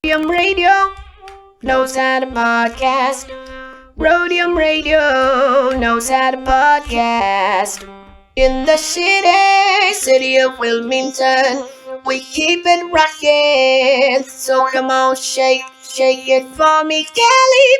Rhodium Radio knows how to podcast. Rhodium Radio knows how to podcast. In the city of Wilmington, we keep it rockin'. So come on, shake it for me, Kelly.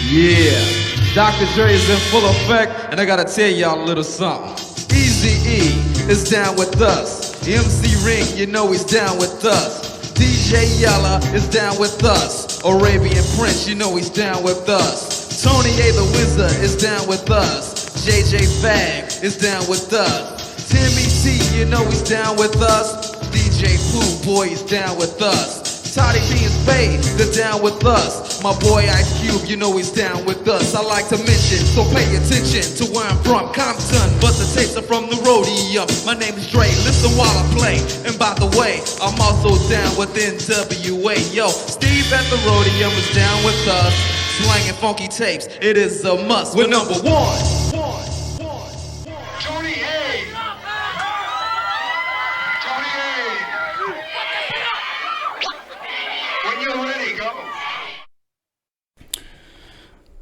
Yeah, Dr. Dre is in full effect, and I gotta tell y'all a little something. Eazy-E is down with us. MC Ring, you know he's down with us. DJ Yella is down with us. Arabian Prince, you know he's down with us. Tony A the Wizard is down with us. JJ Fag is down with us. Timmy T, you know he's down with us. DJ Pooh Boy is down with us. Toddy B and Spade, they're down with us. My boy Ice Cube, you know he's down with us. I like to mention, so pay attention to where I'm from, Compton, but the tapes are from the Roadium. My name is Dre, listen while I play. And by the way, I'm also down with NWA. Yo, Steve at the Roadium is down with us. Slanging funky tapes, it is a must. We're number one. Tony A. Tony A. When you're ready, go.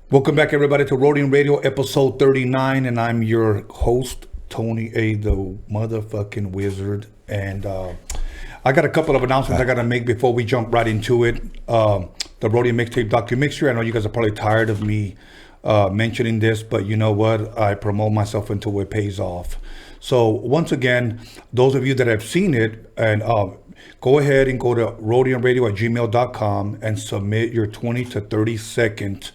Welcome back, everybody, to Roadium Radio, episode 39, and I'm your host, Tony A, the motherfucking wizard. And I got a couple of announcements I got to make before we jump right into it. The Roadium Mixtape DOCUMIXERY. I know you guys are probably tired of me mentioning this, but you know what? I promote myself until it pays off. So once again, those of you that have seen it, and go ahead and go to rhodiumradio@gmail.com and submit your 20 to 30 second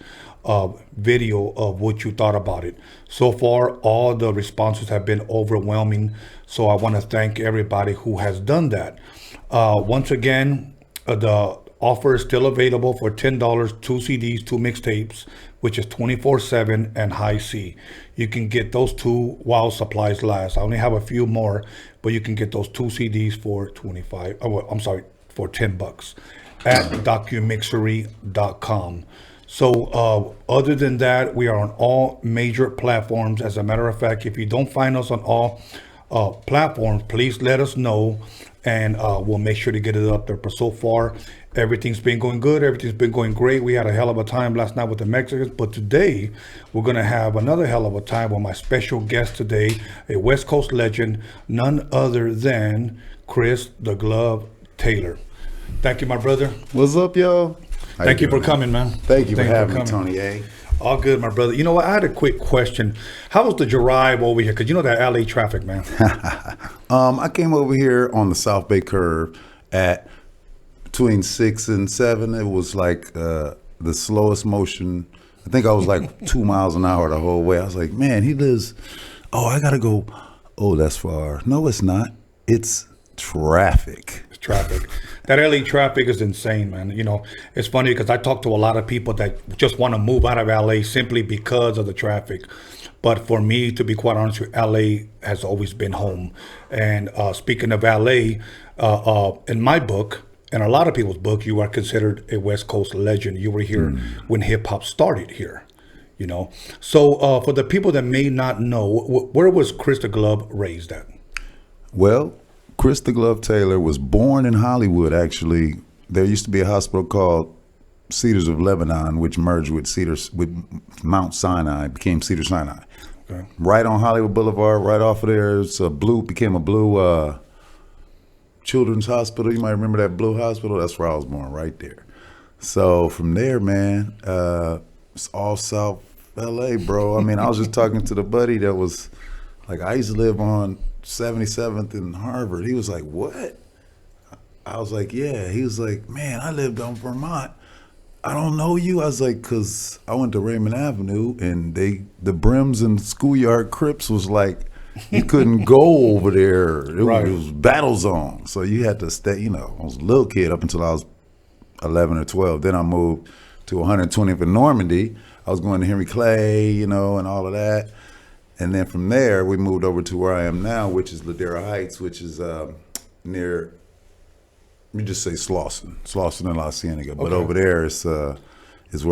video of what you thought about it. So far, all the responses have been overwhelming. So I want to thank everybody who has done that. Once again, the offer is still available for $10, 2 CDs, 2 mixtapes, which is 24/7 and high C. You can get those two while supplies last. I only have a few more, but you can get those 2 CDs for for $10 at DOCUMIXERY.com. So other than that, we are on all major platforms. As a matter of fact, if you don't find us on all platforms, please let us know, and we'll make sure to get it up there. But so far, everything's been going good. Everything's been going great. We had a hell of a time last night with the Mexicans, but today we're going to have another hell of a time with my special guest today, a West Coast legend, none other than Chris the Glove Taylor. Thank you, my brother. What's up, y'all? Thank you for coming, man. Thank you for having me, Tony A. All good, my brother. You know what? I had a quick question. How was the drive over here? Because you know that LA traffic, man. I came over here on the South Bay curve at between 6 and 7. It was like the slowest motion. I think I was like 2 miles an hour the whole way. I was like, man, he lives. Oh, I gotta go. Oh, that's far. No, it's not. It's traffic. Traffic. That LA traffic is insane, man. You know, it's funny because I talk to a lot of people that just want to move out of LA simply because of the traffic. But for me, to be quite honest with you, LA has always been home. And speaking of LA, in my book, and a lot of people's book, you are considered a West Coast legend. You were here when hip hop started here, you know. So for the people that may not know, where was Chris the Glove raised at? Well, Chris the Glove Taylor was born in Hollywood, actually. There used to be a hospital called Cedars of Lebanon, which merged with Mount Sinai, became Cedar Sinai. Okay. Right on Hollywood Boulevard, right off of there, became a blue children's hospital. You might remember that blue hospital. That's where I was born, right there. So from there, man, it's all South LA, bro. I mean, I was just talking to the buddy that was like, I used to live on 77th and Harvard. He was like, what? I was like, yeah. He was like, man, I lived on Vermont. I don't know you. I was like, cause I went to Raymond Avenue, and the Brims and Schoolyard Crips was like, you couldn't go over there. It was battle zone. So you had to stay, you know, I was a little kid up until I was 11 or 12. Then I moved to 120th and Normandy. I was going to Henry Clay, you know, and all of that. And then from there, we moved over to where I am now, which is Ladera Heights, which is near, let me just say Slauson and La Cienega. But over there is where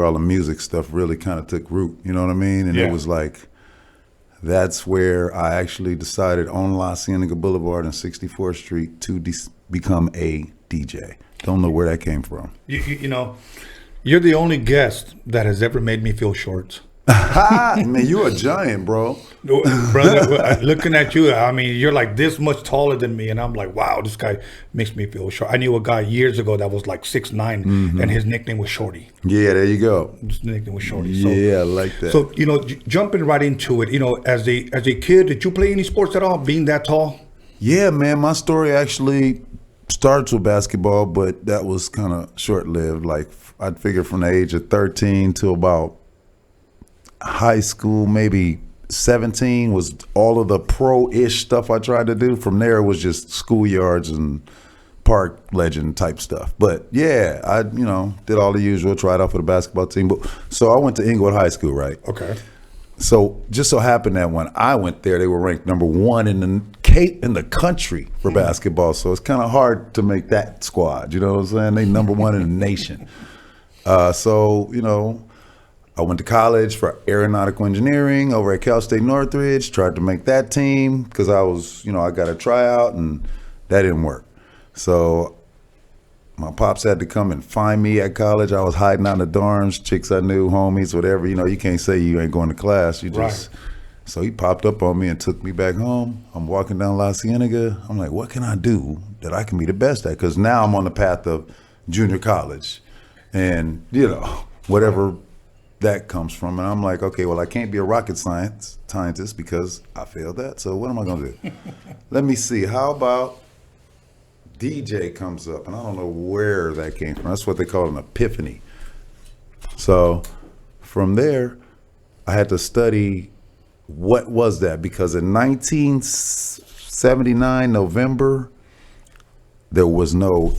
all the music stuff really kind of took root, you know what I mean? And it was like, that's where I actually decided on La Cienega Boulevard and 64th Street to become a DJ. Don't know where that came from. You know, you're the only guest that has ever made me feel short. Man, you're a giant, bro. Brother, looking at you, I mean, you're like this much taller than me, and I'm like, wow, this guy makes me feel short. I knew a guy years ago that was like 6'9", and his nickname was Shorty. Yeah, there you go. His nickname was Shorty. So, yeah, I like that. So, you know, jumping right into it, you know, as a kid, did you play any sports at all, being that tall? Yeah, man, my story actually starts with basketball, but that was kind of short-lived. Like, I'd figure from the age of 13 to about high school, maybe 17 was all of the pro-ish stuff I tried to do. From there, it was just schoolyards and park legend type stuff. But yeah, I did all the usual, tried out for the basketball team. But so I went to Inglewood High School, right? Okay. So just so happened that when I went there, they were ranked number 1 in the country for basketball. So it's kind of hard to make that squad. You know what I'm saying? They number 1 in the nation. So I went to college for aeronautical engineering over at Cal State Northridge, tried to make that team because I was, I got a tryout and that didn't work. So my pops had to come and find me at college. I was hiding out in the dorms, chicks I knew, homies, whatever. You can't say you ain't going to class. You just, right. So he popped up on me and took me back home. I'm walking down La Cienega. I'm like, what can I do that I can be the best at? Because now I'm on the path of junior college and, whatever that comes from. And I'm like, okay, well, I can't be a rocket scientist because I failed that. So what am I going to do? Let me see. How about DJ comes up? And I don't know where that came from. That's what they call an epiphany. So from there, I had to study what was that, because in 1979, November, there was no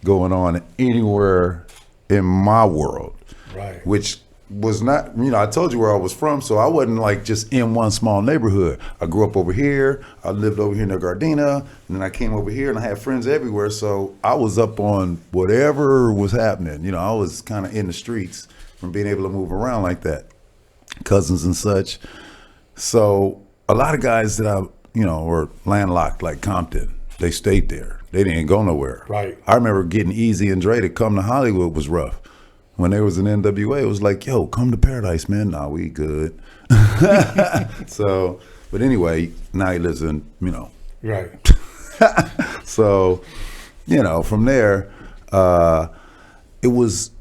going on anywhere in my world. Right. Which was not, I told you where I was from, so I wasn't like just in one small neighborhood. I grew up over here, I lived over here near Gardena, and then I came over here and I had friends everywhere, so I was up on whatever was happening. I was kind of in the streets from being able to move around like that. Cousins and such. So a lot of guys that were landlocked like Compton, they stayed there. They didn't go nowhere. Right. I remember getting Easy and Dre to come to Hollywood was rough. When there was an NWA, it was like, yo, come to Paradise, man. Nah, we good. So, but anyway, now he lives in, Right. So, from there, it was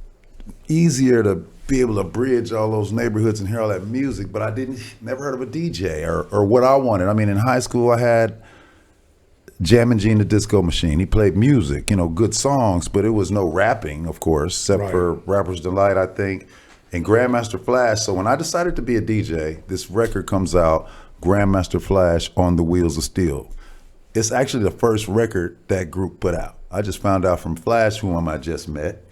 easier to be able to bridge all those neighborhoods and hear all that music, but I never heard of a DJ or what I wanted. I mean, in high school, I had Jammin' Gene the Disco Machine. He played music, good songs, but it was no rapping, of course, except for Rapper's Delight, I think, and Grandmaster Flash. So when I decided to be a DJ, this record comes out, Grandmaster Flash on the Wheels of Steel. It's actually the first record that group put out. I just found out from Flash, whom I just met.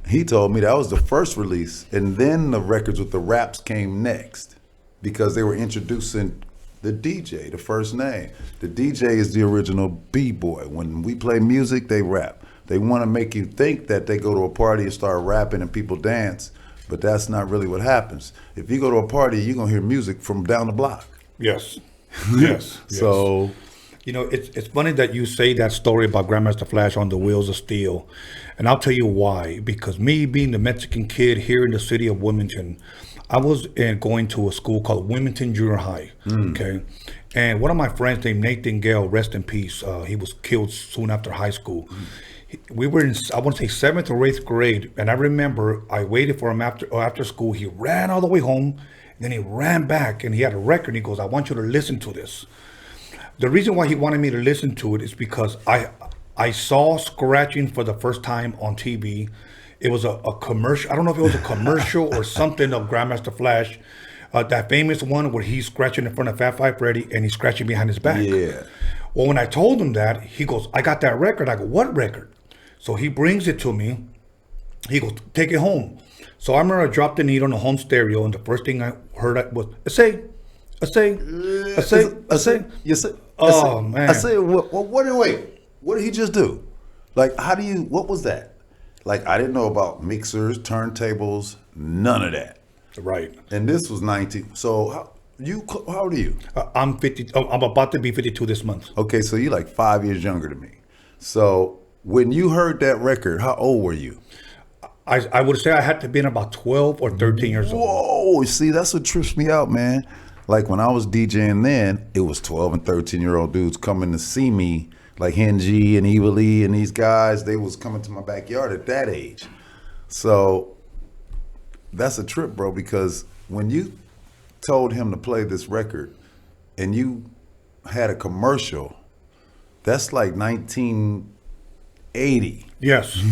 He told me that was the first release, and then the records with the raps came next because they were introducing the DJ, the first name. The DJ is the original B-boy. When we play music, they rap. They want to make you think that they go to a party and start rapping and people dance, but that's not really what happens. If you go to a party, you're going to hear music from down the block. Yes. Yes. So, it's funny that you say that story about Grandmaster Flash on the Wheels of Steel. And I'll tell you why. Because me being the Mexican kid here in the city of Wilmington, I was going to a school called Wilmington Junior High, okay? And one of my friends named Nathan Gale, rest in peace, he was killed soon after high school. We were in, I want to say 7th or 8th grade, and I remember I waited for him after school. He ran all the way home, then he ran back, and he had a record, and he goes, I want you to listen to this. The reason why he wanted me to listen to it is because I saw scratching for the first time on TV. It was a commercial. I don't know if it was a commercial or something of Grandmaster Flash. That famous one where he's scratching in front of Fat Five Freddy and he's scratching behind his back. Yeah. Well, when I told him that, he goes, I got that record. I go, what record? So he brings it to me. He goes, take it home. So I remember I dropped the needle on the home stereo, and the first thing I heard was, say. You say. Oh, man. I say, wait, what did he just do? Like, what was that? Like, I didn't know about mixers, turntables, none of that. Right. And this was 19. So how old are you? I'm 50. I'm about to be 52 this month. Okay, so you're like 5 years younger than me. So when you heard that record, how old were you? I would say I had to be in about 12 or 13 years old. Whoa, see, that's what trips me out, man. Like when I was DJing then, it was 12 and 13-year-old dudes coming to see me, like Henji and Eva Lee and these guys, they was coming to my backyard at that age. So that's a trip, bro, because when you told him to play this record and you had a commercial, that's like 1980. Yes,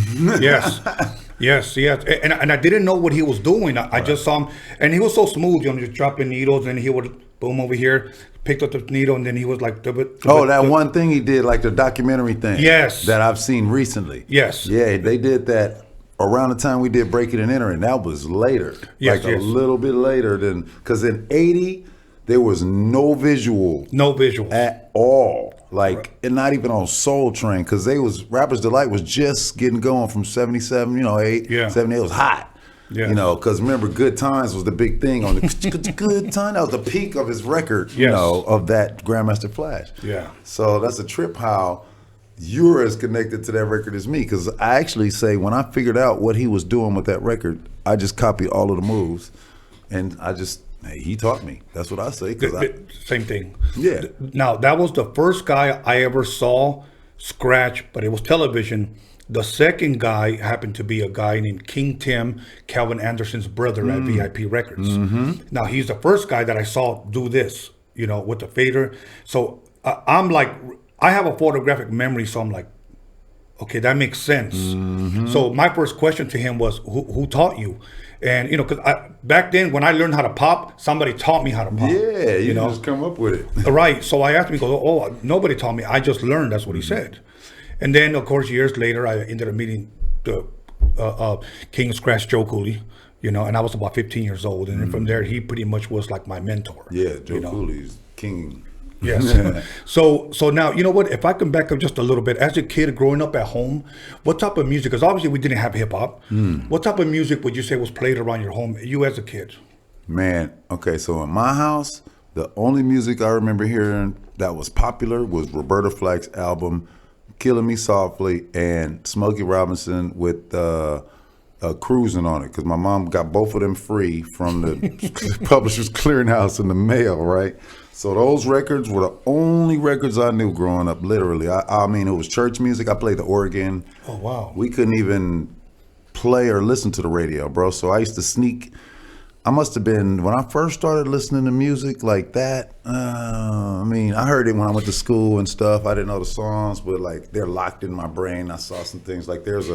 yes. And I didn't know what he was doing. I just saw him, and he was so smooth, just dropping needles, and he would boom over here, picked up the needle, and then he was like, that one thing he did, like the documentary thing. Yes. That I've seen recently. Yes. Yeah, they did that around the time we did Breaking and Entering. That was later. Yes, like a little bit later than, because in 80, there was no visual. No visual. At all. Like, and not even on Soul Train, because Rapper's Delight was just getting going from 77, 8, 78. It was hot. Yeah. Because remember, Good Times was the big thing on the Good Time. That was the peak of his record, of that Grandmaster Flash. Yeah. So that's a trip how you're as connected to that record as me, because I actually say when I figured out what he was doing with that record, I just copied all of the moves, and he taught me. That's what I say. Same thing. Yeah. Now, that was the first guy I ever saw scratch, but it was television. The second guy happened to be a guy named King Tim, Calvin Anderson's brother at VIP Records. Mm-hmm. Now, he's the first guy that I saw do this, with the fader. So I'm like, I have a photographic memory, so I'm like, okay, that makes sense. Mm-hmm. So my first question to him was, who taught you? And, because back then when I learned how to pop, somebody taught me how to pop. Yeah, you just come up with it. Right. So I asked him, he goes, nobody taught me. I just learned. That's what he said. And then, of course, years later, I ended up meeting the King of Scratch, Joe Cooley, and I was about 15 years old. And then from there, he pretty much was like my mentor. Yeah, Joe Cooley's king. Yes. So now, you know what? If I can back up just a little bit, as a kid growing up at home, what type of music? Because obviously we didn't have hip hop. What type of music would you say was played around your home? You as a kid? Man, okay. So in my house, the only music I remember hearing that was popular was Roberta Flack's album "Killing Me Softly" and Smokey Robinson with "Cruising" on it, because my mom got both of them free from the Publishers Clearinghouse in the mail, right? So those records were the only records I knew growing up, literally. I mean, it was church music. I played the organ. Oh, wow. We couldn't even play or listen to the radio, bro. So I used to sneak. I must have been, when I first started listening to music like that, I heard it when I went to school and stuff. I didn't know the songs, but like they're locked in my brain. I saw some things like there's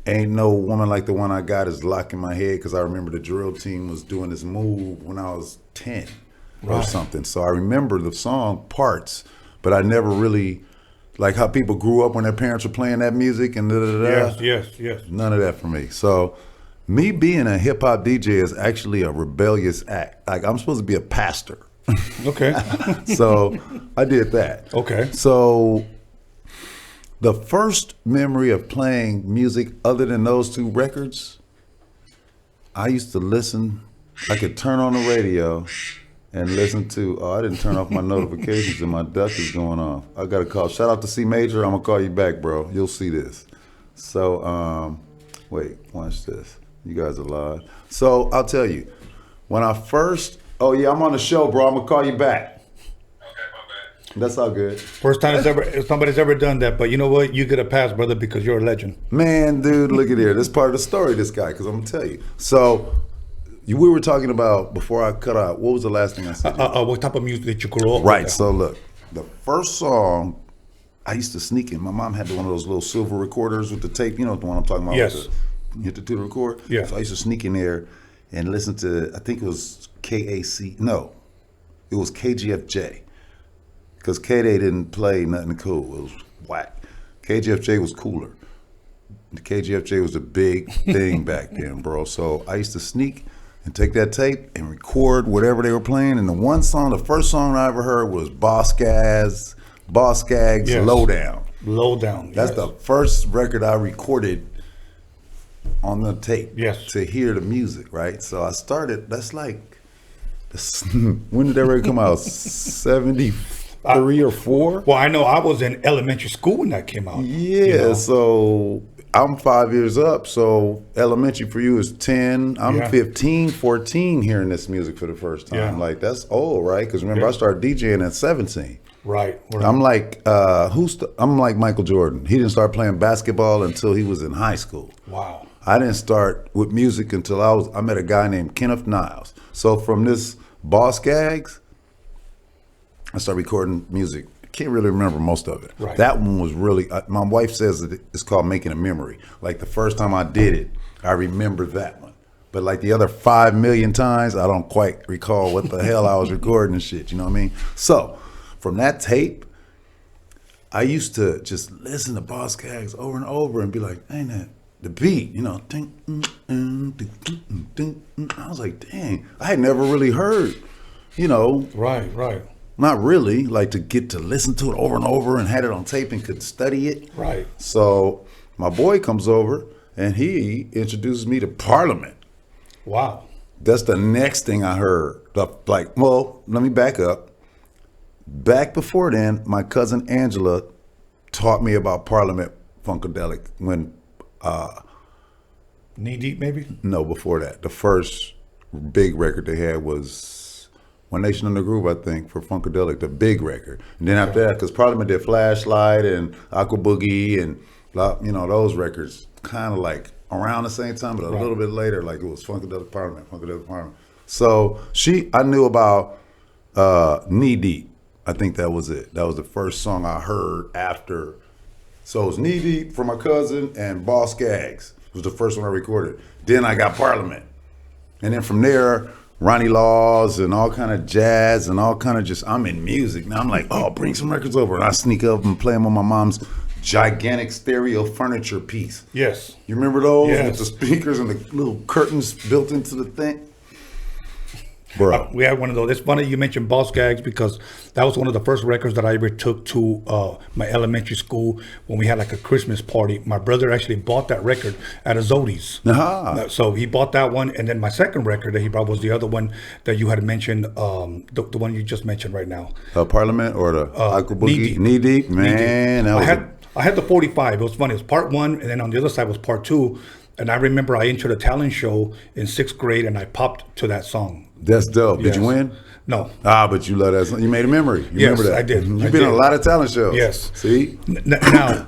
Ain't No Woman Like the One I Got is locked in my head, because I remember the drill team was doing this move when I was 10. Or something. So I remember the song parts, but I never really, like how people grew up when their parents were playing that music and Yes. None of that for me. So me being a hip hop DJ is actually a rebellious act. Like I'm supposed to be a pastor. Okay. So I did that. Okay. So the first memory of playing music other than those two records, I used to listen, I could turn on the radio and listen to, I didn't turn off my notifications and my duck is going off. I got a call. Shout out to C Major. I'm going to call you back, bro. You'll see this. So, wait, watch this. You guys are live. So, I'll tell you. When I first, I'm on the show, bro. I'm going to call you back. Okay, my bad. That's all good. First time somebody's ever done that, but you know what? You get a pass, brother, because you're a legend. Man, dude, look at here. This part of the story, this guy, because I'm going to tell you. So, we were talking about, before I cut out, what was the last thing I said? What type of music did you grow up with? Right, so look, the first song, I used to sneak in. My mom had one of those little silver recorders with the tape, the one I'm talking about? Yes. You hit the to record? Yeah. So I used to sneak in there and listen to, I think it was it was KGFJ. Because K-Day didn't play nothing cool. It was whack. KGFJ was cooler. The KGFJ was a big thing back then, bro. So I used to sneak and take that tape and record whatever they were playing. And the first song I ever heard was Boss Gagg's Yes. Lowdown. Lowdown. That's the first record I recorded on the tape. Yes. To hear the music, right? So I started. That's like, when did that record come out? 73 or 4? Well, I know I was in elementary school when that came out. Yeah. you know? So I'm 5 years up. So elementary for you is 10. I'm 15, 14 hearing this music for the first time. Yeah. Like, that's old, right? Because remember, I started DJing at 17. Right. I'm like I'm like Michael Jordan. He didn't start playing basketball until he was in high school. Wow. I didn't start with music until I met a guy named Kenneth Niles. So from this Boss Gags, I started recording music. I can't really remember most of it. Right. That one was really, my wife says that it's called making a memory. Like the first time I did it, I remember that one. But like the other 5 million times, I don't quite recall what the hell I was recording and shit, you know what I mean? So from that tape, I used to just listen to Boss Gags over and over and be like, ain't that the beat, you know? Ding, ding, ding. I was like, dang, I had never really heard, you know. Right. Not really, like to get to listen to it over and over and had it on tape and could study it. Right. So my boy comes over and he introduces me to Parliament. Wow. That's the next thing I heard. Like, well, let me back up. Back before then, my cousin Angela taught me about Parliament Funkadelic when Knee Deep, maybe? no, before that. The first big record they had was One Nation in the Groove, I think, for Funkadelic, the big record. And then after that, because Parliament did Flashlight and Aqua Boogie and, you know, those records kind of like around the same time, but a little bit later, like it was Funkadelic Parliament. So I knew about Knee Deep. I think that was it. That was the first song I heard after. So it was Knee Deep from my cousin and Boss Gags was the first one I recorded. Then I got Parliament. And then from there, Ronnie Laws and all kind of jazz and all kind of just, I'm in music. Now I'm like, oh, bring some records over. And I sneak up and play them on my mom's gigantic stereo furniture piece. Yes. You remember those? Yes. With the speakers and the little curtains built into the thing? Bro. We had one of those. It's funny you mentioned Boss Gags because that was one of the first records that I ever took to my elementary school when we had like a Christmas party. My brother actually bought that record at a Zodi's. Aha. So he bought that one, and then my second record that he brought was the other one that you had mentioned, the one you just mentioned right now. Parliament or the Aqua Boogie? Knee Deep. Knee Deep? Man, that was I had the 45. It was funny. It was part 1, and then on the other side was part 2. And I remember I entered a talent show in 6th grade, and I popped to that song. That's dope. Did you win? No. But you love that song. You made a memory. You remember that? I did. You've been on a lot of talent shows. Yes. See? Now,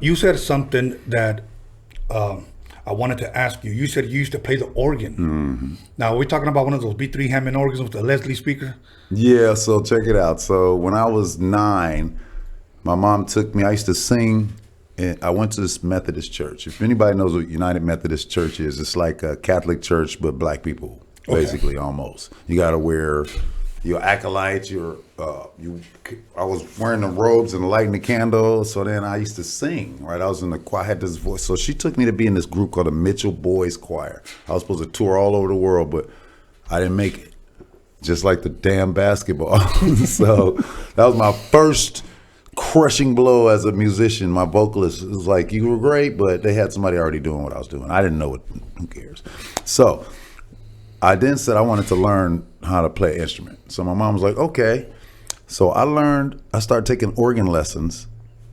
you said something that I wanted to ask you. You said you used to play the organ. Mm-hmm. Now, are we talking about one of those B3 Hammond organs with the Leslie speaker? Yeah, so check it out. So when I was 9, my mom took me, I used to sing, and I went to this Methodist church. If anybody knows what United Methodist Church is, it's like a Catholic church, but black people, basically, almost. You got to wear your acolytes, I was wearing the robes and lighting the candle, so then I used to sing, right? I was in the choir, I had this voice. So she took me to be in this group called the Mitchell Boys Choir. I was supposed to tour all over the world, but I didn't make it, just like the damn basketball. So that was my first crushing blow as a musician. My vocalist was like, you were great, but they had somebody already doing what I was doing. I didn't know it, who cares? So I then said I wanted to learn how to play an instrument. So my mom was like, okay. So I started taking organ lessons,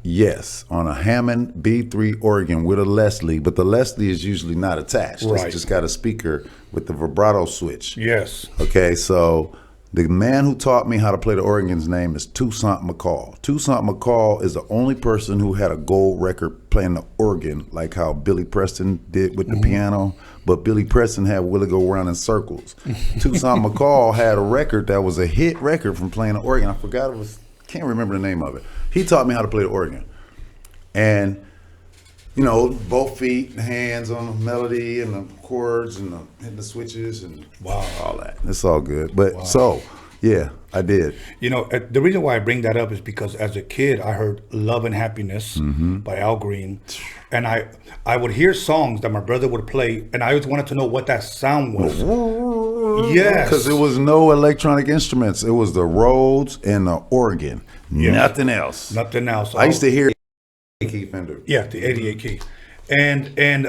yes, on a Hammond B3 organ with a Leslie, but the Leslie is usually not attached. Right. It's just got a speaker with the vibrato switch. Yes. Okay, so the man who taught me how to play the organ's name is Toussaint McCall. Toussaint McCall is the only person who had a gold record playing the organ, like how Billy Preston did with the piano, but Billy Preston had Willie Go Round in Circles. Toussaint McCall had a record that was a hit record from playing the organ. I forgot can't remember the name of it. He taught me how to play the organ. And you know, both feet, hands on the melody and the chords and hitting the switches and all that. It's all good. But so, yeah, I did. You know, the reason why I bring that up is because as a kid, I heard Love and Happiness by Al Green. And I would hear songs that my brother would play, and I always wanted to know what that sound was. Yes. Because there was no electronic instruments. It was the Rhodes and the organ. Yes. Nothing else. Nothing else. I used to hear key Fender. Yeah, the 88 key. And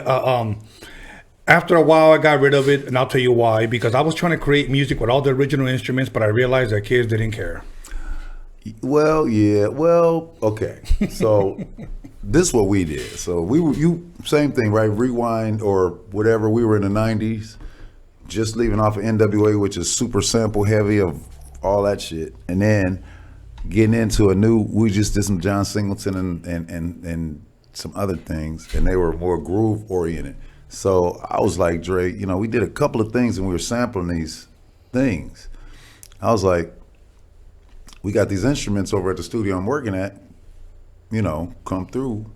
After a while, I got rid of it, and I'll tell you why. Because I was trying to create music with all the original instruments, but I realized that kids didn't care. Well, yeah. Well, okay. So this is what we did. So same thing, right? Rewind or whatever. We were in the 90s, just leaving off of NWA, which is super sample heavy of all that shit. And then getting into we just did some John Singleton and some other things, and they were more groove oriented. So I was like, Dre, we did a couple of things and we were sampling these things. I was like, we got these instruments over at the studio I'm working at, come through.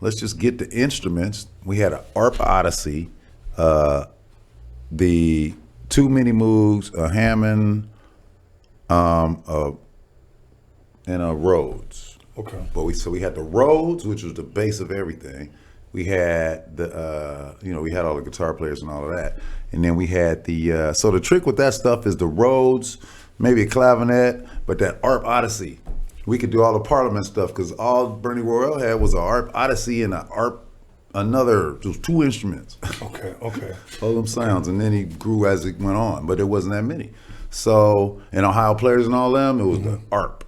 Let's just get the instruments. We had an ARP Odyssey, the 2 Mini Moogs, a Hammond, and a Rhodes. Okay. But we had the Rhodes, which was the base of everything. We had we had all the guitar players and all of that. And then we had so the trick with that stuff is the Rhodes, maybe a clavinet, but that ARP Odyssey, we could do all the Parliament stuff because all Bernie Royale had was an ARP Odyssey and those 2 instruments. Okay. All them sounds, and then he grew as it went on, but it wasn't that many. So, and Ohio Players and all them, it was the ARP.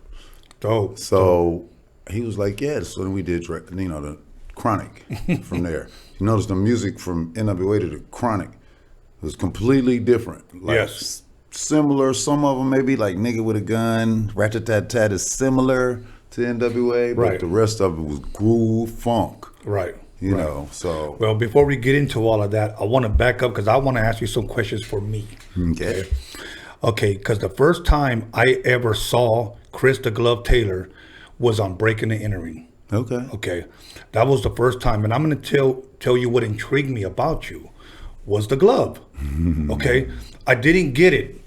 Dope. So he was like, yeah, so then we did, the Chronic from there. You notice the music from NWA to the Chronic was completely different. Like, yes. Similar, some of them maybe like Nigga with a Gun, Ratchet Tat Tat is similar to NWA, but right. the rest of it was groove funk. Right. You know, so. Well, before we get into all of that, I want to back up because I want to ask you some questions for me. Okay, because the first time I ever saw Chris the Glove Taylor was on Breaking and Entering. Okay. That was the first time, and I'm going to tell you what intrigued me about you was the glove. Okay, I didn't get it.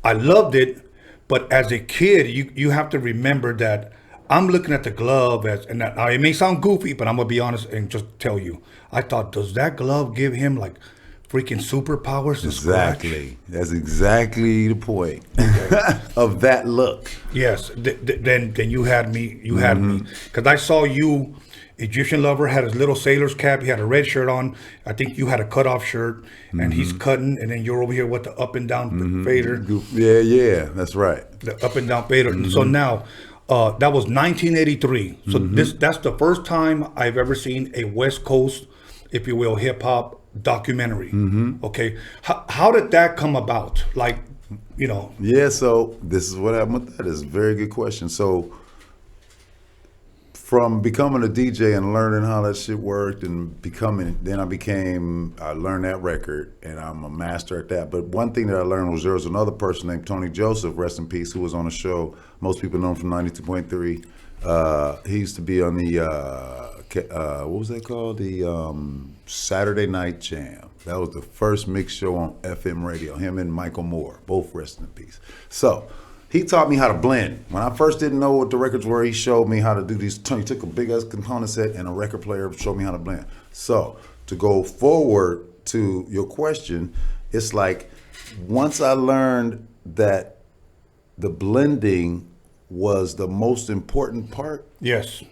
I loved it, but as a kid, you have to remember that I'm looking at the glove and now it may sound goofy, but I'm gonna be honest and just tell you, I thought, does that glove give him like freaking superpowers? Exactly. That's exactly the point of that look. Yes. Then you had me. You had me because I saw you. Egyptian Lover had his little sailor's cap. He had a red shirt on. I think you had a cutoff shirt, and he's cutting, and then you're over here with the up and down fader. Yeah, that's right. The up and down fader. So now, that was 1983. So that's the first time I've ever seen a West Coast, if you will, hip hop documentary. Okay, how did that come about? Like, Yeah. So this is what happened with that. It's a very good question. So, from becoming a DJ and learning how that shit worked and then I learned that record and I'm a master at that. But one thing that I learned was there was another person named Tony Joseph, rest in peace, who was on the show. Most people know him from 92.3. He used to be on the, what was that called? The Saturday Night Jam. That was the first mix show on FM radio, him and Michael Moore, both rest in peace. So, he taught me how to blend. When I first didn't know what the records were, he showed me how to do these. He took a big ass component set and a record player, showed me how to blend. So to go forward to your question, it's like once I learned that the blending was the most important part. Yes.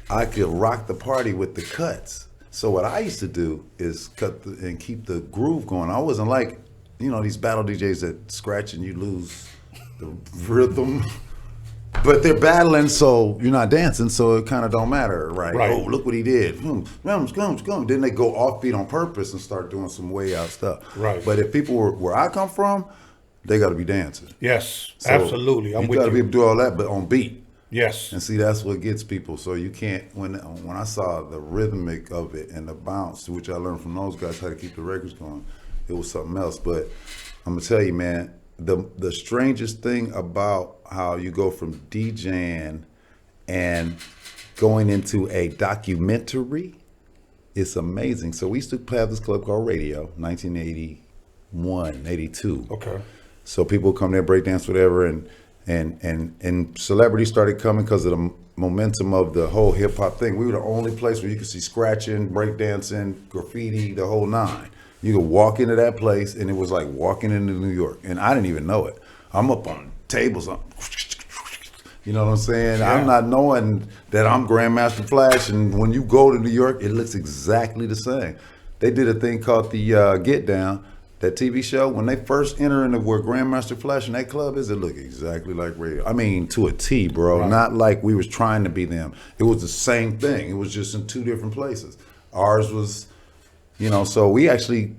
I could rock the party with the cuts. So what I used to do is cut and keep the groove going. I wasn't like, these battle DJs that scratch and you lose the rhythm, but they're battling, so you're not dancing, so it kind of don't matter, right? Oh, look what he did. Then they go offbeat on purpose and start doing some way out stuff. Right. But if people were where I come from, they got to be dancing. Yes, So absolutely. I'm you with got to be you. able to do all that, but on beat. Yes. And see, that's what gets people. So you can't, when I saw the rhythmic of it and the bounce, which I learned from those guys how to keep the records going, it was something else. But I'm gonna tell you, man, the strangest thing about how you go from DJing and going into a documentary, it's amazing. So we used to have this club called Radio, 1981, 82. Okay. So people come there, breakdance, whatever, and celebrities started coming because of the momentum of the whole hip hop thing. We were the only place where you could see scratching, breakdancing, graffiti, the whole nine. You could walk into that place and it was like walking into New York. And I didn't even know it. I'm up on tables, you know what I'm saying? Yeah. I'm not knowing that I'm Grandmaster Flash, and when you go to New York, it looks exactly the same. they did a thing called the Get Down, that TV show. When they first enter into where Grandmaster Flash and that club is, it looked exactly like radio. I mean, to a T, bro. Right. Not like we was trying to be them. It was the same thing. It was just in two different places. Ours was, you know, so we actually,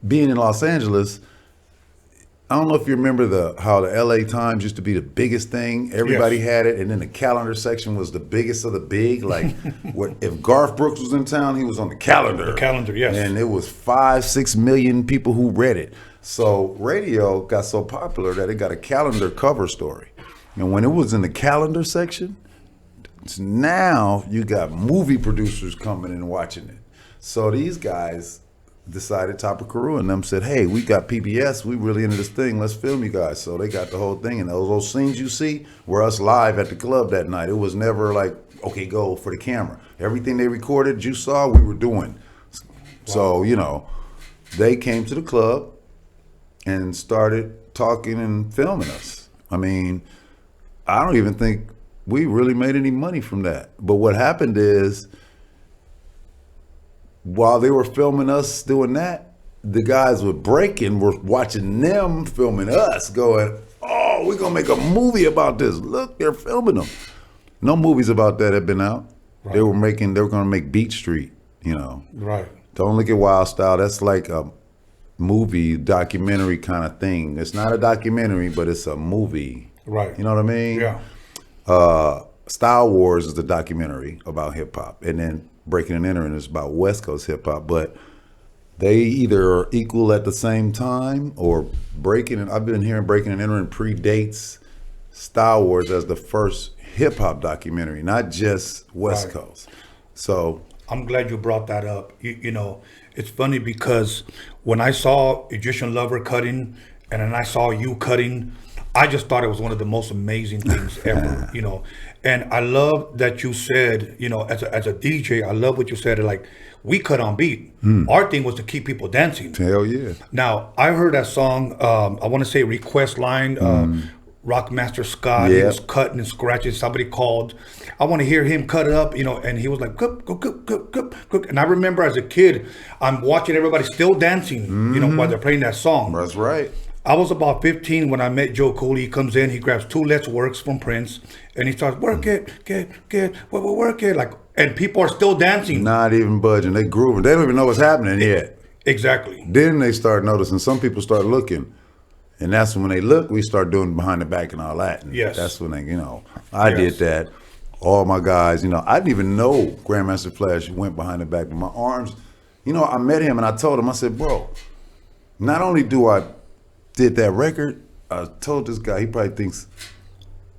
being in Los Angeles, I don't know if you remember how the LA Times used to be the biggest thing. Everybody had it, and then the calendar section was the biggest of the big. Like, if Garth Brooks was in town, he was on the calendar. The calendar, yes. And it was 5-6 million people who read it. So radio got so popular that it got a calendar cover story. And when it was in the calendar section, now you got movie producers coming and watching it. So these guys decided, Topper Carew and them said, hey, we got PBS, we really into this thing, let's film you guys. So they got the whole thing, and those scenes you see were us live at the club that night. It was never like, okay, go for the camera. Everything they recorded, you saw, we were doing. So, you know, they came to the club and started talking and filming us. I mean, I don't even think we really made any money from that. But what happened is, while they were filming us doing that, the guys with Breaking were watching them filming us, going, oh, we're going to make a movie about this. Look, they're filming them. No movies about that have been out. Right. They were going to make Beat Street, you know. Right. Don't Look at Wild Style. That's like a movie, documentary kind of thing. It's not a documentary, but it's a movie. Right. You know what I mean? Yeah. Style Wars is the documentary about hip hop. And then Breaking and Entering is about West Coast hip hop, but they either are equal at the same time, or Breaking, and I've been hearing Breaking and Entering predates Style Wars as the first hip hop documentary, not just West Coast. So I'm glad you brought that up. You know, it's funny because when I saw Egyptian Lover cutting, and then I saw you cutting, I just thought it was one of the most amazing things ever, you know. And I love that you said, you know, as a DJ, I love what you said, like, we cut on beat. Our thing was to keep people dancing. Hell yeah. Now, I heard that song, I want to say Request Line, Rockmaster Scott, he was cutting and scratching. Somebody called, I want to hear him cut it up, you know, and he was like, cook. And I remember as a kid, I'm watching everybody still dancing, you know, while they're playing that song. That's right. I was about 15 when I met Joe Cooley. He comes in, he grabs 2 Let's Works from Prince, and he starts, work it, work it. Like, and people are still dancing. Not even budging. They grooving. They don't even know what's happening yet. Exactly. Then they start noticing. Some people start looking. And that's when they look, we start doing behind the back and all that. And yes. That's when they, you know, I did that. All my guys, you know, I didn't even know Grandmaster Flash went behind the back with my arms. You know, I met him and I told him, I said, bro, not only do I did that record, I told this guy, he probably thinks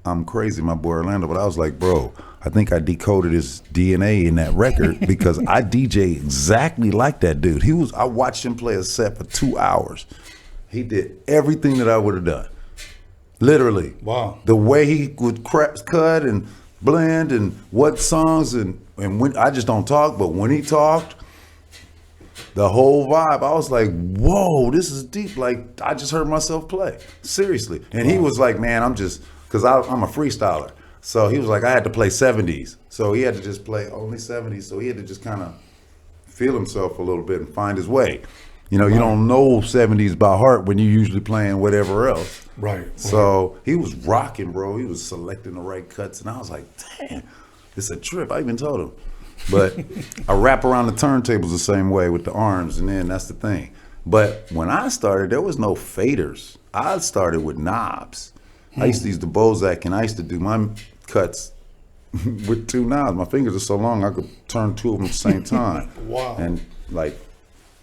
I'm crazy, my boy Orlando, but I was like, bro, I think I decoded his DNA in that record because I DJ exactly like that dude. I watched him play a set for 2 hours. He did everything that I would have done. Literally. Wow. The way he would cut and blend and what songs and when I just don't talk, but when he talked, the whole vibe, I was like, whoa, this is deep. Like, I just heard myself play. Seriously. And he was like, man, because I'm a freestyler. So he was like, I had to play 70s. So he had to just play only 70s. So he had to just kind of feel himself a little bit and find his way. You know, you don't know 70s by heart when you're usually playing whatever else. Right. So he was rocking, bro. He was selecting the right cuts. And I was like, damn, it's a trip. I even told him. But I wrap around the turntables the same way with the arms, and then that's the thing. But when I started, there was no faders. I started with knobs. I used to use the Bozak, and I used to do my cuts with 2 knobs. My fingers are so long, I could turn 2 of them at the same time. Wow. And like,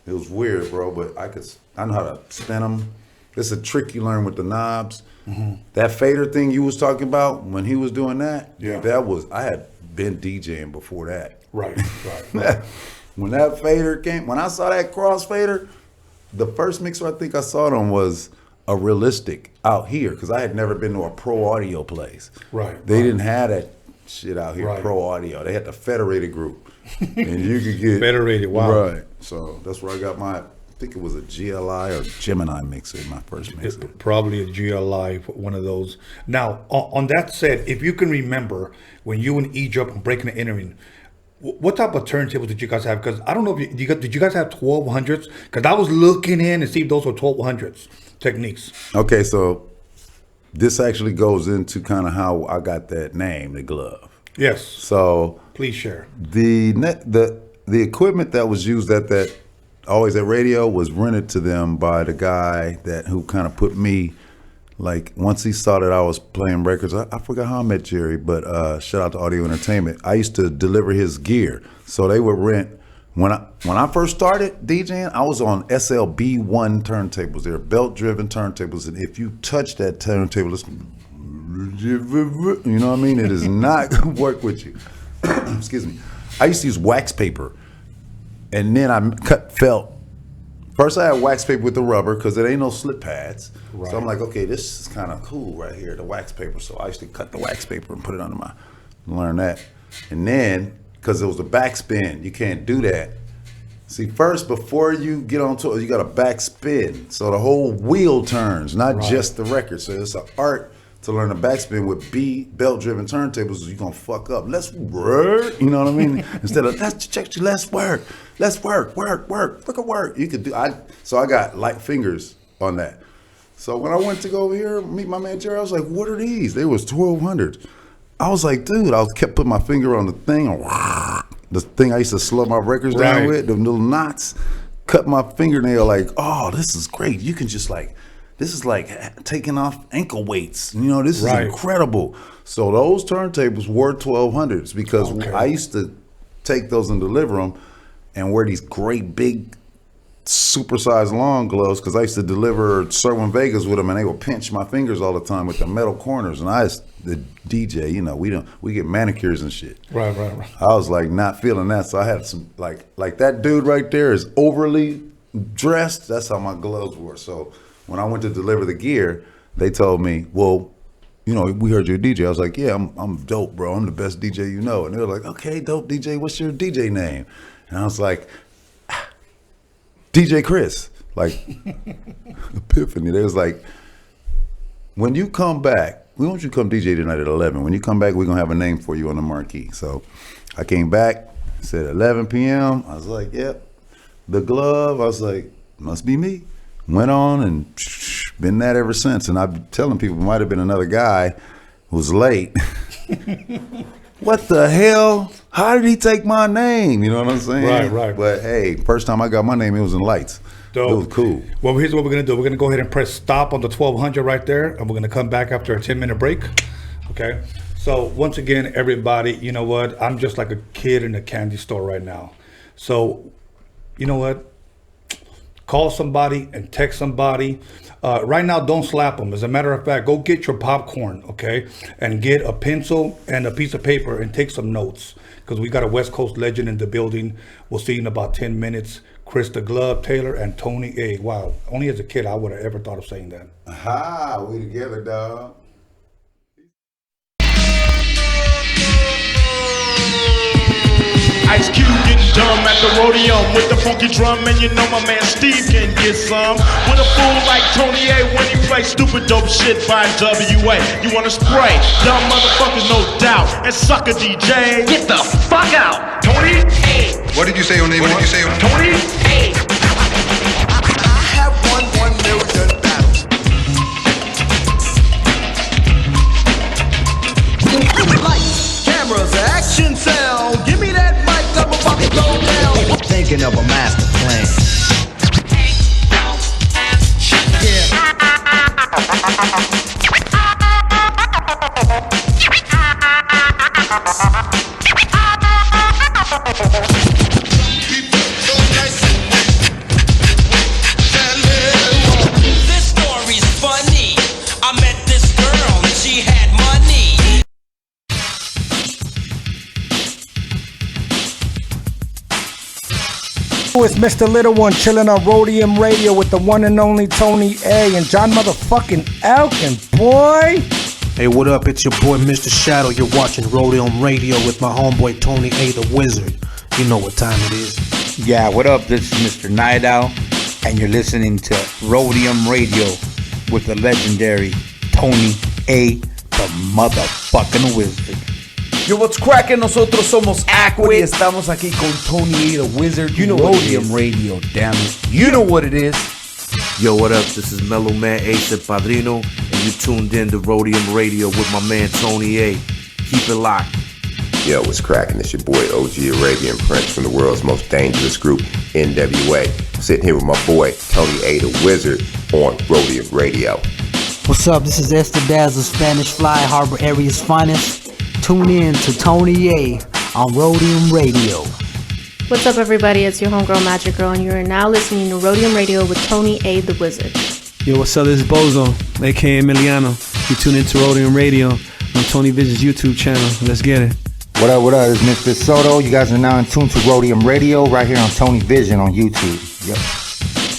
it was weird, bro, but I know how to spin them. It's a trick you learn with the knobs. That fader thing you was talking about, when he was doing that, I had been DJing before that. Right. When that fader came, when I saw that crossfader, the first mixer I think I saw it on was a Realistic out here, because I had never been to a pro audio place. Right. They didn't have that shit out here, Right. pro audio. They had the Federated group. And you could get Federated, wow. Right. So that's where I got I think it was a GLI or Gemini mixer, my first mixer. Probably a GLI, one of those. Now, on that said, if you can remember when you and Egypt and Breaking and Entering, What type of turntables did you guys have? Because I don't know if did you guys have 1200s? Because I was looking in and see if those were 1200s techniques. Okay, so this actually goes into kind of how I got that name, the glove. Yes. So Please share. the equipment that was used at that always at radio was rented to them by the guy who kind of put me, like, once he saw that I was playing records. I forgot how I met Jerry, but shout out to Audio Entertainment. I used to deliver his gear, so they would rent. When I first started DJing, I was on SLB1 turntables. They're belt-driven turntables, and if you touch that turntable, it's, you know what I mean? It does not work with you. Excuse me. I used to use wax paper, and then I cut felt. First, I had wax paper with the rubber because there ain't no slip pads. Right. So I'm like, okay, this is kind of cool right here, the wax paper. So I used to cut the wax paper and put it under my, learn that. And then, because it was a backspin, you can't do that. See, first, before you get on tour, you got a backspin. So the whole wheel turns, not just the record. So it's an art to learn a backspin with belt-driven turntables. You're going to fuck up. Let's work, you know what I mean? Instead of, let's work. Let's work. You could do, so I got light fingers on that. So when I went to go over here, meet my man Jerry, I was like, what are these? They was 1200. I was like, dude, I kept putting my finger on the thing. The thing I used to slow my records down with, the little knots, cut my fingernail like, oh, this is great. You can just like, this is like taking off ankle weights. You know, this is incredible. So those turntables were 1200s because I used to take those and deliver them and wear these great big supersized long gloves because I used to deliver Sherwin Vegas with them and they would pinch my fingers all the time with the metal corners. And the DJ, you know, we get manicures and shit. Right. I was like not feeling that. So I had some like that dude right there is overly dressed. That's how my gloves were. So when I went to deliver the gear, they told me, well, you know, we heard you're a DJ. I was like, yeah, I'm dope, bro. I'm the best DJ you know. And they were like, okay, dope DJ. What's your DJ name? And I was like, DJ Chris. Like, epiphany. They was like, when you come back, we want you to come DJ tonight at 11. When you come back, we're going to have a name for you on the marquee. So I came back, said 11 p.m. I was like, yep. The glove, I was like, must be me. Went on and been that ever since. And I've been telling people it might have been another guy who was late. What the hell? How did he take my name? You know what I'm saying? Right. But hey, first time I got my name, it was in lights. Dope. It was cool. Well, here's what we're going to do. We're going to go ahead and press stop on the 1200 right there. And we're going to come back after a 10-minute break. Okay? So once again, everybody, you know what? I'm just like a kid in a candy store right now. So, you know what? Call somebody and text somebody. Right now, don't slap them. As a matter of fact, go get your popcorn, okay? And get a pencil and a piece of paper and take some notes. Because we got a West Coast legend in the building. We'll see you in about 10 minutes. Chris the Glove Taylor and Tony A. Wow. Only as a kid, I would have ever thought of saying that. Aha, we together, dog. Ice Cube getting dumb at the Roadium with the funky drum, and you know my man Steve can get some. With a fool like Tony A when he plays stupid dope shit by WA. You wanna spray? Dumb motherfuckers, no doubt. And sucker DJ, get the fuck out. Tony A. What did you say your name was? Tony A. I have won 1 million battles. Lights, cameras, action, sound. Give me that mic, I'm about to go down. Thinking of a master plan. This story's funny. I met this girl and she had money. It's Mr. Little One chilling on Roadium Radio with the one and only Tony A and John motherfucking Elkins, boy. Hey, what up? It's your boy Mr. Shadow. You're watching Roadium Radio with my homeboy Tony A the Wizard. You know what time it is. Yeah, what up? This is Mr. Night Owl, and you're listening to Roadium Radio with the legendary Tony A the motherfucking Wizard. Yo, what's cracking? Nosotros somos Aquid y estamos aquí con Tony A, the Wizard. You know Rhodium Radio, damn it. You know what it is. Yo, what up? This is Mellow Man Ace and Padrino, and you tuned in to Rhodium Radio with my man Tony A. Keep it locked. Yo, what's cracking? It's your boy OG Arabian Prince from the world's most dangerous group, NWA. Sitting here with my boy Tony A, the Wizard, on Rhodium Radio. What's up? This is Esther Dazzle, Spanish Fly, Harbor Area's finest. Tune in to Tony A on Rhodium Radio. What's up, everybody? It's your homegirl Magic Girl, and you are now listening to Rhodium Radio with Tony A, the Wizard. Yo, what's up? This is Bozo, aka Emiliano. You tune into Rhodium Radio on Tony Vision's YouTube channel. Let's get it. What up, what up? It's Mr. Soto. You guys are now in tune to Roadium Radio right here on Tony Vision on YouTube. Yep.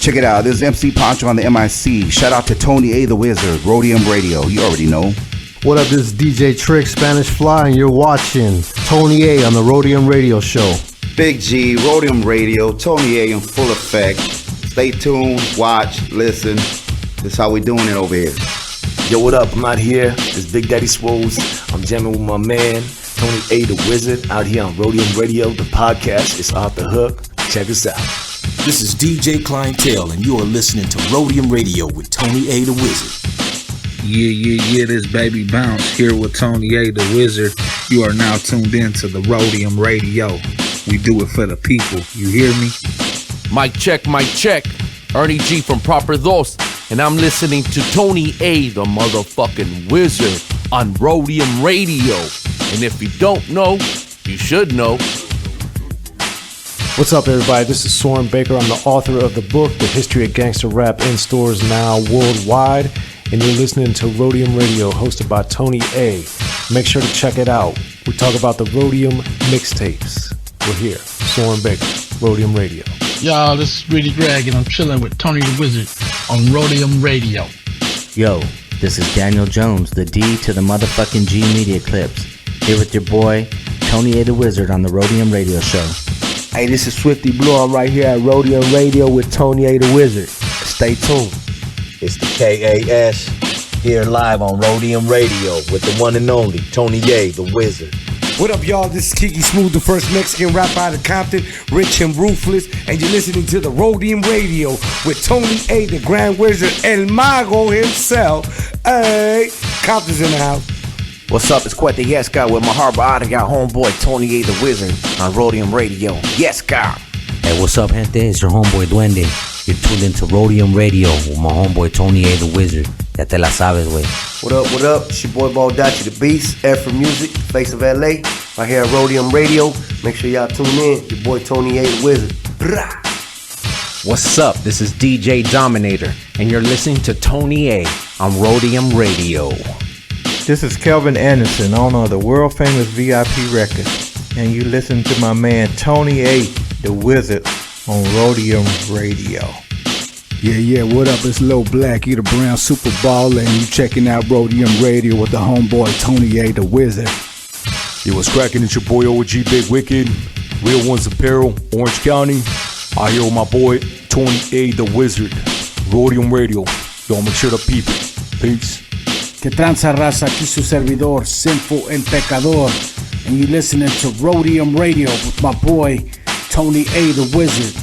Check it out. This is MC Poncho on the MIC. Shout out to Tony A, the Wizard, Rhodium Radio. You already know. What up? This is DJ Trick, Spanish Fly, and you're watching Tony A on the Rhodium Radio Show. Big G, Rhodium Radio, Tony A in full effect. Stay tuned, watch, listen. This is how we doing it over here. Yo, what up? I'm out here. It's Big Daddy Swoles. I'm jamming with my man, Tony A, the Wizard, out here on Rhodium Radio. The podcast is off the hook. Check us out. This is DJ Clientele, and you are listening to Rhodium Radio with Tony A, the Wizard. Yeah, this Baby Bounce here with Tony A, the Wizard. You are now tuned in to the Rhodium Radio. We do it for the people. You hear me? Mic check. Ernie G from Proper Dos, and I'm listening to Tony A, the motherfucking Wizard, on Rhodium Radio. And if you don't know, you should know. What's up, everybody? This is Soren Baker. I'm the author of the book, The History of Gangster Rap, in stores now worldwide. And you're listening to Rhodium Radio, hosted by Tony A. Make sure to check it out. We talk about the Rhodium mixtapes. We're here. Soren Baker, Rhodium Radio. Y'all, this is Rudy Gregg, and I'm chilling with Tony the Wizard on Rhodium Radio. Yo, this is Daniel Jones, the D to the motherfucking G Media Clips. Here with your boy, Tony A the Wizard on the Rhodium Radio Show. Hey, this is Swifty Blue. I'm right here at Rhodium Radio with Tony A the Wizard. Stay tuned. It's the KAS here live on Rhodium Radio with the one and only Tony A, the Wizard. What up, y'all? This is Kiki Smooth, the first Mexican rapper out of Compton, rich and ruthless, and you're listening to the Rhodium Radio with Tony A, the Grand Wizard, El Mago himself. Hey, Compton's in the house. What's up? It's Quete Yes God with my Harbor out of our homeboy Tony A, the Wizard on Rhodium Radio. Yes God. Hey, what's up, gente? It's your homeboy Duende. You're tuned into Rhodium Radio with my homeboy Tony A the Wizard. Ya te la sabes, wey. What up? It's your boy Baldachi the Beast, F for Music, Face of LA, right here at Rhodium Radio. Make sure y'all tune in. Your boy Tony A the Wizard. Brah. What's up? This is DJ Dominator, and you're listening to Tony A on Rhodium Radio. This is Kelvin Anderson, owner of the world famous VIP Records, and you listen to my man Tony A the Wizard on Rhodium Radio. Yeah, what up? It's Lil Black, you the brown super baller, and you checking out Rhodium Radio with the homeboy Tony A the Wizard. Yo, what's cracking? It's your boy OG Big Wicked, Real Ones Apparel, Orange County. I here with my boy Tony A the Wizard, Rhodium Radio. Yo, make sure to peep it. Peace. Que tranza raza, aquí su servidor, Sinful and Pecador, and you listening to Rhodium Radio with my boy Tony A the Wizard.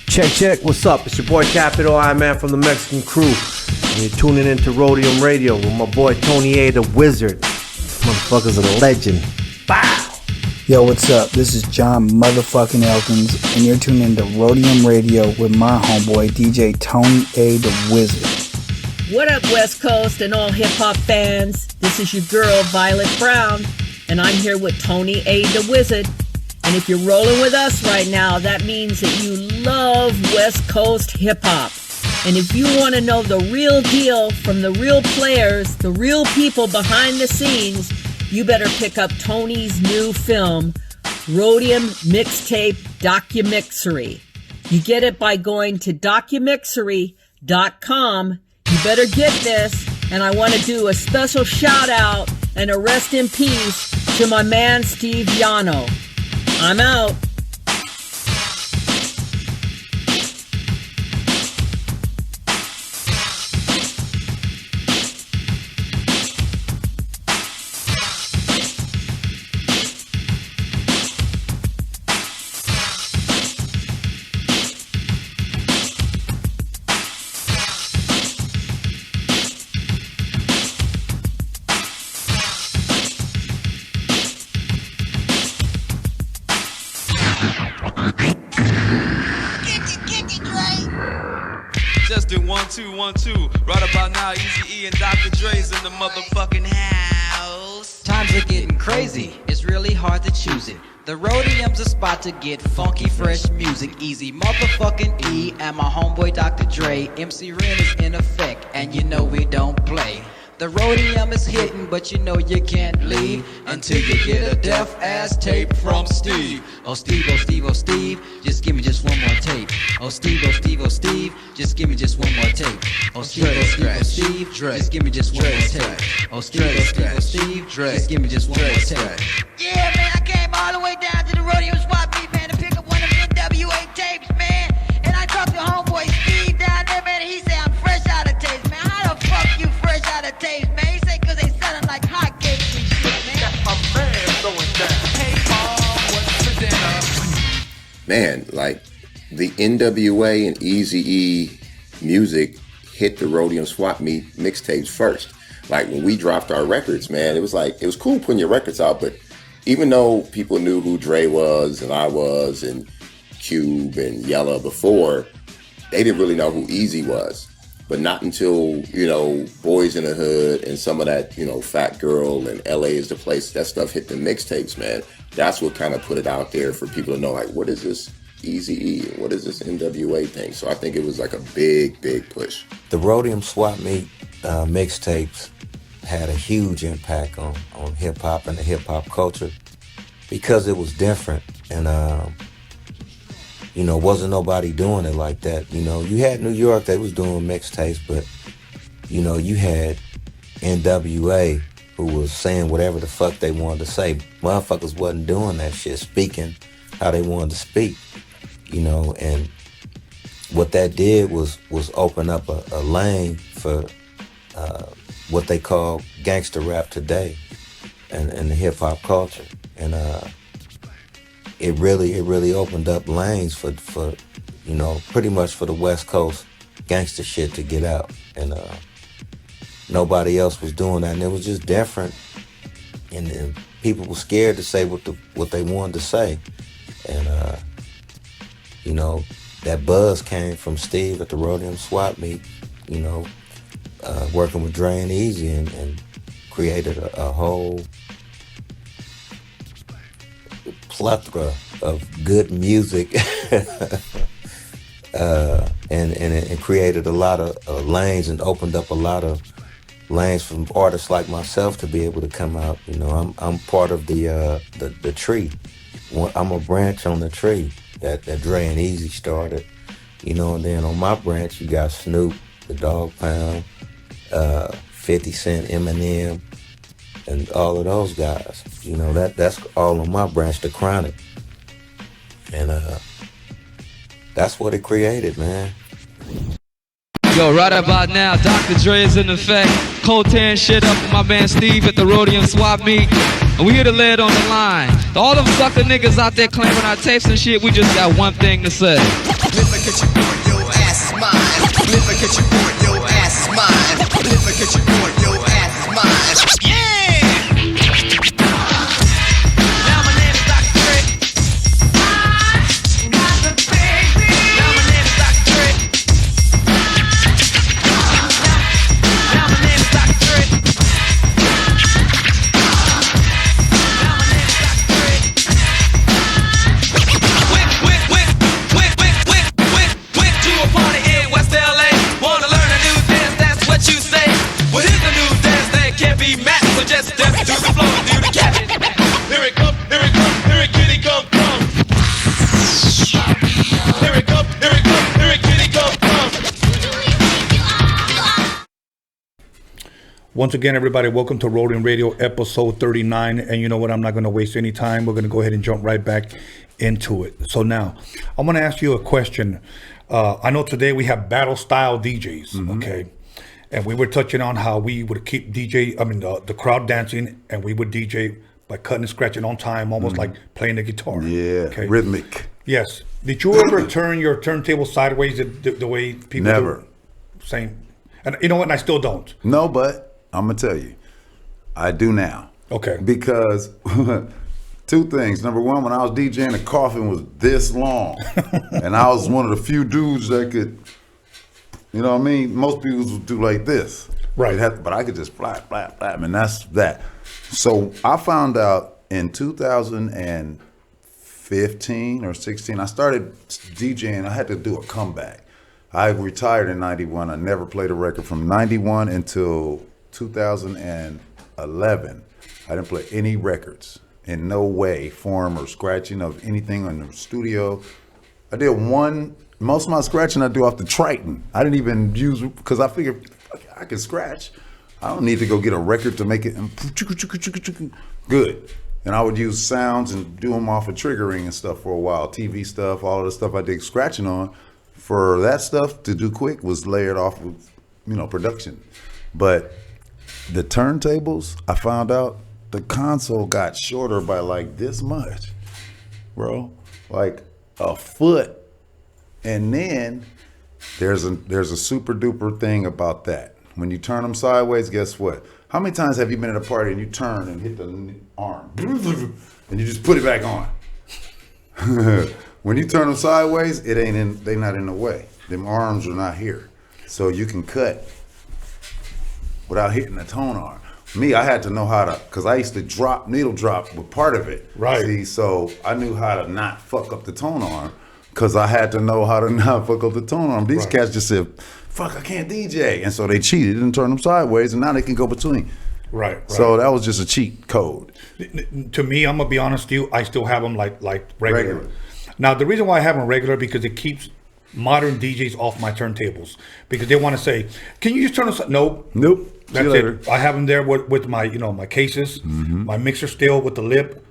Check, what's up? It's your boy Capital I Man from the Mexican Crew. And you're tuning into Rhodium Radio with my boy Tony A the Wizard. Motherfuckers are the legend. Bow! Yo, what's up? This is John motherfucking Elkins, and you're tuning into Rhodium Radio with my homeboy DJ Tony A the Wizard. What up, West Coast and all hip-hop fans? This is your girl, Violet Brown, and I'm here with Tony A the Wizard. And if you're rolling with us right now, that means that you love West Coast hip-hop. And if you want to know the real deal from the real players, the real people behind the scenes, you better pick up Tony's new film, Roadium Mixtape DOCUMIXERY. You get it by going to DOCUMIXERY.com. You better get this, and I want to do a special shout out and a rest in peace to my man Steve YANO. I'm out. Just do 1 2 1 2. Right about now, Eazy-E and Dr. Dre's in the motherfucking house. Times are getting crazy. It's really hard to choose it. The Rhodium's a spot to get funky, fresh music. Easy motherfucking E and my homeboy Dr. Dre. MC Ren is in effect, and you know we don't play. The Rhodium is hitting, but you know you can't leave until you get a deaf-ass tape from Steve. Oh Steve, oh Steve, oh Steve, just give me just one more tape. Oh Steve, oh Steve, oh Steve, just give me just one more tape. Oh Steve, oh Steve, oh Steve, just give me just one more tape. Oh Steve, oh Steve, oh Steve, just give me just one more tape. Yeah, man, I came all the way down to the Roadium Swapmeet, man, to pick up one of them NWA tapes, man. And I talked to homeboy Steve down there, man, and he said I'm fresh out of tapes, man. How the fuck you fresh out of tapes, man? He said cause they selling like hotcakes and shit, man. That's my man going down. Hey, Mom, what's for dinner? Man, like the NWA and Eazy-E music hit the Roadium Swapmeet mixtapes first. Like when we dropped our records, man, it was like, it was cool putting your records out, but even though people knew who Dre was and I was and Cube and Yella before, they didn't really know who Eazy was. But not until, you know, Boys in the Hood and some of that, you know, Fat Girl and LA is the place, that stuff hit the mixtapes, man. That's what kind of put it out there for people to know, like, what is this Eazy-E and what is this NWA thing? So I think it was like a big, big push. The Roadium Swapmeet mixtapes had a huge impact on hip-hop and the hip-hop culture because it was different. And, you know, wasn't nobody doing it like that. You know, you had New York, they was doing mixtapes, but, you know, you had NWA who was saying whatever the fuck they wanted to say. Motherfuckers wasn't doing that shit, speaking how they wanted to speak, you know, and what that did was open up a lane for what they call gangster rap today and the hip-hop culture. And it really opened up lanes for you know, pretty much for the West Coast gangster shit to get out. And nobody else was doing that, and it was just different. And people were scared to say what they wanted to say. And you know, that buzz came from Steve at the Roadium Swapmeet, you know, working with Dre and Eazy and created a whole plethora of good music and created a lot of lanes and opened up a lot of lanes from artists like myself to be able to come out. You know, I'm part of the tree. I'm a branch on the tree that Dre and Eazy started. You know, and then on my branch you got Snoop, the Dogg Pound, 50 Cent, Eminem, and all of those guys. You know, that's all on my branch, the Chronic. And that's what it created, man. Yo, right about now, Dr. Dre is in effect. Cold tearing shit up with my man Steve at the Roadium Swapmeet. And we here to lay it on the line. To all them sucker niggas out there claiming our tapes and shit, we just got one thing to say. Live like your boy, your ass is mine. Live like your boy, your ass is mine. Live like your boy, your ass is mine. Yeah! Now my name is Dr. Dre. I got the baby. Now my name is Dr. Dre. Now my name is Dr. Dre. Now my name is Dr. Dre. Went to a party in West LA. Wanna learn a new dance, that's what you say. Well, here's a new dance that can't be matched. So just step to the floor and do the cabin. Here it come, here it come, here it kitty come, come. Here it come, here it come, here it kitty come, come. Once again, everybody, welcome to Roadium Radio, episode 39. And you know what? I'm not going to waste any time. We're going to go ahead and jump right back into it. So now, I'm going to ask you a question. I know today we have battle style DJs, okay? And we were touching on how we would keep the crowd dancing, and we would DJ by cutting and scratching on time, almost like playing the guitar. Yeah, okay? Rhythmic. Yes. Did you ever turn your turntable sideways the way people Never. do? Same. And you know what? And I still don't. No, but I'm going to tell you, I do now. Okay. Because two things. Number one, when I was DJing, the coffin was this long. And I was one of the few dudes that could, You know what I mean? Most people would do like this. Right. But I could just flap, and that's that. So I found out in 2015 or 16, I started DJing. I had to do a comeback. I retired in 91. I never played a record from 91 until 2011. I didn't play any records in no way, form, or scratching of anything in the studio. I did most of my scratching I do off the Triton. I didn't even use, because I figured I can scratch. I don't need to go get a record to make it good. And I would use sounds and do them off of triggering and stuff for a while, TV stuff, all of the stuff I did scratching on. For that stuff to do quick was layered off with, production. But the turntables, I found out the console got shorter by like this much, bro, like a foot. And then there's a super duper thing about that. When you turn them sideways, guess what? How many times have you been at a party and you turn and hit the arm and you just put it back on? When you turn them sideways, they not in the way. Them arms are not here. So you can cut without hitting the tone arm. Me, I had to know how to, because I used to needle drop with part of it. Right. See, so I knew how to not fuck up the tone arm, because I had to know how to not fuck up the tone arm. These cats just said, fuck, I can't DJ. And so they cheated and turned them sideways, and now they can go between. Right. So that was just a cheat code. To me, I'm gonna be honest with you, I still have them like regular. Now, the reason why I have them regular, because it keeps modern DJs off my turntables, because they want to say, "Can you just turn them?" Nope. That's it. I have them there with my my cases, my mixer still with the lip.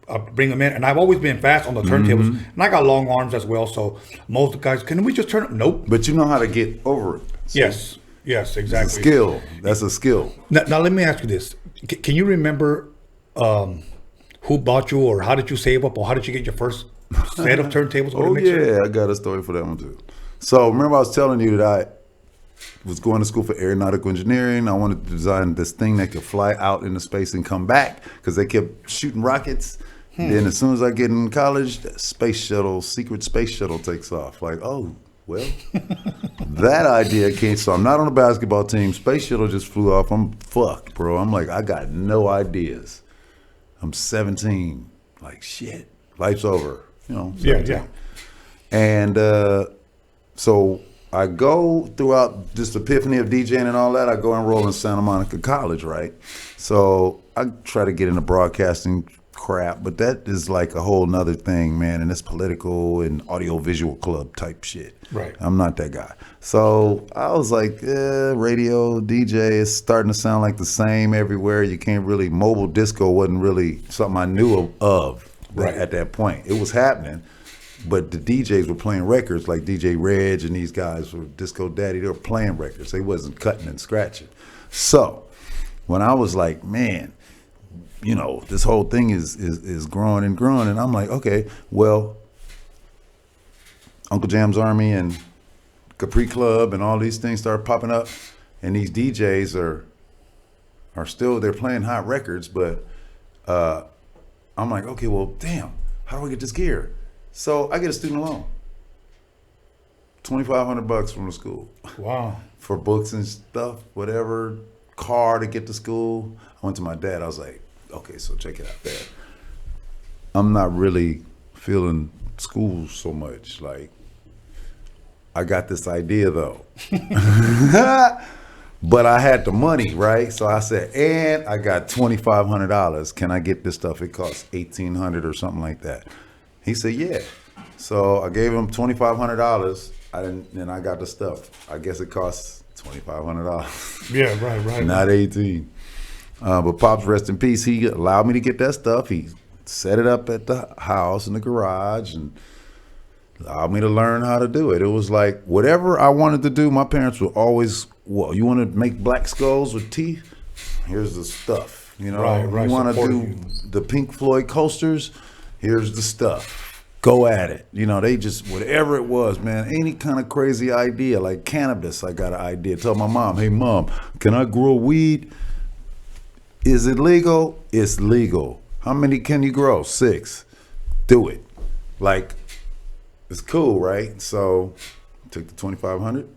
I bring them in, and I've always been fast on the turntables, and I got long arms as well. So most of the guys, can we just turn it? Nope. But you know how to get over it. So yes, exactly. It's a skill. That's a skill. Now let me ask you this: can you remember who bought you, or how did you save up, or how did you get your first set of turntables? Yeah, I got a story for that one too. So remember, I was telling you that I was going to school for aeronautical engineering. I wanted to design this thing that could fly out into space and come back, because they kept shooting rockets. Then as soon as I get in college, that secret space shuttle takes off. Like, oh, well, that idea came. So I'm not on a basketball team. Space shuttle just flew off. I'm fucked, bro. I'm like, I got no ideas. I'm 17. Like, shit, life's over. 17. Yeah. And so I go throughout this epiphany of DJing and all that. I go enroll in Santa Monica College, right? So I try to get into broadcasting crap, but that is like a whole nother thing, man, and it's political and audio-visual club type shit. Right. I'm not that guy. So I was like, radio, DJ, it's starting to sound like the same everywhere. You can't really, mobile disco wasn't really something I knew of at that point. It was happening, but the DJs were playing records, like DJ Reg and these guys were Disco Daddy. They were playing records. They wasn't cutting and scratching. So when I was like, man, this whole thing is growing and growing, and I'm like, okay, well, Uncle Jam's Army and Capri Club and all these things start popping up, and these DJs are still, they're playing hot records, but I'm like, okay, well, damn, how do I get this gear? So I get a student loan, $2,500 from the school. Wow. For books and stuff, whatever, car to get to school. I went to my dad. I was like, okay, so check it out, Dad. I'm not really feeling school so much. Like, I got this idea though. But I had the money, right? So I said, and I got $2,500. Can I get this stuff? It costs $1,800 or something like that. He said, yeah. So I gave him $2,500. And I got the stuff. I guess it costs $2,500. Yeah, right. Not 18. But Pops, rest in peace, he allowed me to get that stuff. He set it up at the house in the garage and allowed me to learn how to do it. It was like whatever I wanted to do, my parents were always, well, you want to make black skulls with teeth? Here's the stuff. You want to do the Pink Floyd coasters? Here's the stuff. Go at it. They just, whatever it was, man, any kind of crazy idea, like cannabis, I got an idea. Tell my mom, hey, Mom, can I grow weed? Is it legal? It's legal. How many can you grow? 6. Do it. Like, it's cool, right? So, took the $2,500,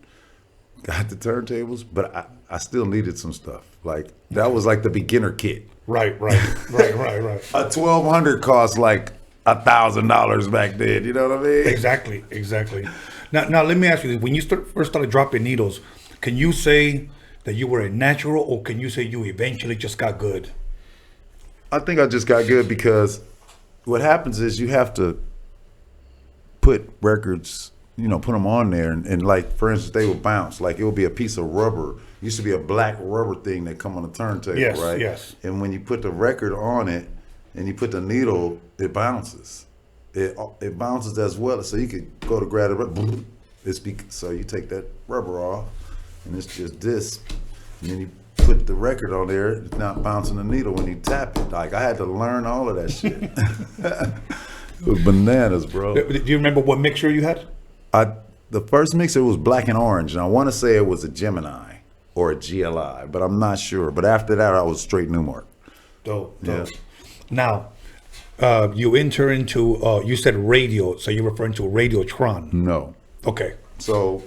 got the turntables, but I still needed some stuff. Like that was like the beginner kit. Right. A 1200 cost like $1,000 back then. You know what I mean? Exactly. Now let me ask you this: when you first started dropping needles, can you say that you were a natural, or can you say you eventually just got good? I think I just got good because what happens is you have to put records, put them on there, and like for instance, they would bounce. Like it would be a piece of rubber. It used to be a black rubber thing that come on the turntable, right? Yes. And when you put the record on it and you put the needle, it bounces. It bounces as well, so you could go to grab it. So you take that rubber off, and it's just this, and then you put the record on there. It's not bouncing the needle when you tap it. Like I had to learn all of that shit. It was bananas, bro. Do you remember what mixer you had? The first mixer was black and orange, and I want to say it was a Gemini or a GLI, but I'm not sure. But after that, I was straight Newmark. Dope. Yeah. Now, you enter into, you said radio, so you're referring to Radiotron. No. Okay. So,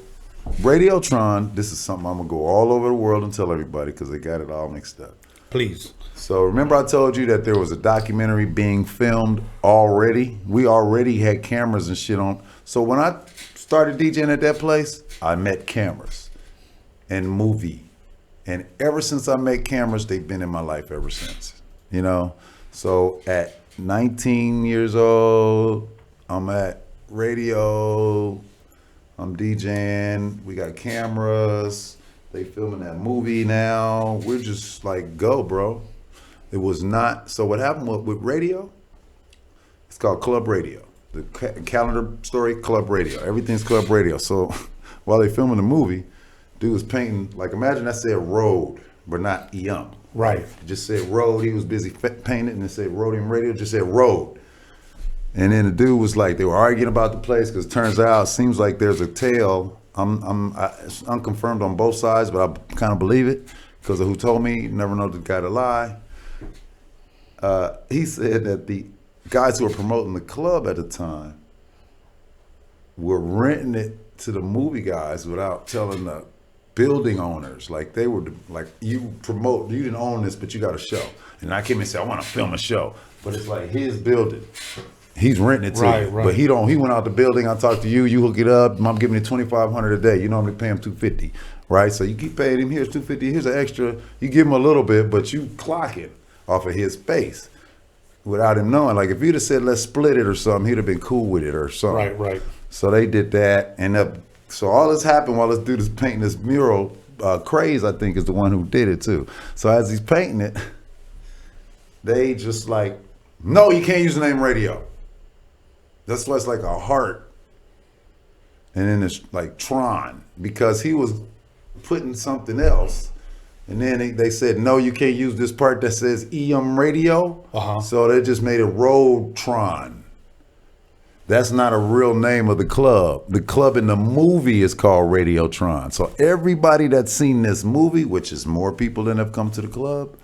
Radiotron, this is something I'm going to go all over the world and tell everybody because they got it all mixed up. Please. So, remember I told you that there was a documentary being filmed already? We already had cameras and shit on. So, when I started DJing at that place, I met cameras and movie. And ever since I met cameras, they've been in my life ever since. So at 19 years old, I'm at radio, I'm DJing, we got cameras, they filming that movie now. We're just like, go, bro. It was not, so what happened with radio, it's called Club Radio. The calendar story, Club Radio. Everything's Club Radio. So while they filming the movie, dude was painting, like imagine that said road, but not yum. Right. It just said road. He was busy painting and it said Rhodium Radio, just said road. And then the dude was like, they were arguing about the place because it turns out it seems like there's a tale. It's unconfirmed on both sides, but I kind of believe it because of who told me. You never know the guy to lie. He said that the guys who were promoting the club at the time were renting it to the movie guys without telling the building owners. Like they were like, you didn't own this, but you got a show. And I came and said, I want to film a show. But it's like his building. He's renting it to you. Right. But he went out the building, I talked to you, you hook it up, I'm giving you $2,500 a day. You normally pay him $250, right? So you keep paying him, here's $250, here's an extra, you give him a little bit, but you clock it off of his space without him knowing. Like if you'd have said, let's split it or something, he'd have been cool with it or something. Right. So they did that, and so all this happened while this dude is painting this mural. Craze, I think, is the one who did it too. So as he's painting it, they just like, no, you can't use the name radio. That's less like a heart. And then it's like Tron, because he was putting something else. And then they said, no, you can't use this part that says EM radio. So they just made it Roadtron. That's not a real name of the club. The club in the movie is called Radiotron. So everybody that's seen this movie, which is more people than have come to the club,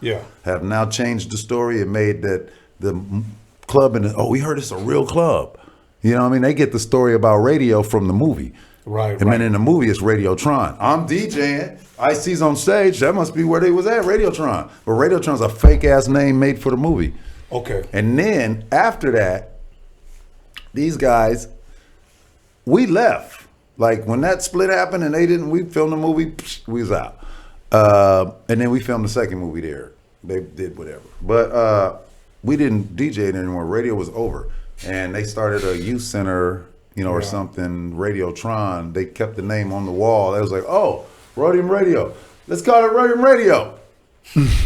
have now changed the story and made that the club we heard it's a real club. You know what I mean? They get the story about radio from the movie. Right. And then in the movie, it's Radiotron. I'm DJing. Ice-T's on stage. That must be where they was at, Radiotron. But Radiotron's a fake-ass name made for the movie. Okay. And then after that, these guys, we left. Like when that split happened and we filmed the movie, we was out. And then we filmed the second movie there. They did whatever. But we didn't DJ it anymore. Radio was over. And they started a youth center, or something, Radiotron. They kept the name on the wall. They was like, oh, Rhodium Radio. Let's call it Rhodium Radio.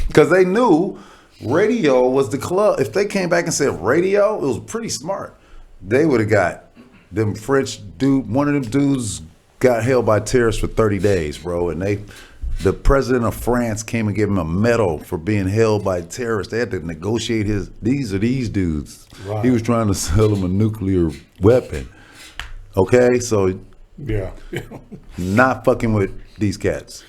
Because they knew radio was the club. If they came back and said radio, it was pretty smart. They would have got them French dude. One of them dudes got held by terrorists for 30 days, bro. And the president of France came and gave him a medal for being held by terrorists. They had to negotiate these dudes. Right. He was trying to sell them a nuclear weapon. Okay, so not fucking with these cats.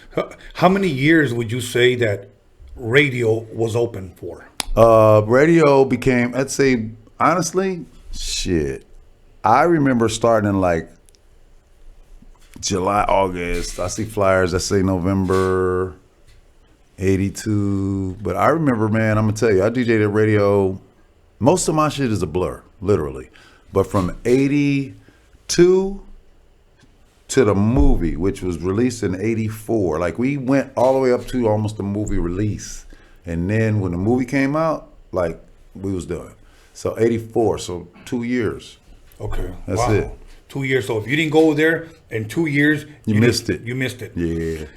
How many years would you say that radio was open for? Radio became, I'd say, honestly, shit. I remember starting in like July, August. I see flyers that say November 82. But I remember, man, I'm going to tell you, I DJ'd at radio. Most of my shit is a blur, literally. But from 82 to the movie, which was released in 84, like we went all the way up to almost the movie release. And then when the movie came out, like we was done. So 84, so 2 years. Okay. That's wow. it. 2 years. So if you didn't go there in 2 years, You missed it. You missed it. Yeah.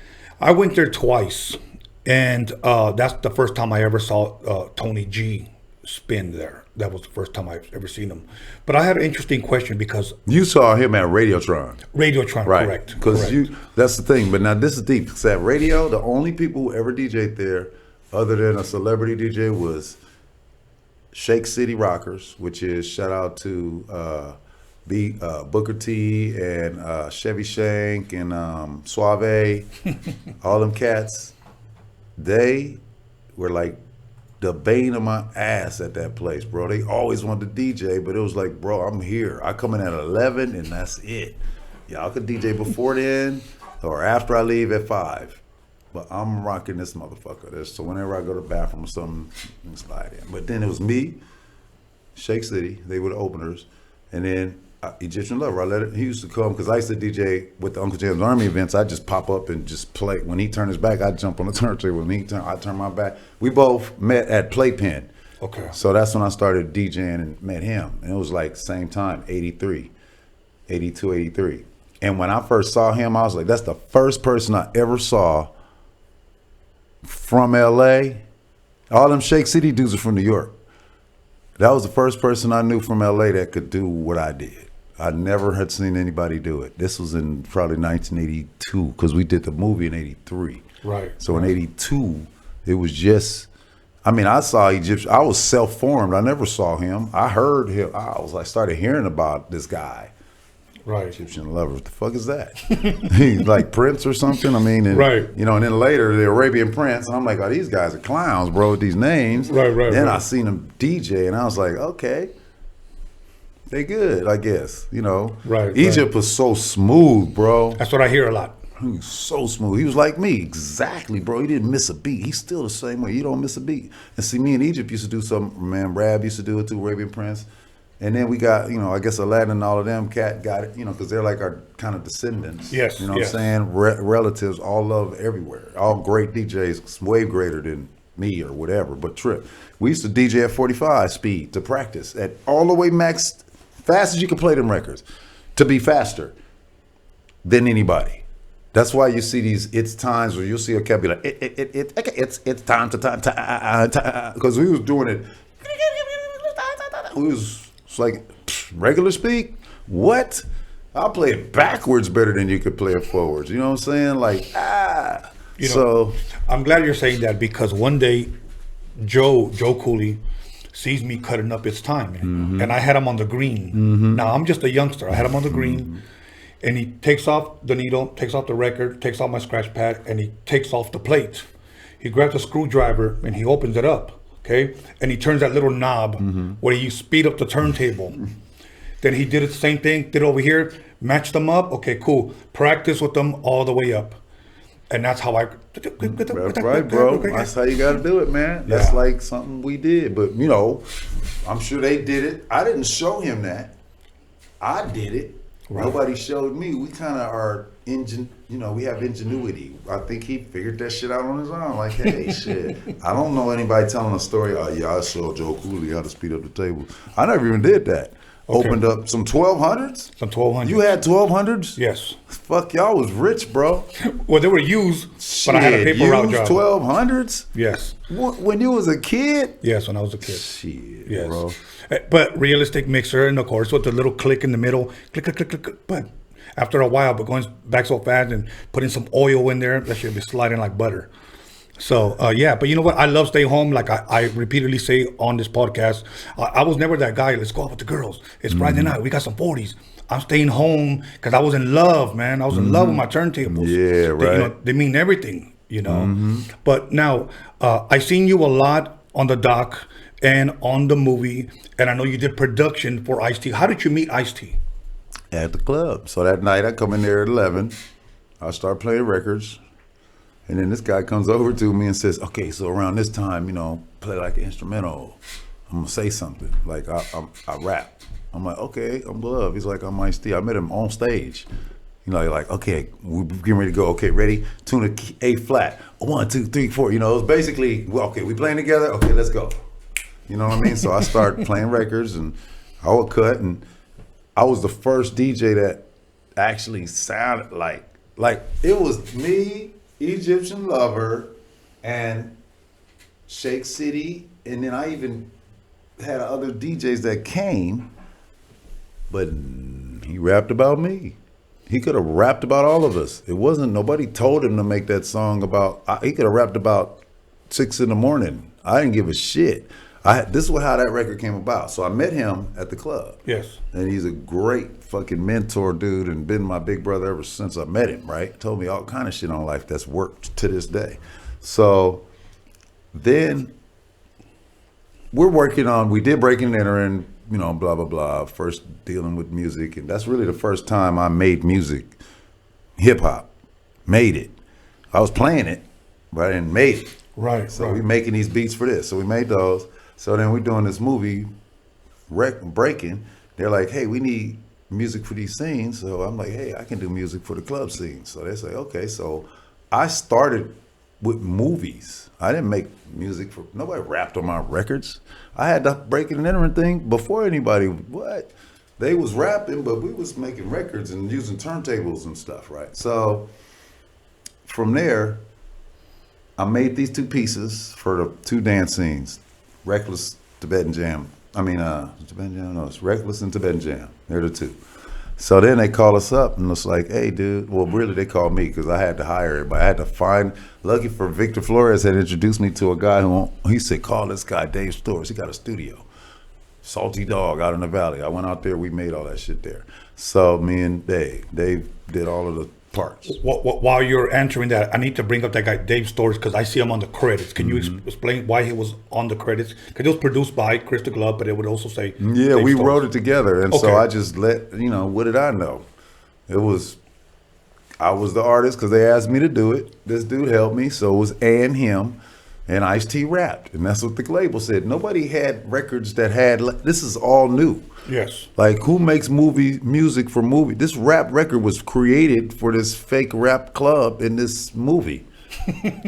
I went there twice, and that's the first time I ever saw Tony G spin there. That was the first time I've ever seen him. But I had an interesting question because You saw him at Radiotron. Radiotron, Right. correct. Because correct. that's the thing. But now this is deep. Because at radio, the only people who ever DJ'd there, other than a celebrity DJ, was Shake City Rockers, which is shout out to Booker T and Chevy Shank and Suave, all them cats. They were like the bane of my ass at that place, bro. They always wanted to DJ, but it was like, bro, I'm here. I come in at 11 and that's it. Y'all could DJ before then or after I leave at 5. But I'm rocking this motherfucker. So whenever I go to the bathroom or something, I can slide in. But then it was me, Shake City, they were the openers, and then Egyptian Lover. He used to come because I used to DJ with the Uncle Jam's Army events. I just pop up and just play. When he turned his back, I'd jump on the turntable. When I turn my back. We both met at Playpen. Okay. So that's when I started DJing and met him. And it was like same time, 83, 82, 83. And when I first saw him, I was like, that's the first person I ever saw from LA. All them Shake City dudes are from New York. That was the first person I knew from LA that could do what I did. I never had seen anybody do it. This was in probably 1982 because we did the movie in 83. Right. So in 82, it was just, I mean, I saw Egyptian, I was self-formed. I never saw him. I heard him. I was like, started hearing about this guy. Right. Egyptian Lover. What the fuck is that? He's like Prince or something. I mean, and, right. You know, and then later the Arabian Prince. And I'm like, oh, these guys are clowns, bro, with these names. Right. Then right. I seen him DJ, and I was like, okay, they good, I guess. You know, Right. Egypt was so smooth, bro. That's what I hear a lot. He was so smooth. He was like me, exactly, bro. He didn't miss a beat. He's still the same way. You don't miss a beat. And see, me in Egypt used to do something. Man, Rab used to do it too, Arabian Prince. And then we got, you know, I guess Aladdin and all of them cat got it, you know, because they're like our kind of descendants. Yes. You know yes. what I'm saying? Relatives, all love everywhere. All great DJs, way greater than me or whatever, but trip. We used to DJ at 45 speed to practice at all the way maxed, fast as you can play them records, to be faster than anybody. That's why you see it's times where you'll see a cat be like, it's time to, because we was doing it, we was, it's like regular speak. What? I'll play it backwards better than you could play it forwards. You know what I'm saying? Like You know, so I'm glad you're saying that because one day Joe Cooley sees me cutting up It's Time, and I had him on the green. Now I'm just a youngster. I had him on the green, and he takes off the needle, takes off the record, takes off my scratch pad, and he takes off the plate. He grabs a screwdriver and he opens it up. Okay, and he turns that little knob where you speed up the turntable. Then he did the same thing, did over here, matched them up. Okay, cool. Practice with them all the way up. And that's how I... That's right, bro. That's how you got to do it, man. That's like something we did. But, you know, I'm sure they did it. I didn't show him that. I did it. Right. Nobody showed me. We kind of are, we have ingenuity. I think he figured that shit out on his own. Like, hey, shit. I don't know anybody telling a story, oh, yeah, I showed Joe Cooley how to speed up the table. I never even did that. Okay. Opened up some 1200s? Some 1200s. You had 1200s? Yes. Fuck, y'all was rich, bro. Well, they were used, shit, but I had a paper route job. 1200s? Yes. When you was a kid? Yes, when I was a kid. Shit, yes. Bro. But realistic mixer, and of course with the little click in the middle, click, click, click, click, click. But after a while, but going back so fast and putting some oil in there, that should be sliding like butter. So, yeah, but you know what? I love staying home. Like I repeatedly say on this podcast, I was never that guy. Let's go out with the girls. It's Friday night. We got some 40s. I'm staying home because I was in love, man. I was in love with my turntables. Yeah, right. They mean everything, you know. But now, I seen you a lot on the doc and on the movie, and I know you did production for Ice-T. How did you meet Ice-T? at the club. So that night I come in there at 11. I start playing records. And then this guy comes over to me and says, okay, so around this time, you know, play like an instrumental. I'm going to say something. Like, I rap. I'm like, okay, I'm Love. He's like, I'm Ice-T. I met him on stage. You know, like, okay, we're getting ready to go. Okay, ready? Tune a A flat. 1, 2, 3, 4. You know, it's basically, well, okay, we playing together? Okay, let's go. You know what I mean? So I started playing records, and I would cut, and I was the first DJ that actually sounded like it was me, Egyptian Lover, and Shake City, and then I even had other DJs that came, but he rapped about me. He could have rapped about all of us. It wasn't, nobody told him to make that song about, he could have rapped about 6 a.m. I didn't give a shit. This is how that record came about. So I met him at the club. Yes. And he's a great fucking mentor dude and been my big brother ever since I met him, right? Told me all kind of shit on life that's worked to this day. So then we did Breaking and Entering, you know, blah, blah, blah, first dealing with music. And that's really the first time I made music, hip hop, made it. I was playing it, but I didn't make it. Right. So we making these beats for this. So we made those. So then we're doing this movie, Breaking. They're like, hey, we need music for these scenes. So I'm like, hey, I can do music for the club scene. So they say, okay. So I started with movies. I didn't make music for, nobody rapped on my records. I had the Breaking and Entering thing before anybody, what? They was rapping, but we was making records and using turntables and stuff, right? So from there, I made these 2 pieces for the 2 dance scenes, Reckless, Tibetan Jam. Tibetan Jam, no, it's Reckless and Tibetan Jam. They're the 2. So then they call us up and it's like, hey, dude. Well, really, they called me because I had to hire everybody. I had to find, lucky for Victor Flores had introduced me to a guy he said, call this guy Dave Stores. He got a studio. Salty Dog out in the valley. I went out there, we made all that shit there. So me and Dave did all of the parts. While you're answering that, I need to bring up that guy Dave Stores because I see him on the credits. Can you explain why he was on the credits? Because it was produced by Chris the Glove, but it would also say yeah, Dave we Stores. wrote it together, and so I just let what did I know? I was the artist because they asked me to do it. This dude helped me, so it was him. And Ice-T rapped, and that's what the label said. Nobody had records that had, this is all new. Yes. Like, who makes music for movie? This rap record was created for this fake rap club in this movie.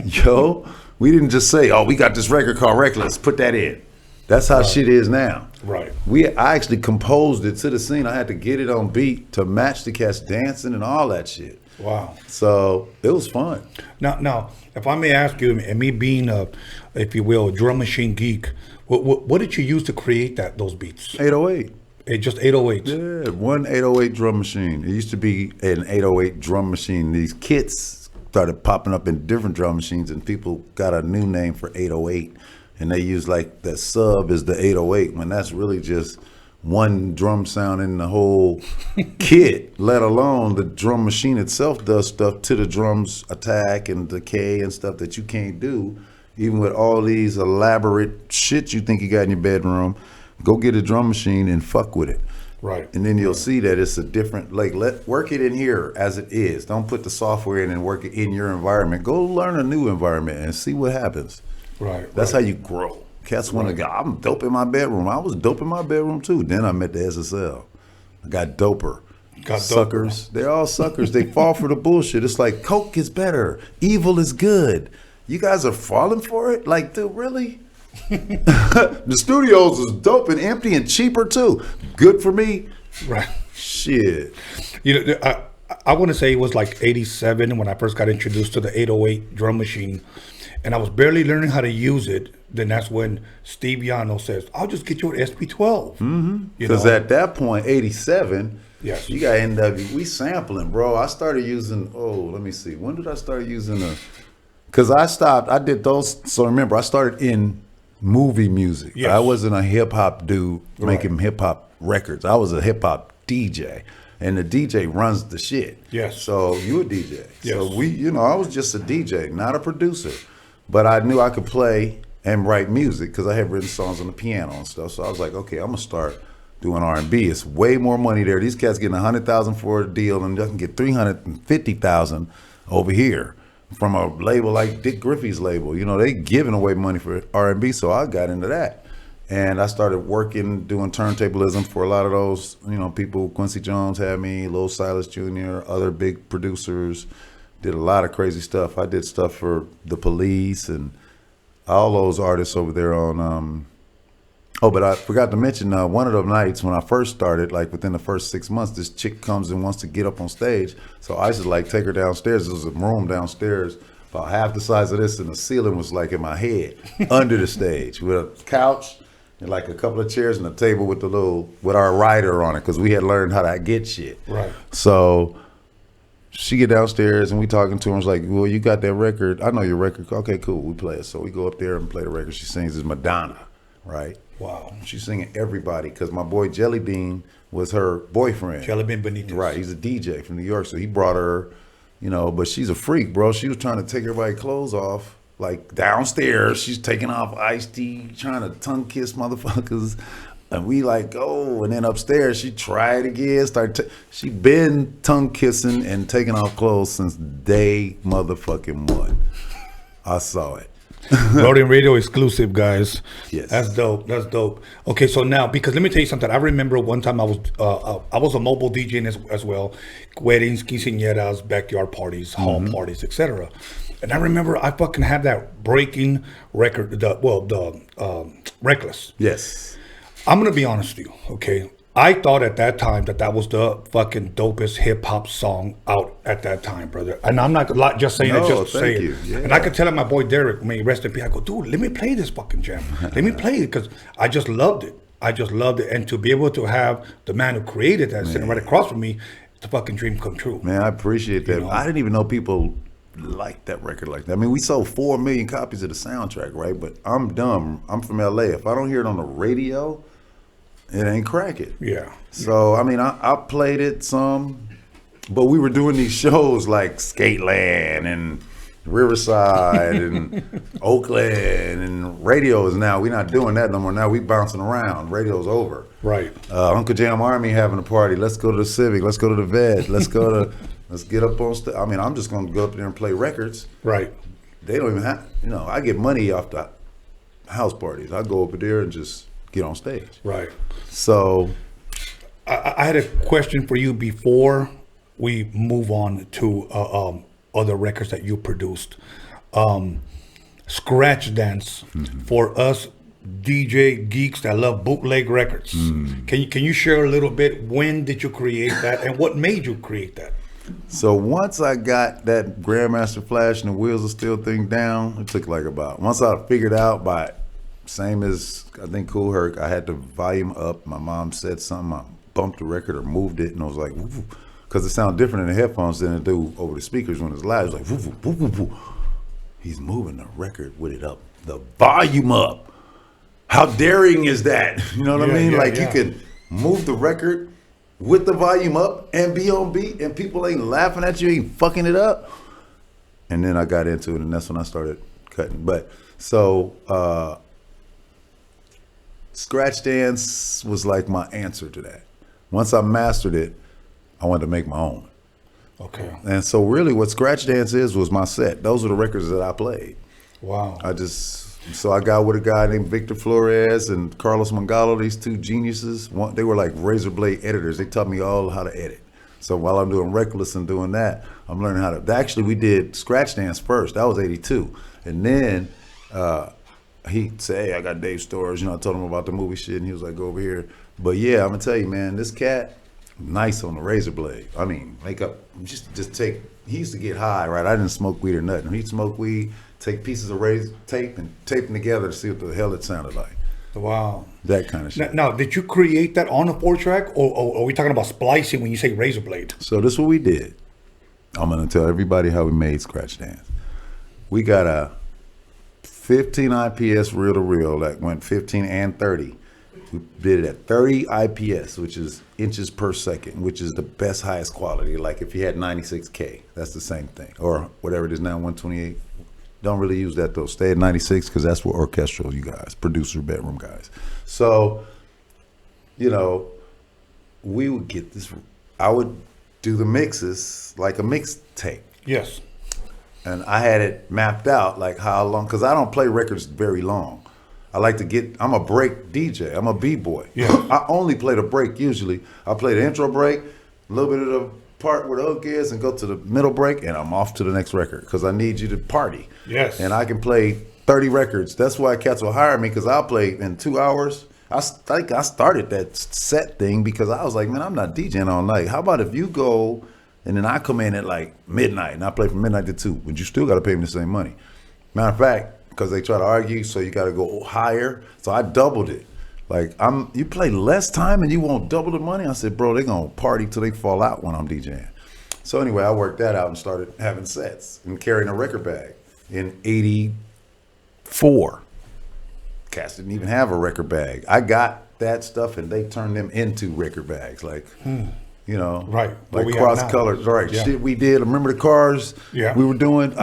Yo, we didn't just say, oh, we got this record called Reckless, put that in. That's how shit is now. Right. I actually composed it to the scene. I had to get it on beat to match the cats dancing and all that shit. Wow. So it was fun. Now, if I may ask you, and me being a, if you will, drum machine geek, what did you use to create those beats? 808. Just 808. Yeah, one 808 drum machine. It used to be an 808 drum machine. These kits started popping up in different drum machines, and people got a new name for 808, and they use like that sub is the 808 when that's really just one drum sound in the whole kit, let alone the drum machine itself does stuff to the drums attack and decay and stuff that you can't do, even with all these elaborate shit you think you got in your bedroom. Go get a drum machine and fuck with it. Right. And then you'll see that it's a different, work it in here as it is. Don't put the software in and work it in your environment. Go learn a new environment and see what happens. Right. That's how you grow. Cats want to go, I'm dope in my bedroom. I was dope in my bedroom too. Then I met the SSL. I got doper. Suckers. They're all suckers. They fall for the bullshit. It's like, Coke is better. Evil is good. You guys are falling for it? Like, dude, really? The studios is dope and empty and cheaper too. Good for me. Right. Shit. You know, I want to say it was like 87 when I first got introduced to the 808 drum machine. And I was barely learning how to use it. Then that's when Steve YANO says, I'll just get you an SP12. Because at that point, 87, yes, you got we sampling, bro. I started using, let me see. When did I start using because I did those. So remember, I started in movie music. Yes. I wasn't a hip hop dude making hip hop records. I was a hip hop DJ. And the DJ runs the shit. Yes. So you a DJ. Yes. So I was just a DJ, not a producer. But I knew I could play and write music because I had written songs on the piano and stuff. So I was like, okay, I'm going to start doing R&B. It's way more money there. These cats getting $100,000 for a deal and doesn't get $350,000 over here from a label like Dick Griffey's label. You know, they giving away money for R&B, so I got into that. And I started working, doing turntablism for a lot of those, you know, people. Quincy Jones had me, Lil Silas Jr., other big producers. Did a lot of crazy stuff. I did stuff for The Police and all those artists over there on, but I forgot to mention, one of the nights when I first started, like within the first 6 months, this chick comes and wants to get up on stage. So I used to like take her downstairs. There was a room downstairs about half the size of this, and the ceiling was like in my head, under the stage, with a couch and like a couple of chairs and a table with with our rider on it, because we had learned how to get shit. Right. So she get downstairs and we talking to her. It's like, well, you got that record? I know your record. Okay, cool. We play it. So we go up there and play the record. She sings as Madonna, right? Wow. She's singing everybody, because my boy Jelly Bean was her boyfriend. Jelly Bean Benitez. Right. He's a DJ from New York, so he brought her, you know, but she's a freak, bro. She was trying to take everybody's clothes off. Like downstairs, she's taking off iced tea, trying to tongue kiss motherfuckers. And we like, oh, and then upstairs, she tried again, she been tongue kissing and taking off clothes since day motherfucking one. I saw it. Rhodium Radio exclusive, guys. Yes. That's dope. That's dope. Okay, so now, because let me tell you something. I remember one time I was a mobile DJ as well. Weddings, quinceañeras, backyard parties, home parties, etc. And I remember I fucking had that breaking record, the Reckless. Yes. I'm going to be honest with you, okay? I thought at that time that was the fucking dopest hip hop song out at that time, brother. And I'm not just saying it just to say it. Yeah. And I could tell my boy Derek, may he rest in peace. I go, dude, let me play this fucking jam. Let me play it, because I just loved it. And to be able to have the man who created that sitting right across from me, it's a fucking dream come true. Man, I appreciate that. You know? I didn't even know people liked that record like that. I mean, we sold 4 million copies of the soundtrack, right? But I'm dumb. I'm from LA. If I don't hear it on the radio, it ain't cracking. Yeah. So, I mean, I played it some, but we were doing these shows like Skateland and Riverside and Oakland, and radios now. We're not doing that no more. Now we bouncing around. Radio's over. Right. Uncle Jam Army having a party. Let's go to the Civic. Let's go to the Vet. Let's get up on stage. I mean, I'm just going to go up there and play records. Right. They don't even have, I get money off the house parties. I go over there and just get on stage. Right. So I had a question for you before we move on to other records that you produced. Scratch Dance, for us DJ geeks that love bootleg records. Can you share a little bit, when did you create that and what made you create that? So once I got that Grandmaster Flash and the Wheels of Steel thing down, it took like once I figured out same as I think Kool Herc, I had the volume up. My mom said something, I bumped the record or moved it, and I was like, because it sounded different in the headphones than it do over the speakers when it's live. It's like, woo, woo, woo, woo. He's moving the record with it up, the volume up. How daring is that? You know what I mean? You can move the record with the volume up and be on beat, and people ain't laughing at you, ain't fucking it up. And then I got into it, and that's when I started cutting. But so Scratch Dance was like my answer to that. Once I mastered it, I wanted to make my own. Okay. And so really what Scratch Dance was my set. Those are the records that I played. Wow. So I got with a guy named Victor Flores and Carlos Mangalo, these two geniuses. They were like razor blade editors. They taught me all how to edit. So while I'm doing Reckless and doing that, I'm learning how to, actually we did Scratch Dance first. That was 82. And then he said, hey, I got Dave Storrs. I told him about the movie shit, and he was like, go over here. But yeah, I'm gonna tell you, man, this cat, nice on the razor blade. I mean, makeup, just take, he used to get high, right? I didn't smoke weed or nothing. He'd smoke weed, take pieces of razor tape and tape them together to see what the hell it sounded like. Wow. That kind of shit. Now, did you create that on a 4-track, or are we talking about splicing when you say razor blade? So this is what we did. I'm gonna tell everybody how we made Scratch Dance. We got a 15 IPS reel-to-reel that went 15 and 30. We did it at 30 IPS, which is inches per second, which is the best, highest quality. Like if you had 96K, that's the same thing. Or whatever it is now, 128. Don't really use that though. Stay at 96 because that's for orchestral, you guys, producer bedroom guys. So, you know, we would get this. I would do the mixes like a mixtape. Yes. And I had it mapped out like how long, because I don't play records very long. I like to get, I'm a break DJ. I'm a B-boy. Yeah. I only play the break usually. I play the intro break, a little bit of the part where the hook is, and go to the middle break, and I'm off to the next record because I need you to party. Yes. And I can play 30 records. That's why cats will hire me, because I'll play in 2 hours. I think I started that set thing because I was like, man, I'm not DJing all night. How about if you go and then I come in at like midnight and I play from midnight to 2, but you still got to pay me the same money. Matter of fact, because they try to argue, so you got to go higher. So I doubled it. Like, you play less time and you won't double the money? I said, bro, they going to party till they fall out when I'm DJing. So anyway, I worked that out and started having sets and carrying a record bag in 84. Cats didn't even have a record bag. I got that stuff and they turned them into record bags. Like, you know, right, like cross colors, right? Yeah. Shit we did. Remember the cars we were doing?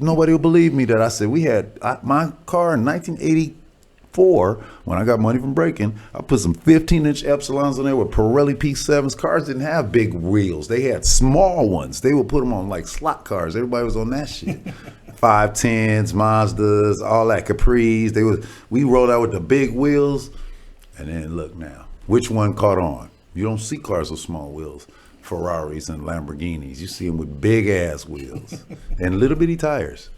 Nobody will believe me that I said we had my car in 1984 when I got money from breaking. I put some 15-inch Epsilons on there with Pirelli P7s. Cars didn't have big wheels; they had small ones. They would put them on like slot cars. Everybody was on that shit. 510s, Mazdas, all that, Capris. We rolled out with the big wheels, and then look now, which one caught on? You don't see cars with small wheels, Ferraris and Lamborghinis. You see them with big ass wheels and little bitty tires.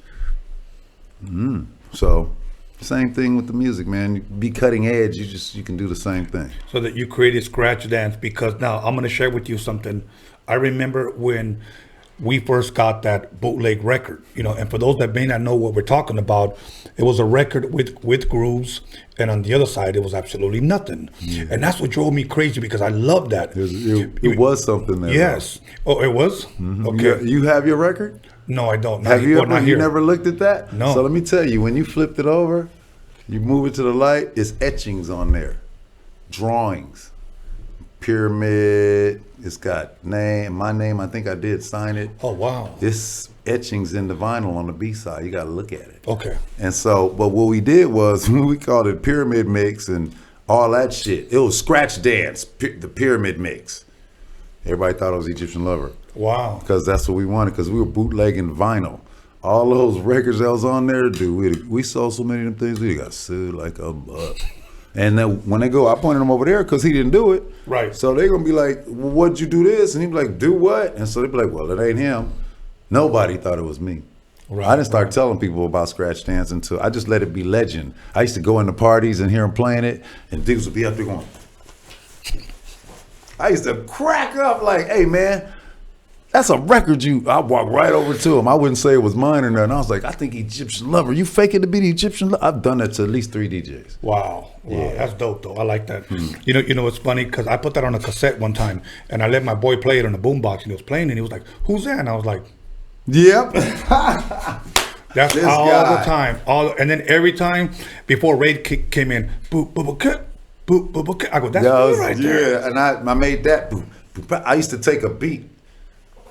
So, same thing with the music, man. You be cutting edge. You can do the same thing. So that you created Scratch Dance, because now I'm going to share with you something. I remember when we first got that bootleg record, you know, and for those that may not know what we're talking about, it was a record with grooves, and on the other side, it was absolutely nothing. Yeah. And that's what drove me crazy, because I loved that. It was something there. Yes. Though. Oh, it was? Mm-hmm. Okay. You have your record? No, I don't. Have you ever? You never looked at that? No. So let me tell you, when you flipped it over, you move it to the light, it's etchings on there, drawings, pyramid. It's got my name. I think I did sign it. Oh, wow. This etchings in the vinyl on the B side. You got to look at it. Okay. And so, but what we did was we called it Pyramid Mix and all that shit. It was Scratch Dance, the Pyramid Mix. Everybody thought it was Egyptian Lover. Wow. Because that's what we wanted, because we were bootlegging vinyl. All those records that was on there, dude, we sold so many of them things, we got sued like a buck. And then when they go, I pointed him over there because he didn't do it. Right. So they're going to be like, well, what'd you do this? And he'd be like, do what? And so they'd be like, well, it ain't him. Nobody thought it was me. Right, I didn't start telling people about Scratch Dance until I just let it be legend. I used to go into parties and hear them playing it, and dudes would be up there going. I used to crack up like, hey, man, that's a record I walk right over to him. I wouldn't say it was mine or nothing. I was like, I think Egyptian Lover. You faking to be the Egyptian Lover? I've done that to at least 3 DJs. Wow. Yeah. That's dope, though. I like that. You know, it's funny because I put that on a cassette one time, and I let my boy play it on the boombox, and he was playing, and he was like, who's that? And I was like, yep. That's this all guy. the time. And then every time before Raid came in, boop, boop, boop, boop, boop, boop. I go, that's me right there. Yeah, and I made that. Boop, boop. I used to take a beat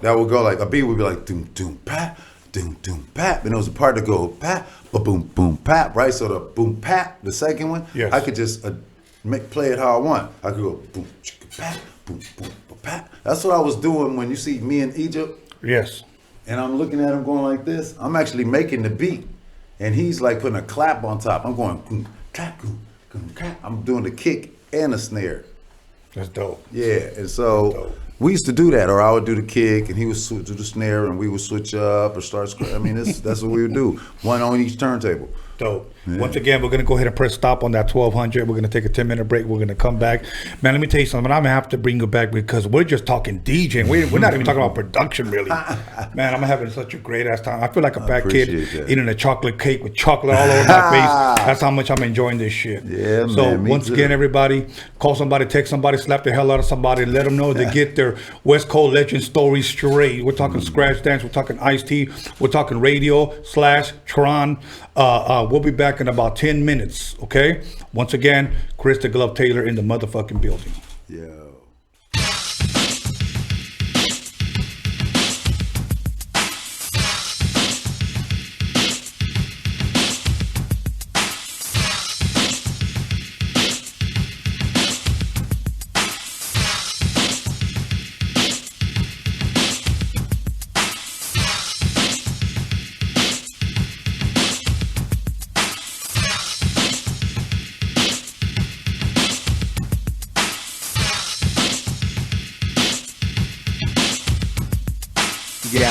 that would go like, a beat would be like, doom, doom, pat, doom, doom, pat. And there was a part to go, pat, boom, boom, pat, right? So the boom, pat, the second one, yes. I could just play it how I want. I could go, boom, chicka, pat, boom, boom, pat. That's what I was doing when you see me in Egypt. Yes. And I'm looking at him going like this. I'm actually making the beat. And he's like putting a clap on top. I'm going, boom, clap, boom, boom, clap. I'm doing the kick and the snare. That's dope. Yeah, and so we used to do that, or I would do the kick, and he would do the snare, and we would switch up or start. I mean, that's what we would do, one on each turntable. Dope. Yeah. Once again, we're gonna go ahead and press stop on that 1200. We're gonna take a 10-minute break. We're gonna come back. Man, let me tell you something. I'm gonna have to bring you back because we're just talking DJing. We're not even talking about production, really. Man, I'm having such a great ass time. I feel like a fat kid eating a chocolate cake with chocolate all over my face. That's how much I'm enjoying this shit. Yeah, so man. So once again, everybody, call somebody, text somebody, slap the hell out of somebody, let them know they get their West Coast legend story straight. We're talking Scratch Dance. We're talking Ice-T. We're talking Radio/Tron. We'll be back in about 10 minutes, okay? Once again, Chris the Glove Taylor in the motherfucking building. Yeah.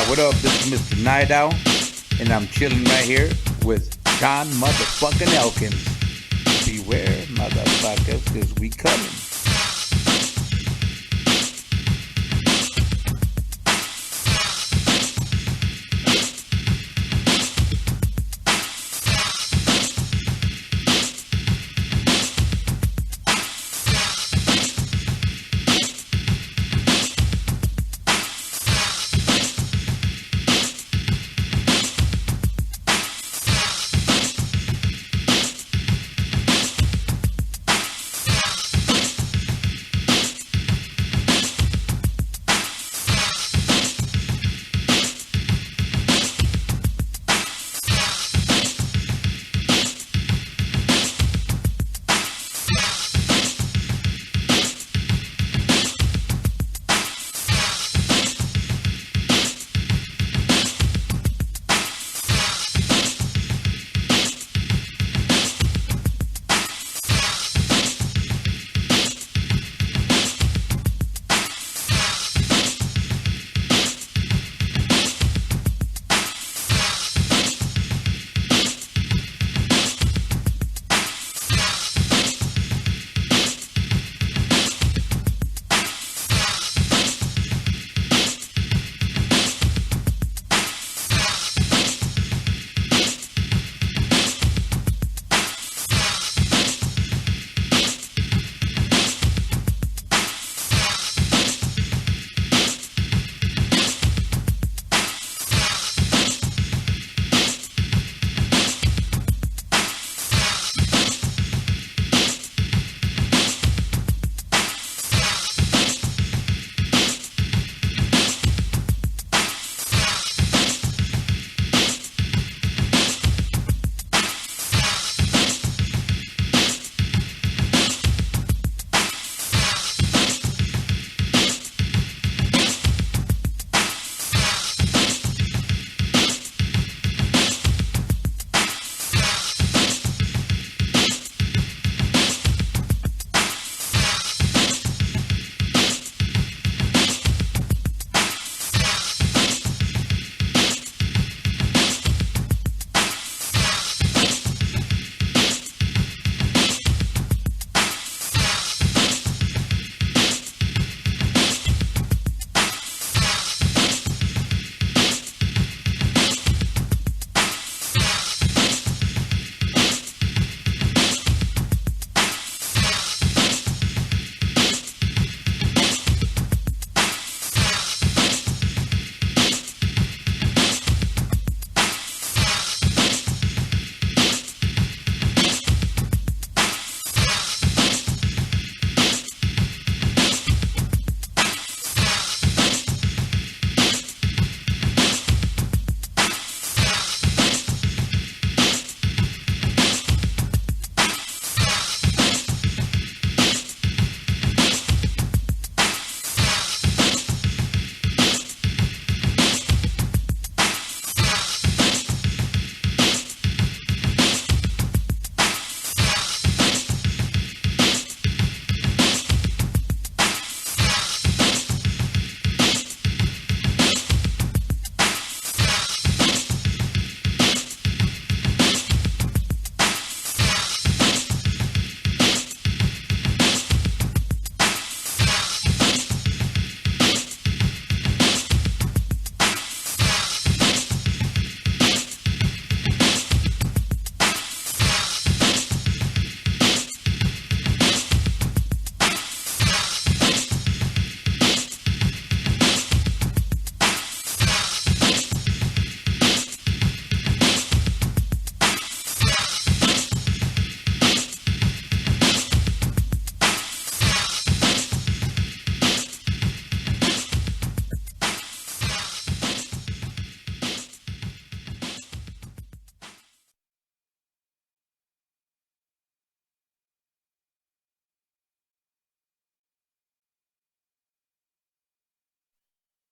What up? This is Mr. Night Owl, and I'm chilling right here with John motherfucking Elkins. Beware, motherfuckers, because we coming.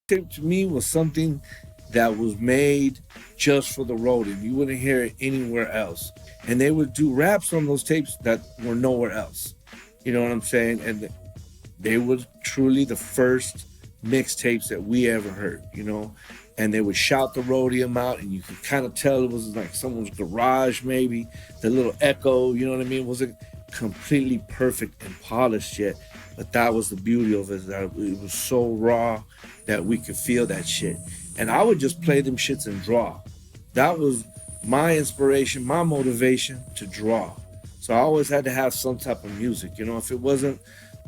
Mixtape to me was something that was made just for the Rhodium. You wouldn't hear it anywhere else. And they would do raps on those tapes that were nowhere else. You know what I'm saying? And they were truly the first mixtapes that we ever heard, you know? and they would shout the Rhodium out, and you could kind of tell it was like someone's garage, maybe. The little echo, you know what I mean? It wasn't completely perfect and polished yet, but that was the beauty of it, that it was so raw that we could feel that shit. And I would just play them shits and draw. That was my inspiration, my motivation to draw. So I always had to have some type of music. You know, if it wasn't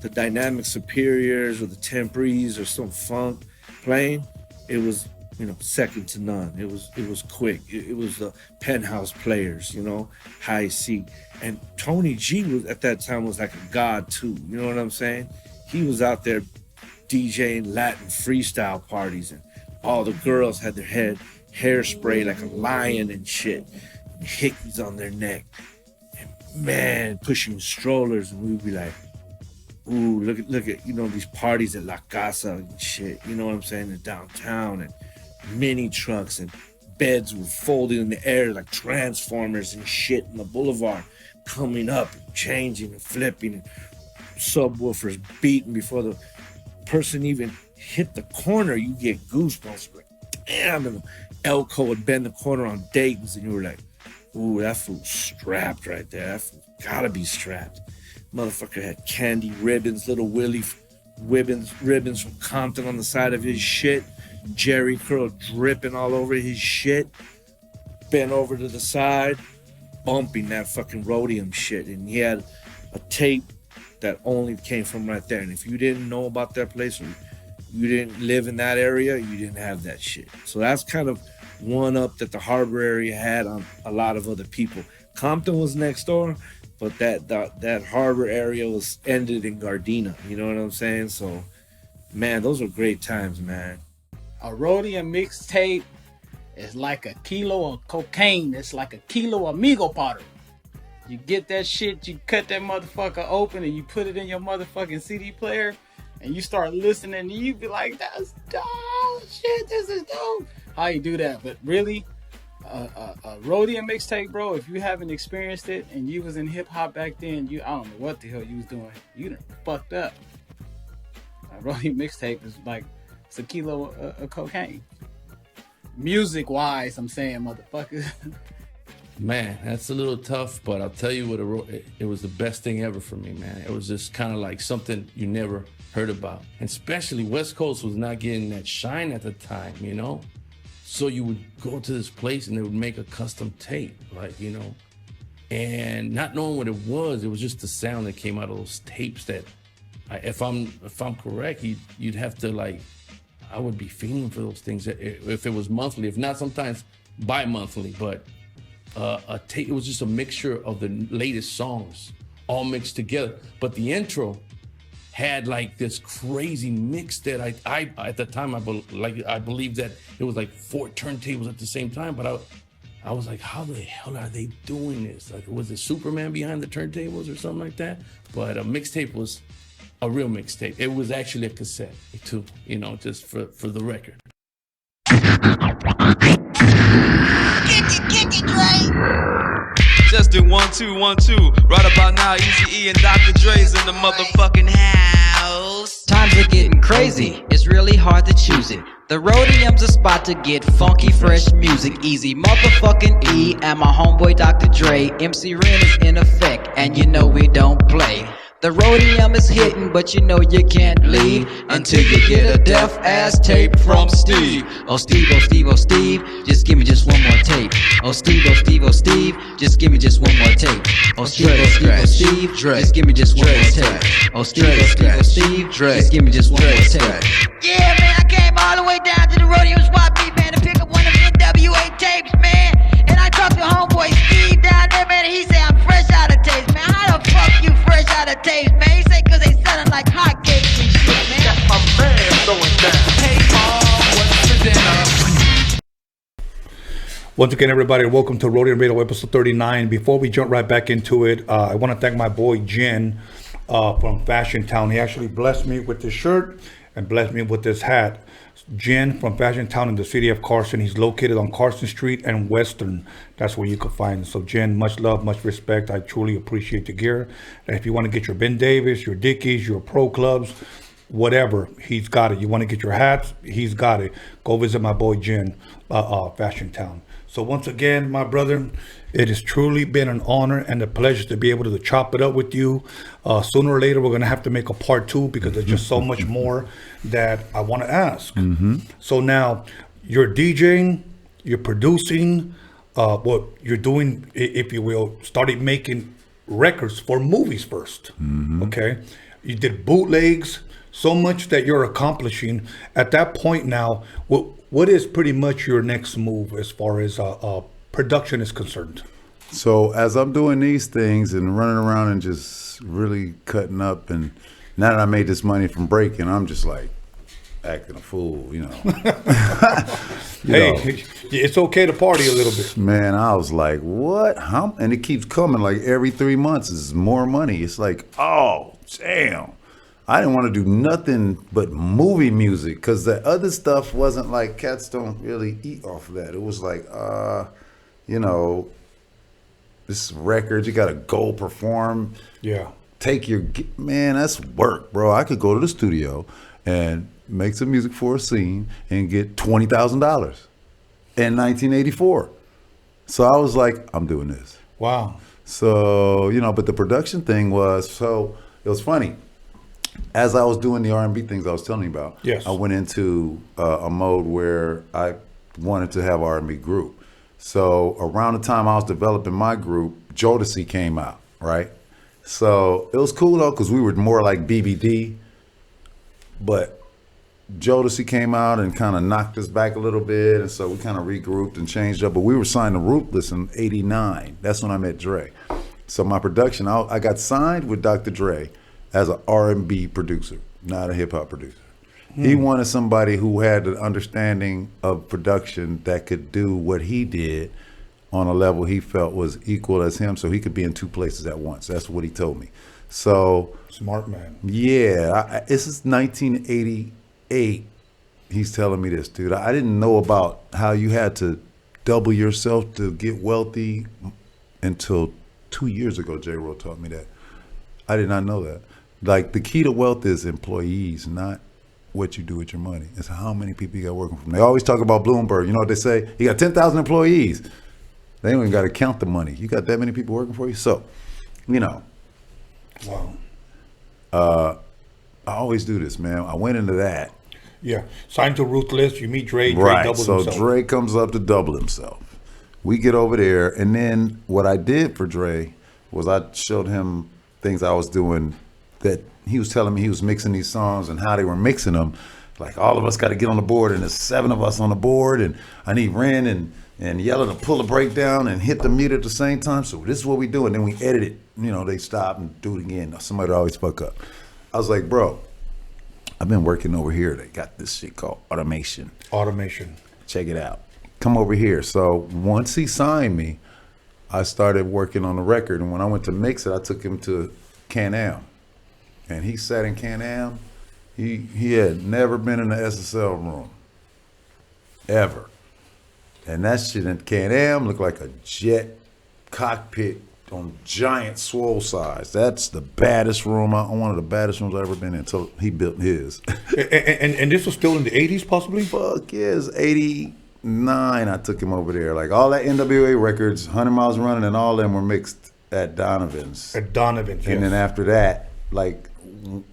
the Dynamic Superiors or the Temporis or some funk playing, it was, you know, second to none. It was quick. It was the Penthouse Players, you know, High C. And Tony G was at that time was like a god too. You know what I'm saying? He was out there DJing Latin freestyle parties, and all the girls had their hairspray like a lion and shit, and hickeys on their neck, and man, pushing strollers, and we'd be like, ooh, look at, you know, these parties at La Casa and shit, you know what I'm saying, in downtown, and mini trucks, and beds were folded in the air like transformers and shit in the boulevard, coming up and changing and flipping, and subwoofers beating before the person even hit the corner. You get goosebumps, like, damn, and Elko would bend the corner on Dayton's, and you were like, ooh, that fool's strapped right there. That fool gotta be strapped. Motherfucker had candy ribbons, little Willie ribbons from Compton on the side of his shit. Jerry curl dripping all over his shit. Bent over to the side, bumping that fucking Rhodium shit. And he had a tape that only came from right there. And if you didn't know about that place, or you didn't live in that area, you didn't have that shit. So that's kind of one up that the Harbor area had on a lot of other people. Compton was next door, but that Harbor area was ended in Gardena. You know what I'm saying? So, man, those were great times, man. A Rhodium mixtape is like a kilo of cocaine. It's like a kilo of Migo powder. You get that shit, you cut that motherfucker open, and you put it in your motherfucking CD player, and you start listening, and you be like, that's dope, shit, this is dope. How you do that? But really, a Rhodium mixtape, bro, if you haven't experienced it, and you was in hip-hop back then, I don't know what the hell you was doing. You done fucked up. A Rhodium mixtape is like, it's a kilo of cocaine. Music-wise, I'm saying, motherfucker. Man, that's a little tough, but I'll tell you what, it was the best thing ever for me, man. It was just kind of like something you never heard about. And especially West Coast was not getting that shine at the time, you know? So you would go to this place and they would make a custom tape, like, you know? And not knowing what it was just the sound that came out of those tapes that, if I'm correct, you'd have to, like, I would be feeling for those things if it was monthly, if not sometimes bi-monthly, but a tape, it was just a mixture of the latest songs all mixed together. But the intro had like this crazy mix that I at the time I believed that it was like 4 turntables at the same time, but I was like, how the hell are they doing this? Like, was it Superman behind the turntables or something like that? But a mixtape was a real mixtape. It was actually a cassette too, you know, just for the record. Just do 1 2 1 2. Right about now, Eazy-E and Dr. Dre's in the motherfucking house. Times are getting crazy, it's really hard to choose it. The Rhodium's a spot to get funky, fresh music. Easy motherfucking E and my homeboy Dr. Dre. MC Ren is in effect, and you know we don't play. The Rhodium is hitting, but you know you can't leave until you get a deaf ass tape from Steve. Oh Steve, oh Steve, oh Steve, just give me just one more tape. Oh Steve, oh Steve, oh Steve, just give me just one more tape. Oh Steve, oh Steve, oh Steve, just give me just one more tape. Oh Steve, oh Steve, oh Steve, just give me just one more tape. Yeah, man, I came all the way down to the Roadium Swapmeet, man, to pick up one of them NWA tapes, man. And I talked to homeboy Steve down there, man, and he said I'm fresh out of tapes, man. How the fuck you fresh out of tapes, man? He said cause they selling like hotcakes and shit, man. That's my man throwing down. Hey, Mom, what's for dinner? Once again, everybody, welcome to Rhodium Radio episode 39. Before we jump right back into it, I want to thank my boy Jen from Fashion Town. He actually blessed me with this shirt and blessed me with this hat. Jen from Fashion Town in the city of Carson. He's located on Carson Street and Western. That's where you can find him. So Jen, much love, much respect. I truly appreciate the gear. And if you want to get your Ben Davis, your Dickies, your Pro Clubs, whatever, he's got it. You want to get your hats, he's got it. Go visit my boy Jen, Fashion Town. So once again, my brother, it has truly been an honor and a pleasure to be able to chop it up with you. Sooner or later, we're going to have to make a part 2 because there's just so much more that I want to ask. So now, you're DJing, you're producing, what you're doing, if you will, started making records for movies first. Okay? You did bootlegs, so much that you're accomplishing. At that point now, what is pretty much your next move as far as production is concerned? So as I'm doing these things and running around and just really cutting up, and now that I made this money from breaking, I'm just like acting a fool, you know. Hey, it's okay to party a little bit. Man, I was like, what? How? And it keeps coming like every 3 months is more money. It's like, oh, damn. I didn't want to do nothing but movie music because the other stuff wasn't like, cats don't really eat off of that. It was like, you know, this record, you got to go perform. Yeah. Take your, man, that's work, bro. I could go to the studio and make some music for a scene and get $20,000 in 1984. So I was like, I'm doing this. Wow. So, you know, but the production thing was, so it was funny. As I was doing the R&B things I was telling you about, yes, I went into a mode where I wanted to have R&B group. So around the time I was developing my group, Jodeci came out, right? So it was cool though, because we were more like BBD, but Jodeci came out and kind of knocked us back a little bit, and so we kind of regrouped and changed up. But we were signed to Ruthless in '89. That's when I met Dre. So my production, I got signed with Dr. Dre as an R&B producer, not a hip hop producer. He wanted somebody who had an understanding of production that could do what he did on a level he felt was equal as him, so he could be in 2 places at once. That's what he told me. So smart man. Yeah, this is 1988. He's telling me this, dude. I didn't know about how you had to double yourself to get wealthy until 2 years ago. J-Ro taught me that. I did not know that. Like, the key to wealth is employees, not what you do with your money. It's how many people you got working for them. They always talk about Bloomberg. You know what they say? You got 10,000 employees. They don't even got to count the money. You got that many people working for you? So, you know. Wow. I always do this, man. I went into that. Yeah. Signed to Ruthless. You meet Dre. Dre right. doubles So himself. Dre comes up to double himself. We get over there. And then what I did for Dre was I showed him things I was doing that he was telling me he was mixing these songs and how they were mixing them. Like, all of us got to get on the board, and there's 7 of us on the board, and I need Ren and Yella to pull a breakdown and hit the mute at the same time. So this is what we do. And then we edit it. You know, they stop and do it again. Somebody always fuck up. I was like, bro, I've been working over here. They got this shit called automation. Automation. Check it out. Come over here. So once he signed me, I started working on the record. And when I went to mix it, I took him to Can-Am. And he sat in Can-Am. He had never been in the SSL room. Ever. And that shit in Can-Am looked like a jet cockpit on giant swole size. That's the baddest room, one of the baddest rooms I've ever been in until he built his. and this was still in the 80s possibly? Fuck yeah, it's 89 I took him over there. Like, all that NWA records, 100 Miles Running and all them were mixed at Donovan's. At Donovan's, And then after that, like,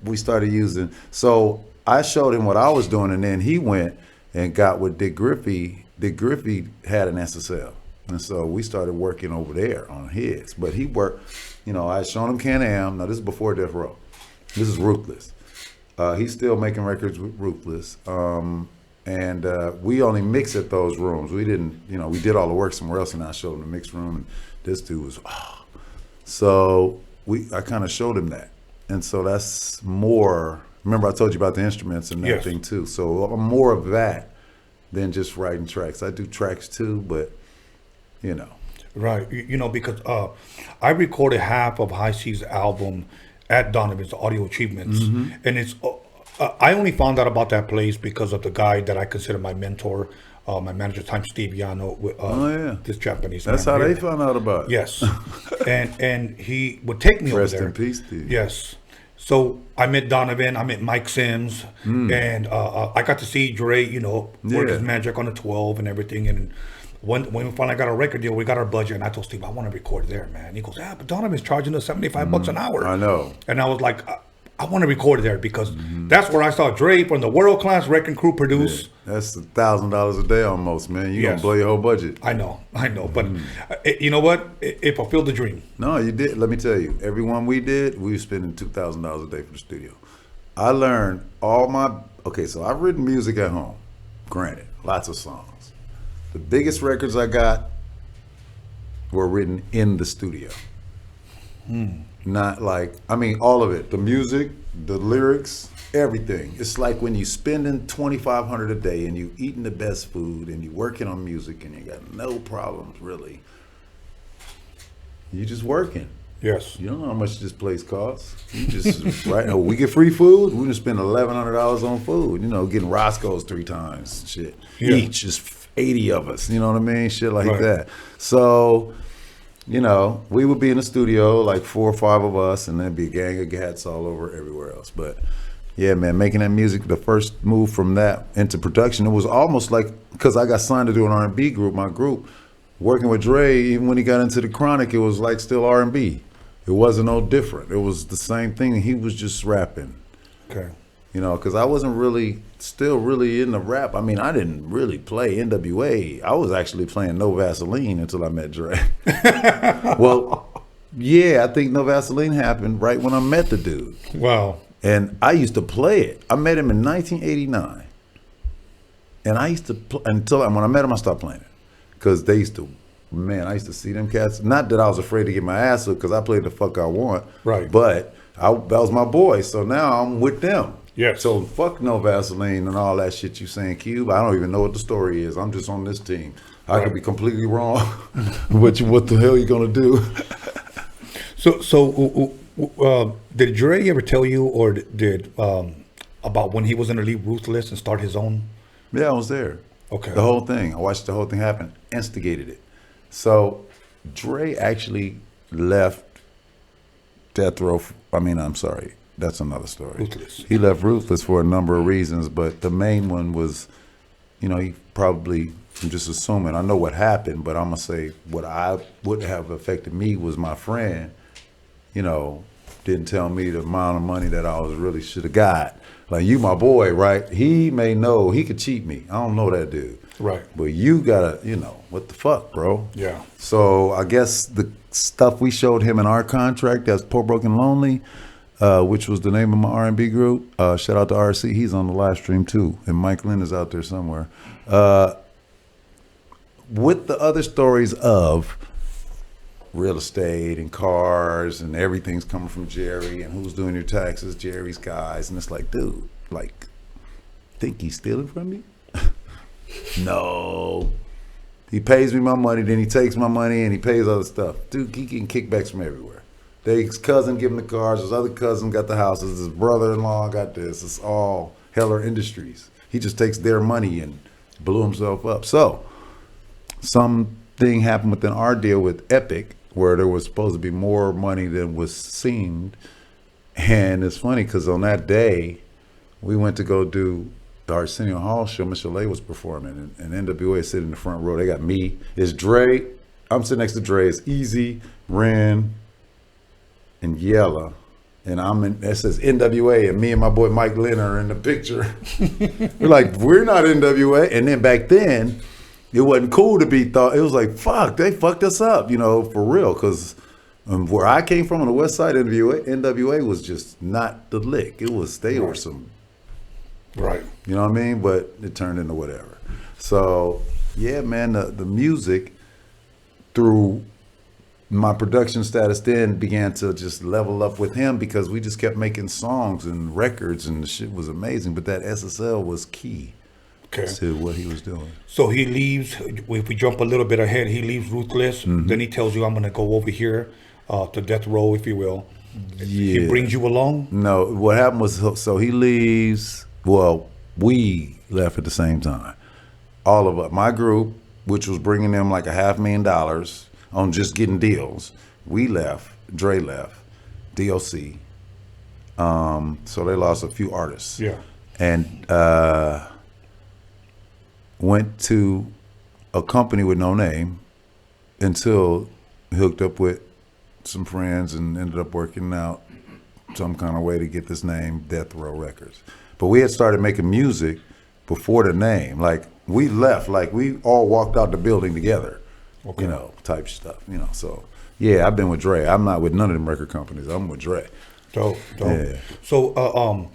we started using, so I showed him what I was doing, and then he went and got with Dick Griffey. Dick Griffey had an SSL. And so we started working over there on his. But he worked, you know, I had shown him Can-Am. Now, this is before Death Row. This is Ruthless. He's still making records with Ruthless. And we only mixed at those rooms. We didn't, you know, we did all the work somewhere else, and I showed him the mix room. And this dude was, So I kind of showed him that. And so that's more, remember I told you about the instruments and that thing too. So I'm more of that than just writing tracks. I do tracks too, but you know. Right. You know, because I recorded half of High C's album at Donovan's Audio Achievements. And it's, I only found out about that place because of the guy that I consider my mentor, my manager at the time, Steve YANO, this Japanese That's man how here. they found out about it. Yes. and he would take me over there. Rest in peace, Steve. Yes. So I met Donovan, I met Mike Sims, and I got to see Dre, you know, work his magic on the 12 and everything. And when we finally got our record deal, we got our budget, and I told Steve, I want to record there, man. He goes, yeah, but Donovan's charging us $75 an hour. I know. And I was like, I want to record there because that's where I saw Dre from the world class wrecking crew produce. Yeah. That's $1,000 a day almost, man. You're gonna blow your whole budget. I know, but you know what? It fulfilled the dream. No, you did. Let me tell you, everyone we did, we were spending $2,000 a day for the studio. I learned so I've written music at home, granted, lots of songs. The biggest records I got were written in the studio. Not like, all of it, the music, the lyrics, everything. It's like when you spending $2,500 a day and you eating the best food and you working on music and you got no problems really. You just working. Yes. You don't know how much this place costs. You just right. Oh, we get free food. We just spend $1,100 on food. You know, getting Roscoe's 3 times. Shit. Yeah. Each is 80 of us. You know what I mean? Shit like that. So, you know, we would be in the studio, like 4 or 5 of us, and there'd be a gang of cats all over everywhere else. But yeah, man, making that music, the first move from that into production, it was almost like, because I got signed to do an R&B group, my group, working with Dre, even when he got into the Chronic, it was like still R&B. It wasn't no different. It was the same thing. He was just rapping. Okay. You know, because I wasn't still really in the rap. I mean, I didn't really play NWA. I was actually playing No Vaseline until I met Dre. Well, yeah, I think No Vaseline happened right when I met the dude. Wow. And I used to play it. I met him in 1989. And I used to, when I met him, I stopped playing it. Because they used to, man, I used to see them cats. Not that I was afraid to get my ass up, because I played the fuck I want. Right. But that was my boy. So now I'm with them. Yeah. So fuck No Vaseline and all that shit you saying, Cube. I don't even know what the story is. I'm just on this team. I could be completely wrong. What the hell you gonna do? So did Dre ever tell you, or did about when he was gonna leave Ruthless and start his own? Yeah, I was there. Okay. The whole thing. I watched the whole thing happen. Instigated it. So Dre actually left Death Row. That's another story. Ruthless. He left Ruthless for a number of reasons, but the main one was, you know, he probably, I'm just assuming, I know what happened, but I'm going to say what I would have affected me was my friend, you know, didn't tell me the amount of money that I really should have got. Like, you my boy, right? He may know, he could cheat me. I don't know that dude. Right. But you gotta, you know, what the fuck, bro? Yeah. So I guess the stuff we showed him in our contract, that's Poor Broken Lonely, which was the name of my R&B group. Shout out to RC, he's on the live stream too. And Mike Lynn is out there somewhere. With the other stories of real estate and cars and everything's coming from Jerry and who's doing your taxes, Jerry's guys. And it's like, dude, like, think he's stealing from me? No. He pays me my money, then he takes my money and he pays other stuff. Dude, he getting kickbacks from everywhere. His cousin give him the cars, his other cousin got the houses, his brother-in-law got this. It's all Heller Industries. He just takes their money and blew himself up. So, something happened within our deal with Epic where there was supposed to be more money than was seemed. And it's funny because on that day, we went to go do the Arsenio Hall show. Michelle A was performing and NWA is sitting in the front row. They got me, it's Dre. I'm sitting next to Dre. It's Easy, Ren, and Yella, and it says NWA, and me and my boy Mike Lynn are in the picture. We're like, we're not NWA. And then back then, it wasn't cool to be thought. It was like, fuck, they fucked us up, you know, for real. Because where I came from on the west side, NWA was just not the lick. It was, they were some, right. You know what I mean? But it turned into whatever. So, yeah, man, the music through my production status then began to just level up with him because we just kept making songs and records and the shit was amazing. But that SSL was key to what he was doing. So he leaves, if we jump a little bit ahead, he leaves Ruthless. Mm-hmm. Then he tells you, I'm going to go over here to Death Row, if you will. Yeah. He brings you along? No, what happened was, so he leaves, well, we left at the same time. All of us, my group, which was bringing them like $500,000 on just getting deals. We left, Dre left, DOC. So they lost a few artists. Yeah. And went to a company with no name until hooked up with some friends and ended up working out some kind of way to get this name, Death Row Records. But we had started making music before the name. Like, we left, like, we all walked out the building together, you know, type stuff, you know. So, yeah, I've been with Dre. I'm not with none of them record companies. I'm with Dre. Dope. Yeah. So,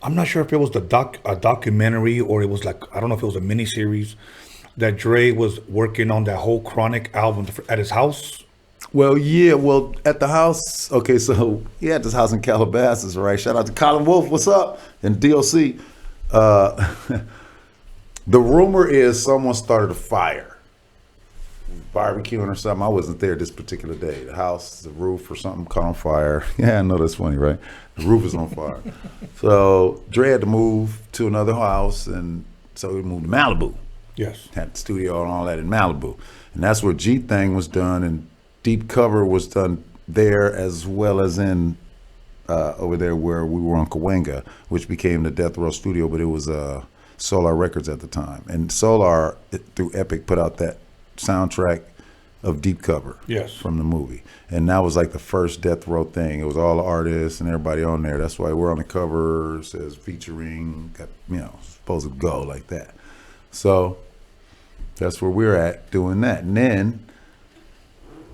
I'm not sure if it was a documentary or it was like, I don't know if it was a miniseries that Dre was working on that whole Chronic album at his house. Well, yeah, well, at the house, okay, so he had this house in Calabasas, right? Shout out to Colin Wolf, what's up? And DOC. The rumor is someone started a fire, barbecuing or something. I wasn't there this particular day. The house, the roof or something caught on fire. Yeah, I know that's funny, right? The roof is on fire. So Dre had to move to another house, and so he moved to Malibu. Yes. Had the studio and all that in Malibu. And that's where G-Thang was done, and Deep Cover was done there, as well as in over there where we were on Cahuenga, which became the Death Row Studio, but it was Solar Records at the time. And Solar, through Epic, put out that soundtrack of Deep Cover from the movie. And that was like the first Death Row thing. It was all the artists and everybody on there. That's why we're on the cover, says featuring, you know, supposed to go like that. So that's where we're at doing that. And then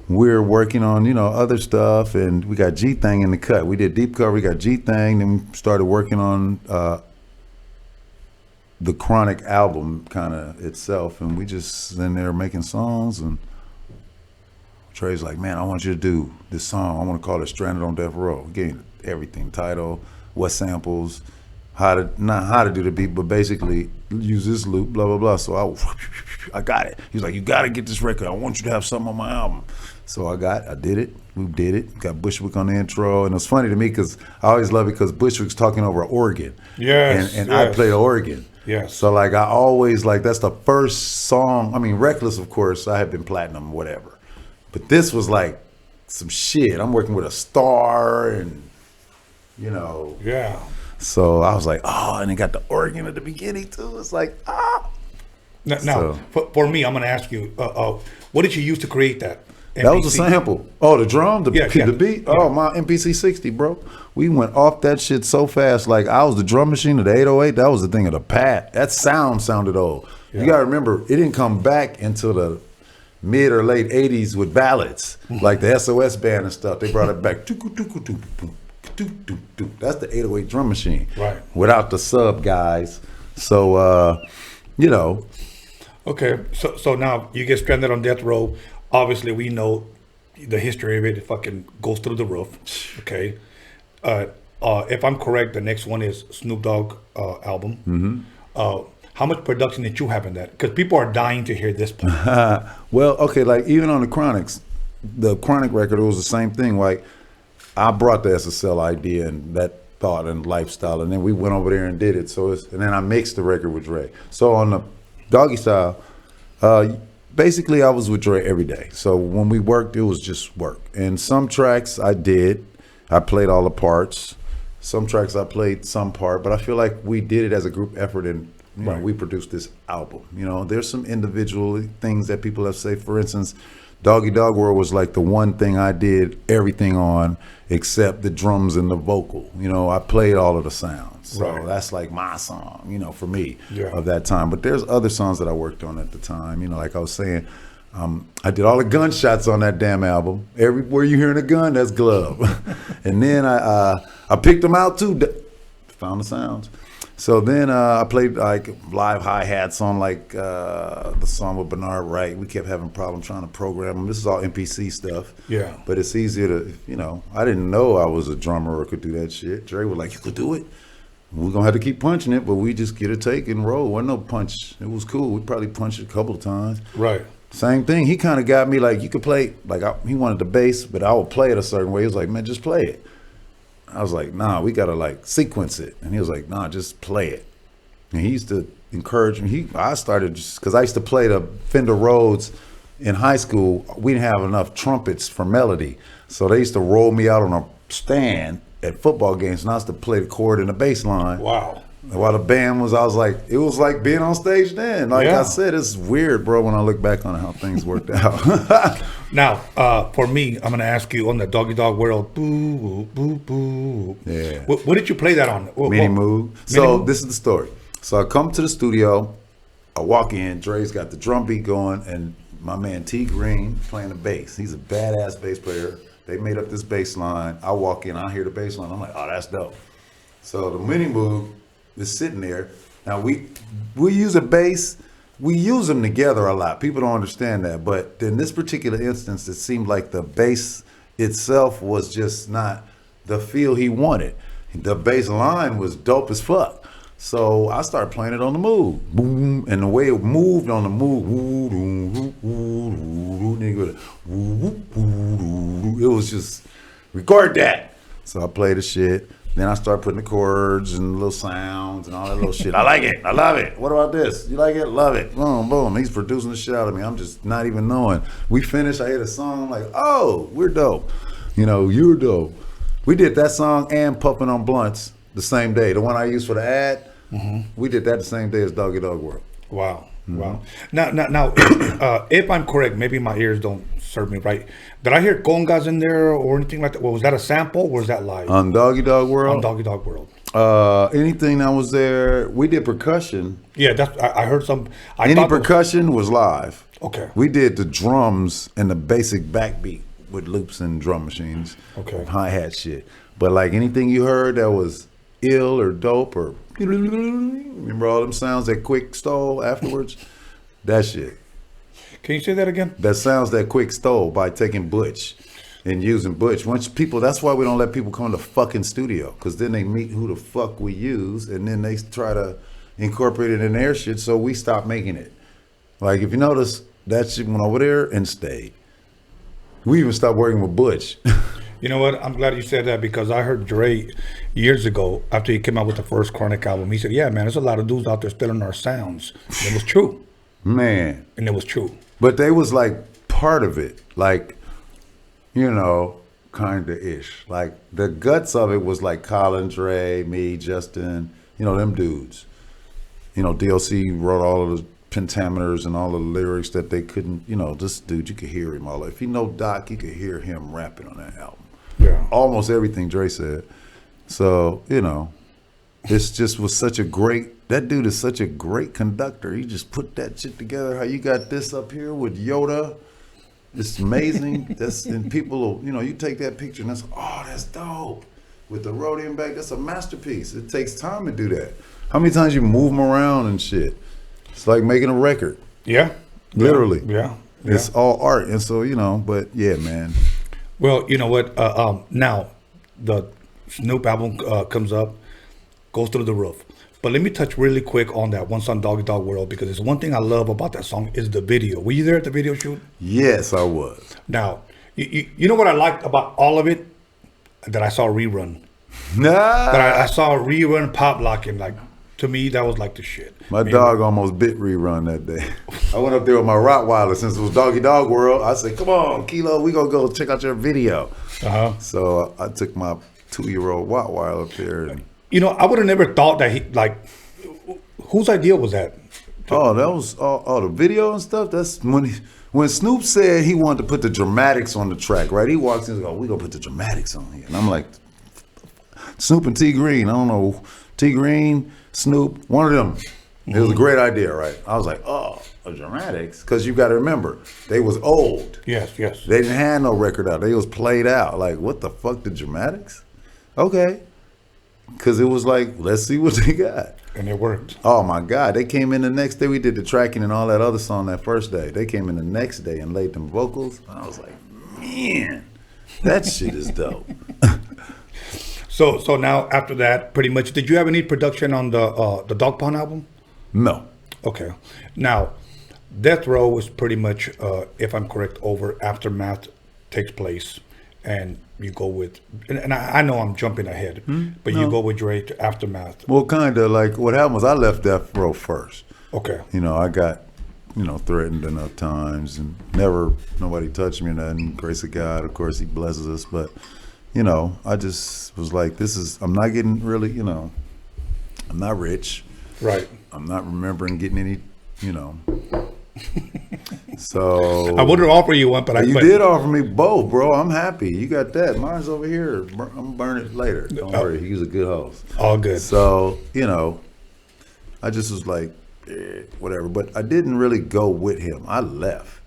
we're working on, you know, other stuff, and we got G-Thang in the cut. We did Deep Cover, we got G-Thang, then we started working on the Chronic album kind of itself, and we just in there making songs, and Trey's like, man, I want you to do this song. I want to call it Stranded on Death Row. Again, everything, title, what samples, not how to do the beat, but basically use this loop, blah, blah, blah. So I got it. He was like, you got to get this record. I want you to have something on my album. So I did it. We did it. Got Bushwick on the intro. And it was funny to me because I always love it because Bushwick's talking over an organ. Yes. And I play the organ. Yes. So like I always like, that's the first song. I mean, Reckless, of course, I have been platinum, whatever. But this was like some shit. I'm working with a star and, you know. Yeah. So I was like, oh, and it got the organ at the beginning too. It's like, ah. Now, for me, I'm going to ask you, what did you use to create that? MPC? That was a sample. Oh, the drum, the beat. Yeah. Oh, my MPC 60, bro. We went off that shit so fast. Like I was the drum machine of the 808. That was the thing of the pad. That sound sounded old. Yeah. You got to remember, it didn't come back until the mid or late 80s with ballads, like the SOS band and stuff. They brought it back. That's the 808 drum machine. Right. Without the sub guys. So, you know. Okay, so now you get Stranded on Death Row. Obviously, we know the history of it. It fucking goes through the roof. Okay. If I'm correct, the next one is Snoop Dogg album. Mm-hmm. How much production did you have in that? Because people are dying to hear this part. Well, okay, like even on the Chronics, the Chronic record, it was the same thing. Like I brought the SSL idea and that thought and lifestyle, and then we went over there and did it. So and then I mixed the record with Dre. So on the Doggy Style, basically I was with Dre every day. So when we worked, it was just work. And some tracks I played all the parts. Some tracks I played some part, but I feel like we did it as a group effort, and you know, we produced this album. You know, there's some individual things that people have said. For instance, Doggy Dog World was like the one thing I did everything on except the drums and the vocal. You know, I played all of the sounds. So that's like my song, you know, for me of that time. But there's other songs that I worked on at the time. You know, like I was saying, I did all the gunshots on that damn album. Everywhere you hearing a gun, that's Glove. And then I picked them out too, found the sounds. So then I played like live hi-hats on like the song with Bernard Wright. We kept having problems trying to program them. This is all MPC stuff. Yeah. But it's easier to, you know, I didn't know I was a drummer or could do that shit. Dre was like, you could do it. We're going to have to keep punching it, but we just get a take and roll. Wasn't no punch. It was cool. We probably punched it a couple of times. Right. Same thing. He kind of got me like, you could play, like he wanted the bass, but I would play it a certain way. He was like, man, just play it. I was like, nah, we got to like sequence it. And he was like, nah, just play it. And he used to encourage me. I started just, because I used to play the Fender Rhodes in high school. We didn't have enough trumpets for melody. So they used to roll me out on a stand at football games, and I used to play the chord in the bass line. Wow. While the band was, it was like being on stage then. Like I said, it's weird, bro, when I look back on how things worked out. Now, for me, I'm going to ask you on the Doggy Dog World, boo, boo, boo. Yeah. What did you play that on? Mini Moog. So this is the story. So I come to the studio, I walk in, Dre's got the drum beat going, and my man T Green playing the bass. He's a badass bass player. They made up this bass line. I walk in, I hear the bass line. I'm like, oh, that's dope. So the Mini Moog is sitting there. Now we use a bass. We use them together a lot. People don't understand that. But in this particular instance, it seemed like the bass itself was just not the feel he wanted. The bass line was dope as fuck. So I started playing it on the Moog. Boom. And the way it moved on the Moog, it was just, record that. So I played the shit. Then I started putting the chords and little sounds and all that little shit. I like it. I love it. What about this? You like it? Love it. Boom, boom. He's producing the shit out of me. I'm just not even knowing. We finished. I hit a song. I'm like, oh, we're dope. You're dope. We did that song and Puffin' on Blunts the same day. The one I used for the ad, we did that the same day as Doggy Dog World. Wow. Wow. Now, if I'm correct, maybe my ears don't serve me right. Did I hear congas in there or anything like that? Well, was that a sample or was that live? On Doggy Dog World? On Doggy Dog World. Anything that was there, we did percussion. Yeah, I heard some. Any percussion was live. Okay. We did the drums and the basic backbeat with loops and drum machines. Okay. Hi-hat shit. But like anything you heard that was ill or dope or remember all them sounds that Quick stole afterwards? That shit. Can you say that again? That sounds that Quick stole by taking Butch and using Butch. That's why we don't let people come to the fucking studio, because then they meet who the fuck we use and then they try to incorporate it in their shit, so we stop making it. Like if you notice, that shit went over there and stayed. We even stopped working with Butch. You know what? I'm glad you said that, because I heard Dre years ago after he came out with the first Chronic album. He said, yeah, man, there's a lot of dudes out there stealing our sounds. And it was true. Man. And it was true. But they was like part of it. Like, kind of ish. Like the guts of it was like Colin, Dre, me, Justin, them dudes. DOC wrote all of the pentameters and all the lyrics that they couldn't, this dude, you could hear him all. If you know Doc, you could hear him rapping on that album. Yeah. Almost everything Dre said. So, it's just was such a great, that dude is such a great conductor. He just put that shit together. How you got this up here with Yoda. It's amazing. And people, you take that picture and that's dope. With the Rhodium back, that's a masterpiece. It takes time to do that. How many times you move them around and shit? It's like making a record. Yeah. Literally. Yeah. It's all art. And so, but yeah, man. Well, you know what? Now, the Snoop album comes up, goes through the roof. But let me touch really quick on that Once on Doggy Dog World, because it's one thing I love about that song is the video. Were you there at the video shoot? Yes, I was. Now, you know what I liked about all of it? That I saw a rerun. Nah. That I saw a rerun pop locking. Like, to me, that was like the shit. My dog almost bit rerun that day. I went up there with my Rottweiler since it was Doggy Dog World. I said, come on, Kilo, we gonna go check out your video. So I took my 2-year-old Rottweiler up there. And, I would have never thought that whose idea was that? Oh, that was the video and stuff. That's when Snoop said he wanted to put the dramatics on the track, right? He walks in and goes, we gonna put the dramatics on here. And I'm like, Snoop and T Green, I don't know, T Green, Snoop, one of them. It was a great idea, right? I was like, oh, a dramatics? Because you got to remember, they was old. Yes. They didn't have no record out. They was played out. Like, what the fuck, the dramatics? Okay. Because it was like, let's see what they got. And it worked. Oh, my God. They came in the next day. We did the tracking and all that other song that first day. They came in the next day and laid them vocals. And I was like, man, that shit is dope. So now after that, pretty much, did you have any production on the Dog Pound album? No. Okay. Now, Death Row was pretty much, if I'm correct, over. Aftermath takes place, and you go with, and I know I'm jumping ahead, but you go with Dre to Aftermath. Well, kind of like what happened was I left Death Row first. Okay. I got, threatened enough times and nobody touched me or nothing. Grace of God, of course, he blesses us, but you know, I just was like, I'm not getting really, you know, I'm not rich. Right. I'm not remembering getting any, you know. So I would have offered you one, but you did offer me both, bro. I'm happy. You got that. Mine's over here. I'm gonna burn it later. Don't worry. He was a good host. All good. So, you know, I just was like, whatever. But I didn't really go with him. I left.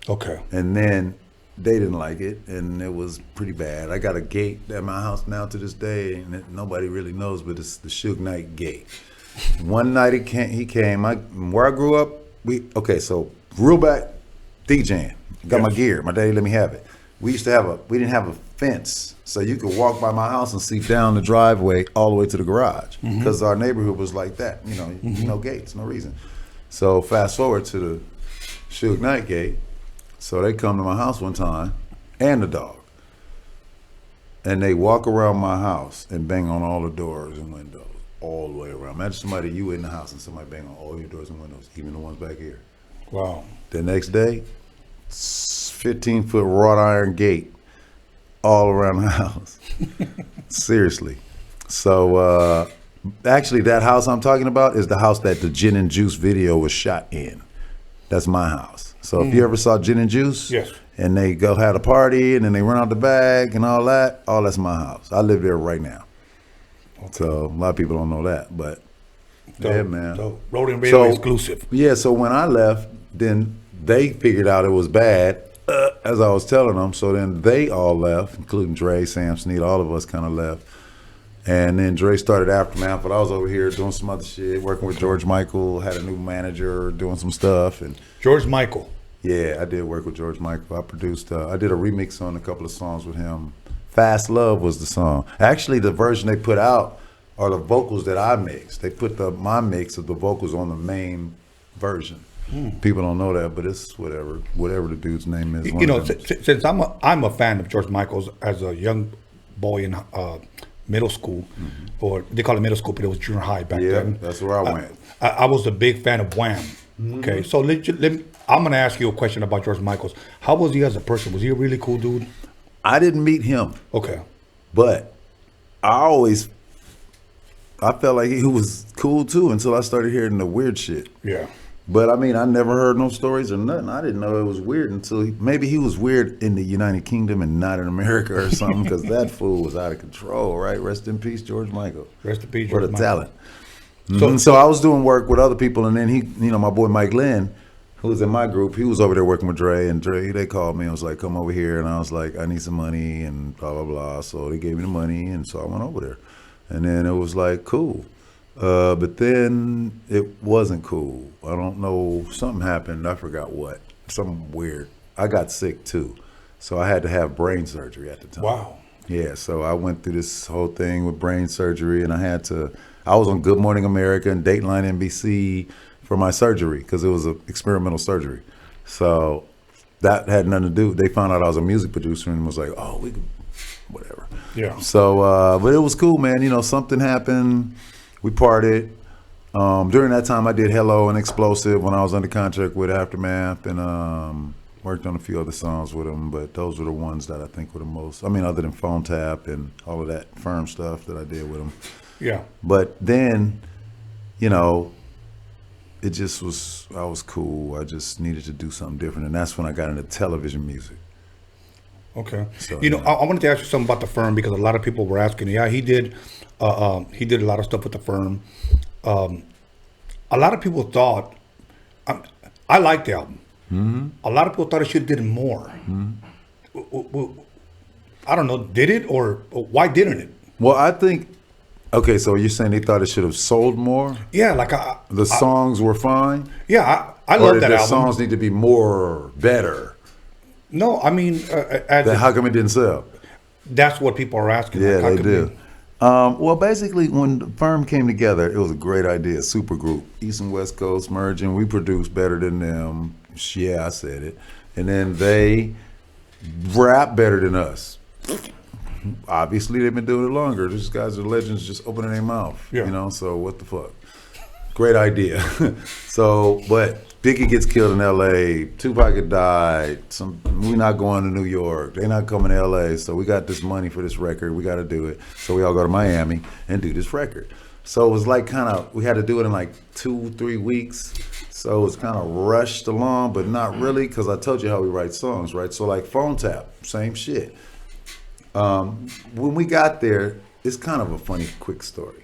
Okay. And then they didn't like it, and it was pretty bad. I got a gate at my house now to this day, and nobody really knows, but it's the Suge Knight gate. One night he came. Where I grew up, so real back, DJing. Got my gear. My daddy let me have it. We didn't have a fence, so you could walk by my house and see down the driveway all the way to the garage, because our neighborhood was like that. You know, no gates, no reason. So fast forward to the Suge Knight gate. So they come to my house one time, and the dog, and they walk around my house and bang on all the doors and windows all the way around. Imagine you in the house and somebody bang on all your doors and windows, even the ones back here. Wow. The next day, 15-foot wrought iron gate all around the house. Seriously. So actually, that house I'm talking about is the house that the Gin and Juice video was shot in. That's my house. So if you ever saw Gin and Juice, yes, and they go had a party and then they run out the bag and all that's my house. I live there right now. Okay. So a lot of people don't know that, but yeah, man. So Rhodium Radio exclusive. Yeah, so when I left, then they figured out it was bad, as I was telling them. So then they all left, including Dre, Sam Snead, all of us kind of left. And then Dre started Aftermath, but I was over here doing some other shit, working with George Michael, had a new manager, doing some stuff. And George Michael. Yeah, I did work with George Michael. I produced, I did a remix on a couple of songs with him. Fast Love was the song. Actually, the version they put out are the vocals that I mixed. They put my mix of the vocals on the main version. People don't know that, but it's whatever the dude's name is. You know, since I'm a fan of George Michael's as a young boy in middle school, or they call it middle school, but it was junior high back then. Yeah, that's where I went. I was a big fan of Wham. Okay, so I'm going to ask you a question about George Michael's. How was he as a person? Was he a really cool dude? I didn't meet him. Okay. But I felt like he was cool too until I started hearing the weird shit. Yeah. But I mean, I never heard no stories or nothing. I didn't know it was weird until maybe he was weird in the United Kingdom and not in America or something, because that fool was out of control, right? Rest in peace, George Michael. Rest in peace, George Michael. Michael. Talent. So I was doing work with other people, and then my boy Mike Lynn, who was in my group, he was over there working with Dre, and they called me and was like, come over here, and I was like, I need some money, and blah, blah, blah. So they gave me the money, and so I went over there. And then it was like, cool. But then it wasn't cool. I don't know, something happened, I forgot what, something weird. I got sick too, so I had to have brain surgery at the time. Wow. Yeah, so I went through this whole thing with brain surgery, and I was on Good Morning America and Dateline NBC for my surgery, because it was an experimental surgery. So that had nothing to do, they found out I was a music producer and was like, oh, we could, whatever. Yeah. So, but it was cool, man. You know, something happened. We partied. During that time, I did Hello and Explosive when I was under contract with Aftermath, and worked on a few other songs with them, but those were the ones that I think were the most, I mean, other than Phone Tap and all of that firm stuff that I did with them. Yeah. But then, you know, it just was, I was cool. I just needed to do something different, and that's when I got into television music. Okay. So, you know, I wanted to ask you something about the firm, because a lot of people were asking. Yeah, he did a lot of stuff with the firm. A lot of people thought, I liked the album. A lot of people thought it should have did more. I don't know, did it, or why didn't it? Well, I think, okay, so you're saying they thought it should have sold more? Yeah, like the songs were fine? Yeah, I love that album. The songs need to be better? No, I mean, how come it didn't sell? That's what people are asking. Yeah, like, they do. Well, basically, when the firm came together, it was a great idea. Super group, East and West Coast merging. We produced better than them. Yeah, I said it. And then they rap better than us. Obviously, they've been doing it longer. These guys are legends, just opening their mouth. Yeah. You know, so what the fuck? Great idea. So, but Biggie gets killed in L.A. Tupac had died. We not going to New York. They not coming to L.A. So we got this money for this record. We got to do it. So we all go to Miami and do this record. So it was like kind of, we had to do it in like 2-3 weeks. So it was kind of rushed along, but not really, because I told you how we write songs, right? So like Phone Tap, same shit. When we got there, it's kind of a funny, quick story.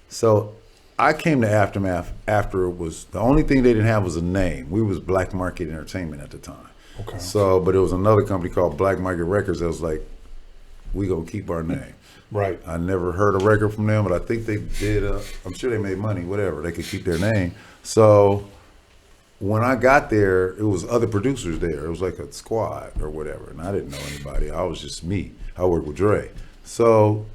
So I came to Aftermath after it was, the only thing they didn't have was a name. We was Black Market Entertainment at the time. Okay. So, but it was another company called Black Market Records that was like, we gonna keep our name. Right. I never heard a record from them, but I think they did, I'm sure they made money, whatever. They could keep their name. So when I got there, it was other producers there. It was like a squad or whatever. And I didn't know anybody. I was just me. I worked with Dre. So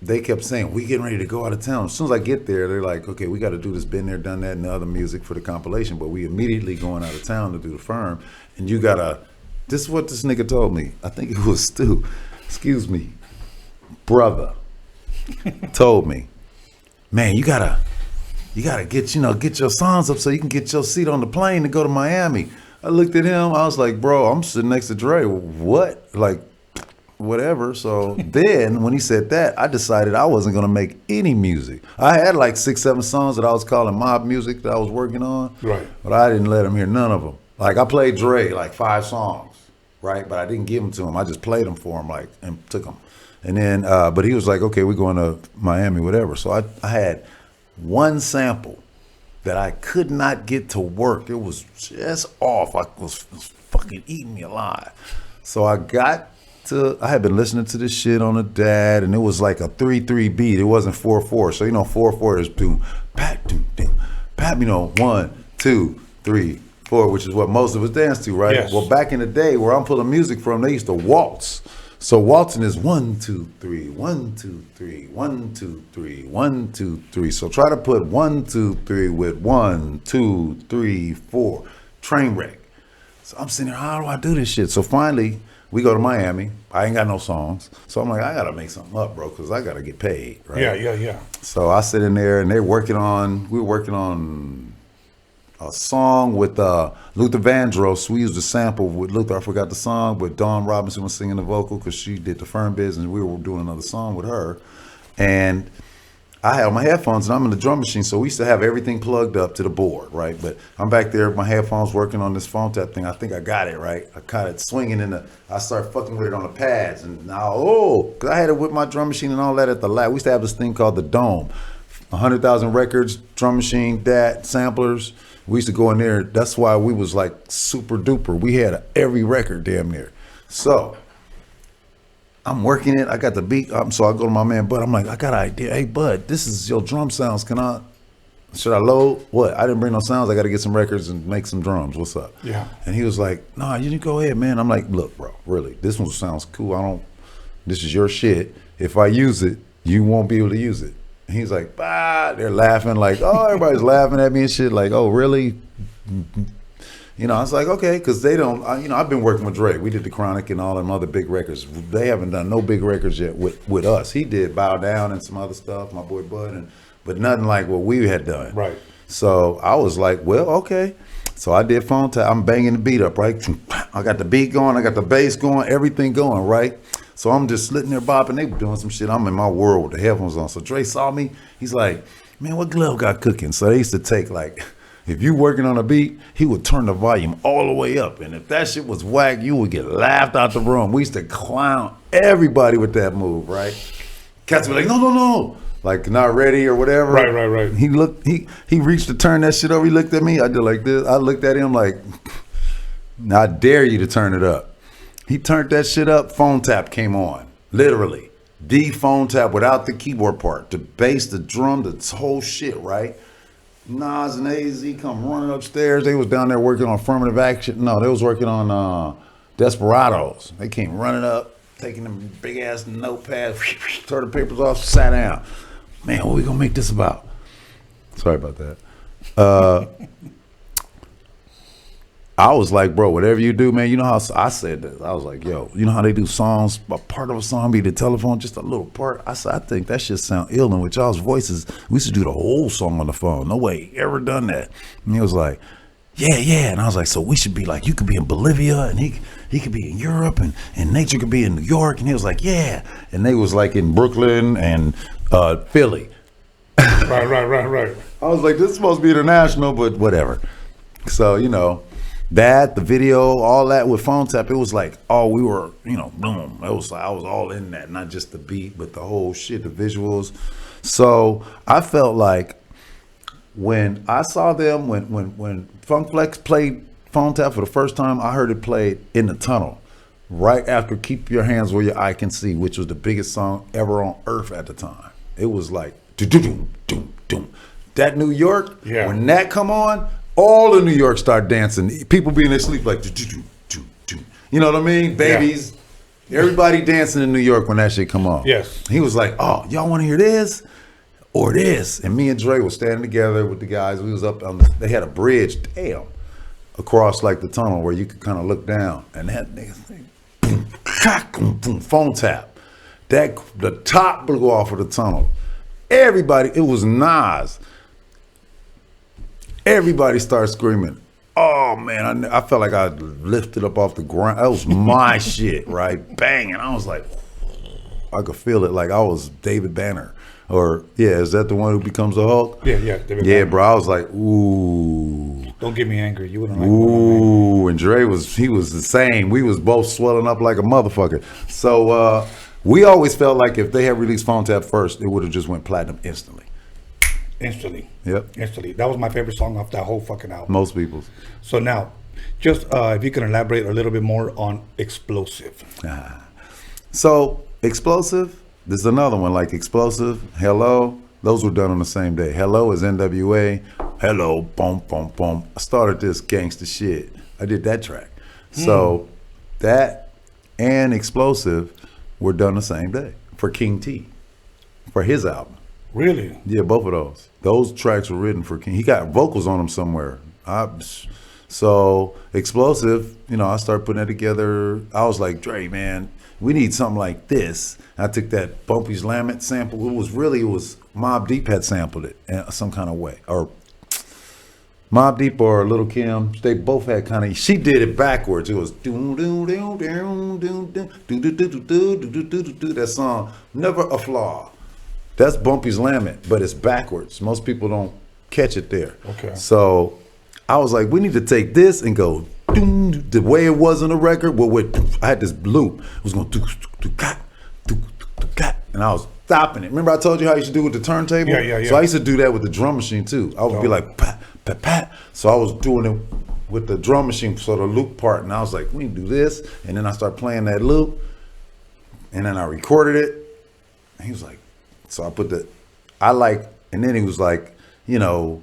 they kept saying, we getting ready to go out of town. As soon as I get there, they're like, okay, we got to do this, been there, done that, and the other music for the compilation, but we immediately going out of town to do the firm. And you got to, this is what this nigga told me. I think it was Stu. Excuse me. Brother told me, man, you gotta get your songs up so you can get your seat on the plane to go to Miami. I looked at him, I was like, bro, I'm sitting next to Dre. What? Like, whatever. So then when he said that, I decided I wasn't gonna make any music. I had like 6-7 songs that I was calling mob music that I was working on. Right. But I didn't let him hear none of them. Like I played Dre like 5 songs, right? But I didn't give them to him. I just played them for him, like, and took them. And then, but he was like, okay, we're going to Miami, whatever. So I had one sample that I could not get to work. It was just off. I was fucking eating me alive. So I had been listening to this shit on the DAD, and it was like a 3-3 beat. It wasn't 4-4. So, 4-4 is doom, pat, doom, doom, pat, 1, 2, 3, 4, which is what most of us dance to, right? Yes. Well, back in the day where I'm pulling music from, they used to waltz. So waltzing is 1, 2, 3, 1, 2, 3, 1, 2, 3, 1, 2, 3. So try to put 1, 2, 3 with 1, 2, 3, 4. Train wreck. So I'm sitting there, how do I do this shit? So finally, we go to Miami. I ain't got no songs. So I'm like, I gotta make something up, bro, because I gotta get paid, right? Yeah. So I sit in there and we were working on a song with Luther Vandross. We used a sample with Luther. I forgot the song, but Dawn Robinson was singing the vocal because she did the firm business. We were doing another song with her. And I had my headphones and I'm in the drum machine. So we used to have everything plugged up to the board, right? But I'm back there with my headphones working on this phone tap thing. I think I got it, right? I caught it swinging I started fucking with it on the pads. And now, because I had it with my drum machine and all that at the lab. We used to have this thing called the Dome. 100,000 records, drum machine, DAT, samplers. We used to go in there. That's why we was like super duper. We had every record damn near. So I'm working it. I got the beat. So I go to my man Bud. I'm like, I got an idea. Hey Bud, this is your drum sounds. Should I load? What? I didn't bring no sounds. I got to get some records and make some drums. What's up? Yeah. And he was like, nah, you go ahead, man. I'm like, look, bro, really, this one sounds cool. This is your shit. If I use it, you won't be able to use it. He's like, they're laughing like, everybody's laughing at me and shit. Like, oh, really? I was like, okay, because they don't, I've been working with Dre. We did The Chronic and all them other big records. They haven't done no big records yet with us. He did Bow Down and some other stuff, my boy Bud, but nothing like what we had done. Right. So I was like, well, okay. So I did phone tap. I'm banging the beat up, right? I got the beat going, I got the bass going, everything going, right? So I'm just sitting there bopping. They were doing some shit. I'm in my world with the headphones on. So Dre saw me. He's like, man, what Glove got cooking? So they used to take like, if you working on a beat, he would turn the volume all the way up. And if that shit was whack, you would get laughed out the room. We used to clown everybody with that move, right? Cats would be like, no. Like not ready or whatever. Right. He reached to turn that shit over. He looked at me. I did like this. I looked at him like, I dare you to turn it up. He turned that shit up, phone tap came on. Literally. The phone tap without the keyboard part. The bass, the drum, the whole shit, right? Nas and AZ come running upstairs. They was down there working on affirmative action. No, they was working on Desperados. They came running up, taking them big ass notepads, tore the papers off, sat down. Man, what we gonna make this about? Sorry about that. I was like, bro, whatever you do, man, you know how I said this. I was like, yo, you know how they do songs, a part of a song be the telephone, just a little part. I said, I think that shit sound ill, and with y'all's voices, we used to do the whole song on the phone. No way, ever done that. And he was like, yeah. And I was like, so we should be like, you could be in Bolivia and he could be in Europe and Nature could be in New York. And he was like, yeah. And they was like in Brooklyn and Philly. Right. I was like, this is supposed to be international, but whatever. So, you know, that, the video, all that with Phone Tap, it was like, oh, we were, you know, boom. It was like, I was all in that, not just the beat, but the whole shit, the visuals. So I felt like when I saw them, when Funk Flex played Phone Tap for the first time, I heard it played in the tunnel right after Keep Your Hands Where Your Eye Can See, which was the biggest song ever on earth at the time. It was like, do-do-do-do-do-do. That New York, when that come on, all of New York start dancing. People be in their sleep like, do-do-do-do-do. You know what I mean? Babies, everybody dancing in New York when that shit come on. Yes. He was like, oh, y'all want to hear this? Or this? And me and Dre was standing together with the guys. We was up on they had a bridge, across like the tunnel where you could kind of look down. And that nigga thing, boom, boom, Phone Tap. The top blew off of the tunnel. Everybody, it was Nas. Everybody started screaming. Oh man, I felt like I lifted up off the ground. That was my shit, right? Bang, and I was like, I could feel it like I was David Banner. Or, is that the one who becomes a Hulk? Yeah, David Banner. Bro, I was like, ooh. Don't get me angry. You wouldn't like ooh, and Dre he was the same. We was both swelling up like a motherfucker. So, we always felt like if they had released Phone Tap first, it would have just went platinum instantly. Yep. Instantly. That was my favorite song off that whole fucking album. Most people's. So now, just if you can elaborate a little bit more on Explosive. So, Explosive, there's another one like Explosive, Hello. Those were done on the same day. Hello is NWA. Hello, boom, boom, boom. I started this gangster shit. I did that track. So, that and Explosive were done the same day for King T, for his album. Really? Yeah, both of those. Those tracks were written for King. He got vocals on them somewhere. So Explosive, I started putting that together. I was like, Dre, man, we need something like this. I took that Bumpy's Lament sample. It was Mobb Deep had sampled it in some kind of way. Or Mobb Deep or Lil' Kim, they both had kind of, she did it backwards. It was that song, Never a Flaw. That's Bumpy's Lament, but it's backwards. Most people don't catch it there. Okay. So I was like, we need to take this and go the way it was on the record. I had this loop. It was going and I was stopping it. Remember I told you how you should do it with the turntable? Yeah. So I used to do that with the drum machine too. I would be like, pat, pat, pat. So I was doing it with the drum machine, so the loop part, and I was like, we can do this. And then I started playing that loop, and then I recorded it. And he was like, so I put and then he was like, I'm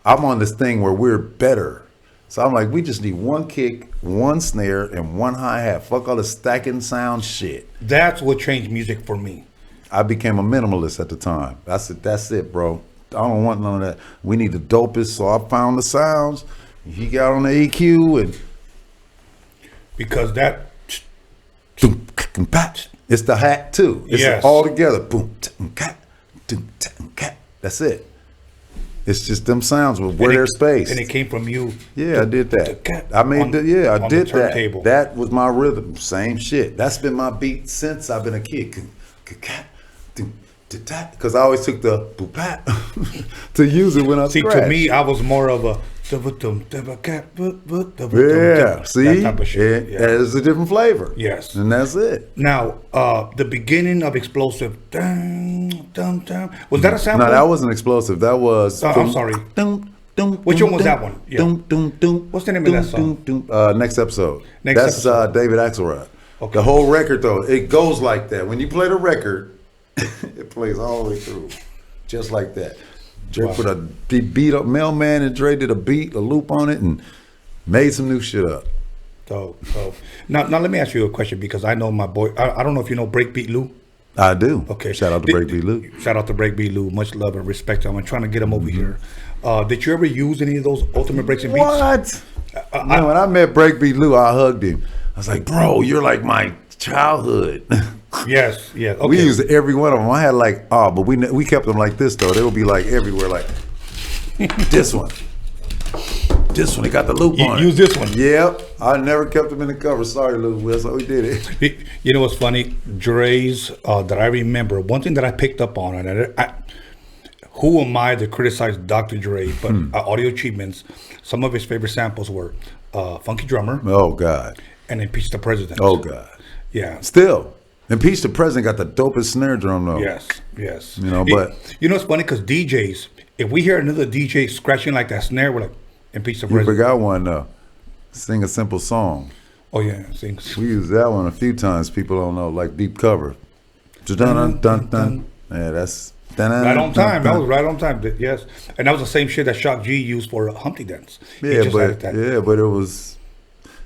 on this thing where we're better. So I'm like, we just need one kick, one snare, and one hi-hat. Fuck all the stacking sound shit. That's what changed music for me. I became a minimalist at the time. I said, that's it, bro. I don't want none of that. We need the dopest. So I found the sounds. He got on the EQ and because that it's the hat too. It's all together. Boom, that's it. It's just them sounds with where there's space. And it came from you. Yeah, I did that. I made I did that. That was my rhythm. Same shit. That's been my beat since I've been a kid. Because I always took the to use it when I scratched. To me, I was more of a see, that type of shit. It's a different flavor. Yes, and that's it. Now, the beginning of Explosive, was that a sample? No, that wasn't Explosive. That was. I'm sorry. Which one was that one? Yeah. What's the name of that song? Next episode. That's David Axelrod. Okay. The whole record though, it goes like that. When you play the record, it plays all the way through, just like that. Dre put a beat up, Mailman and Dre did a loop on it, and made some new shit up. So now let me ask you a question because I know my boy. I don't know if you know Breakbeat Lou. I do. Okay. Shout out to Breakbeat Lou. Shout out to Breakbeat Lou. Much love and respect to him. I'm trying to get him over here. Did you ever use any of those Ultimate Breaks and Beats? What? When I met Breakbeat Lou, I hugged him. I was like, bro, you're like my childhood. Yes. Okay. We used every one of them. I had but we kept them like this though. They would be like everywhere, like this one. this one, it got the loop on it. Use this one. Yep. I never kept them in the cover. Sorry, Lou. That's how we did it. You know what's funny? Dre's, that I remember, one thing that I picked up on, and who am I to criticize Dr. Dre, but Audio Achievements, some of his favorite samples were Funky Drummer. Oh, God. And Impeach the President. Oh, God. Yeah. Still. Impeach the President got the dopest snare drum, though. Yes. You know, but... You know what's funny? Because DJs, if we hear another DJ scratching like that snare, we're like, Impeach the You President. forgot one, though. Sing a Simple Song. Oh, yeah. We use that one a few times. People don't know, like Deep Cover. Dun, dun, dun. Yeah, that's... Right on time. That was right on time. Yes. And that was the same shit that Shock G used for Humpty Dance. Yeah, but it was...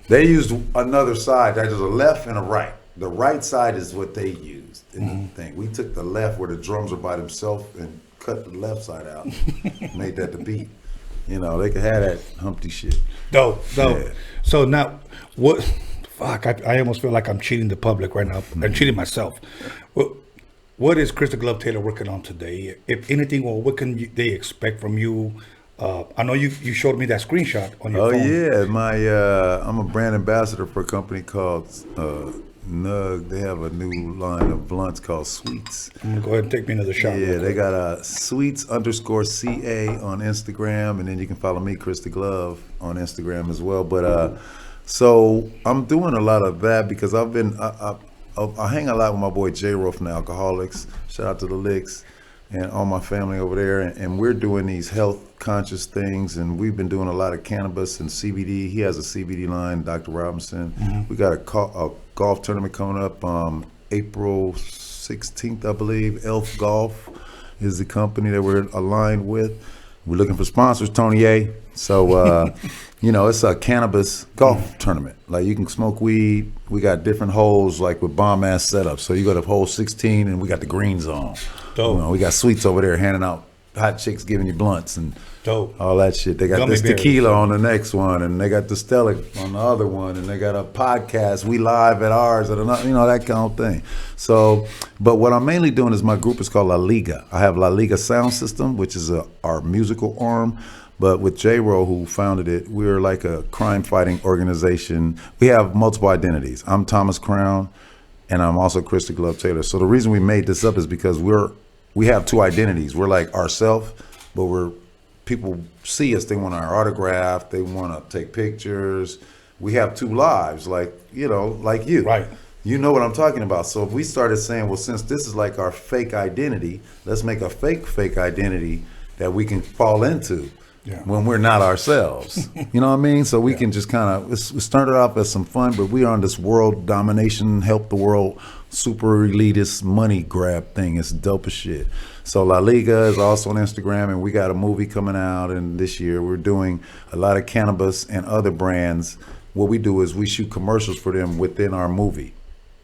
They used another side. There's a left and a right. The right side is what they used in the thing. We took the left where the drums are by themselves and cut the left side out. Made that the beat. You know, they could have that Humpty shit. Dope. Yeah. So now, what? Fuck, I almost feel like I'm cheating the public right now. I'm cheating myself. What is Chris the Glove Taylor working on today? If anything, or what can they expect from you? I know you showed me that screenshot on your phone. Oh yeah, I'm a brand ambassador for a company called Nug. They have a new line of blunts called Sweets. I'm gonna go ahead and take me another shot. Yeah, they got Sweets_CA on Instagram, and then you can follow me, Chris the Glove, on Instagram as well. But so I'm doing a lot of that because I've been I hang a lot with my boy J-Ro from the Alcoholics. Shout out to the Licks and all my family over there, and we're doing these health conscious things, and we've been doing a lot of cannabis and CBD. He has a CBD line, Dr. Robinson. We got a golf tournament coming up April 16th, I believe. Elf Golf is the company that we're aligned with. We're looking for sponsors, Tony A. So, you know, it's a cannabis golf tournament. Like, you can smoke weed. We got different holes, like with bomb-ass setups. So you go to hole 16, and we got the green zone. Dope. You know, we got Sweets over there handing out hot chicks giving you blunts and all that shit. They got Gummy this bears. tequila on the next one, and they got the Stella on the other one, and they got a podcast. We live at ours, at another, you know, that kind of thing. So, but what I'm mainly doing is my group is called La Liga. I have La Liga Sound System, which is our musical arm. But with J-Ro, who founded it, we're like a crime-fighting organization. We have multiple identities. I'm Thomas Crown, and I'm also Chris the Glove Taylor. So the reason we made this up is because we have two identities. We're like ourselves, but people see us, they want our autograph, they want to take pictures. We have two lives, like, you know, like you. Right. You know what I'm talking about. So if we started saying, well, since this is like our fake identity, let's make a fake identity that we can fall into when we're not ourselves. You know what I mean? So we can just kind of, we started off as some fun, but we are on this world domination, help the world, super elitist money grab thing. It's dope as shit. So La Liga is also on Instagram, and we got a movie coming out, and this year we're doing a lot of cannabis and other brands. What we do is we shoot commercials for them within our movie.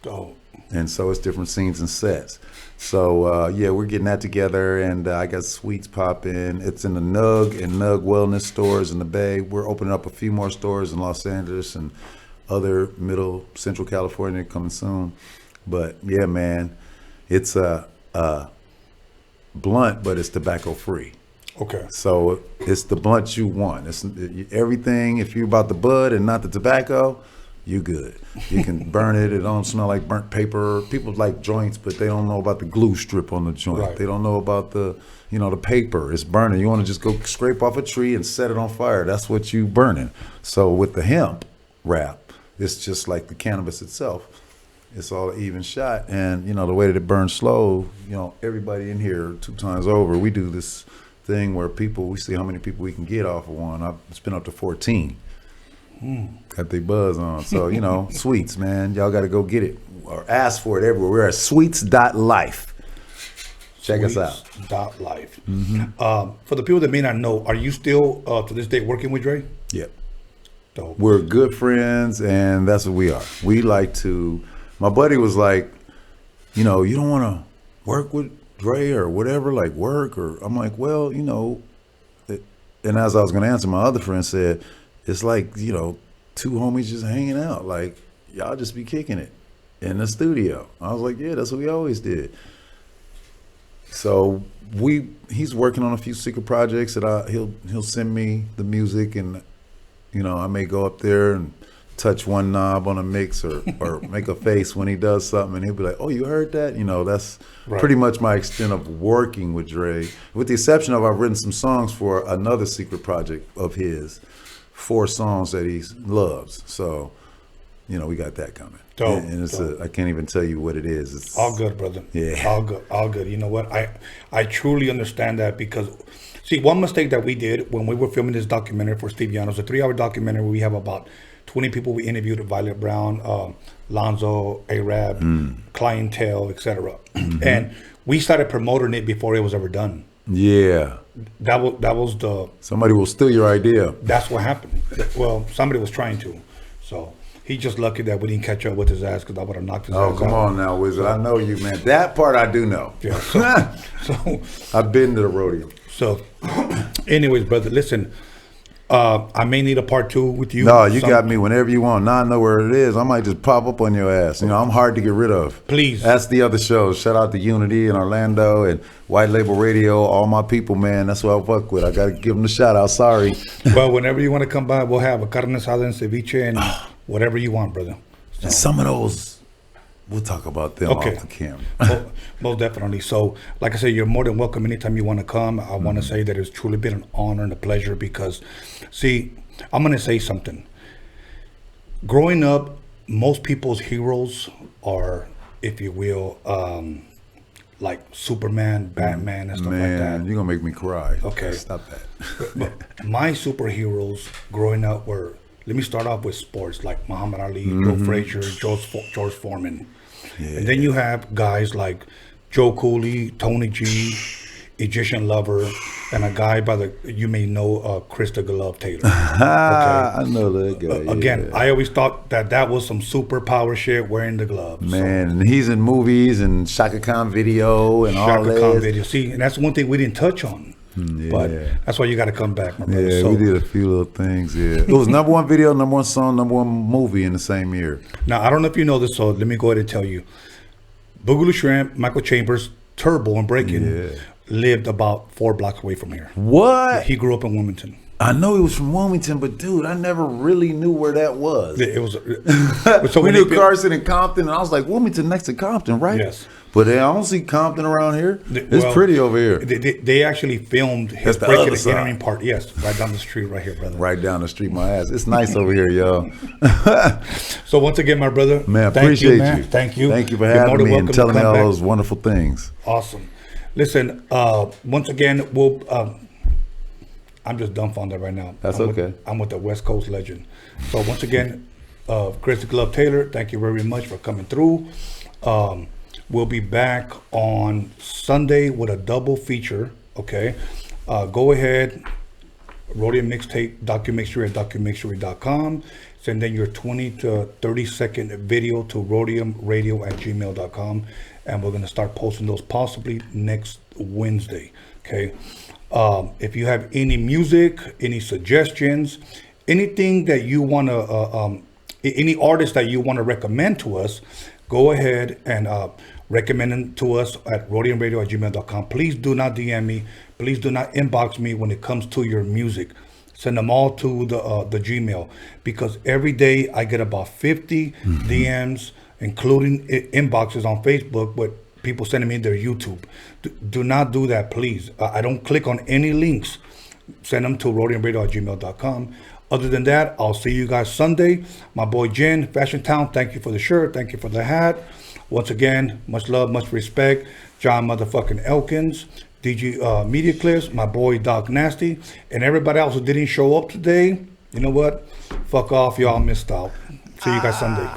Dope. And so it's different scenes and sets. So yeah, we're getting that together, and I got Sweets popping. It's in the Nug and Nug Wellness stores in the Bay. We're opening up a few more stores in Los Angeles and other middle Central California coming soon. But yeah, man, it's a blunt, but it's tobacco free. Okay. So it's the blunt you want. It's everything. If you're about the bud and not the tobacco, you good. You can burn it. It don't smell like burnt paper. People like joints, but they don't know about the glue strip on the joint. Right. They don't know about the paper. It's burning. You want to just go scrape off a tree and set it on fire. That's what you burning. So with the hemp wrap, it's just like the cannabis itself. It's all an even shot. And, you know, the way that it burns slow, you know, everybody in here 2 times over, we do this thing where we see how many people we can get off of one. It's been up to 14. Got they buzz on. So, you know, Sweets, man. Y'all got to go get it or ask for it everywhere. We're at sweets.life. Check us out. .life. For the people that may not know, are you still, to this day, working with Dre? Yep. Dope. We're good friends, and that's what we are. We like to, my buddy was like, you know, you don't want to work with Dre or whatever, like work, or I'm like, well, you know, and as I was going to answer, my other friend said, it's like, you know, 2 homies just hanging out. Like, y'all just be kicking it in the studio. I was like, yeah, that's what we always did. So he's working on a few secret projects that he'll send me the music, and You know, I may go up there and touch one knob on a mix or make a face when he does something, and he'll be like, "Oh, you heard that?" You know, that's pretty much my extent of working with Dre. With the exception of I've written some songs for another secret project of his, 4 songs that he loves. So, you know, we got that coming. Dope, and it's I can't even tell you what it is. It's all good, brother. Yeah, all good. You know what? I truly understand that because, see, one mistake that we did when we were filming this documentary for Steve YANO, it's a 3-hour documentary where we have about 20 people we interviewed: Violet Brown, Lonzo, Arab, clientele, etc. And we started promoting it before it was ever done. Yeah, that was the somebody will steal your idea. That's what happened. Well, somebody was trying to, so. He's just lucky that we didn't catch up with his ass because I would have knocked his ass out. Oh, come on now, Wizard. I know you, man. That part I do know. Yeah. So I've been to the Rhodium. So, anyways, brother, listen. I may need a part 2 with you. No, you got me whenever you want. Now I know where it is. I might just pop up on your ass. You know, I'm hard to get rid of. Please. That's the other shows. Shout out to Unity in Orlando and White Label Radio. All my people, man. That's what I fuck with. I got to give them a shout out. Sorry. Well, whenever you want to come by, we'll have a carne asada and ceviche and whatever you want, brother. So. And some of those, we'll talk about them off the camera. Most definitely. So, like I said, you're more than welcome anytime you want to come. I want to say that it's truly been an honor and a pleasure because, see, I'm going to say something. Growing up, most people's heroes are, if you will, like Superman, Batman, and stuff like that. You're going to make me cry. Okay. Stop that. But my superheroes growing up were, let me start off with sports, like Muhammad Ali, Joe Frazier, George Foreman. Yeah. And then you have guys like Joe Cooley, Tony G, Egyptian Lover, and a guy by you may know, Chris the Glove Taylor. Okay? I know that guy. Again, I always thought that was some superpower shit, wearing the gloves. Man, and he's in movies and Shaka Khan video and all that. Shaka Khan video. See, and that's one thing we didn't touch on. Yeah. But that's why you got to come back, my brother. Yeah, so, we did a few little things. Yeah, it was #1 video, #1 song, #1 movie in the same year. Now I don't know if you know this, so let me go ahead and tell you. Boogaloo Shrimp, Michael Chambers, Turbo, and Breaking lived about 4 blocks away from here. What? He grew up in Wilmington. I know he was from Wilmington, but dude, I never really knew where that was. It was. So we knew Carson and Compton, and I was like, Wilmington next to Compton, right? Yes. But I don't see Compton around here. It's pretty over here. They actually filmed his breaking and entering part. Yes, right down the street, right here, brother. Right down the street, my ass. It's nice over here, yo. So once again, my brother, man, appreciate you. Thank you. Thank you for having me and telling me all those wonderful things. Awesome. Listen, once again, we'll. I'm just dumbfounded right now. That's okay. I'm with the West Coast legend. So once again, Chris the Glove Taylor, thank you very much for coming through. We'll be back on Sunday with a double feature. Okay, go ahead, Rhodium Mixtape, DOCUMIXERY at DOCUMIXERY.com. Send in your 20 to 30 second video to rhodiumradio@gmail.com, and we're gonna start posting those possibly next Wednesday. Okay. If you have any music, any suggestions, anything that you want to, any artist that you want to recommend to us, go ahead and recommend them to us at rhodiumradio@gmail.com. Please do not DM me. Please do not inbox me when it comes to your music. Send them all to the Gmail, because every day I get about 50 DMs, including inboxes on Facebook, but people sending me their YouTube. Do not do that, please. I don't click on any links. Send them to rhodiumradio@gmail.com. Other than that, I'll see you guys Sunday. My boy Jen, Fashion Town, thank you for the shirt. Thank you for the hat. Once again, much love, much respect. John motherfucking Elkins, DG Media Clips, my boy Dogg Nasty, and everybody else who didn't show up today. You know what? Fuck off, y'all missed out. See you guys Sunday.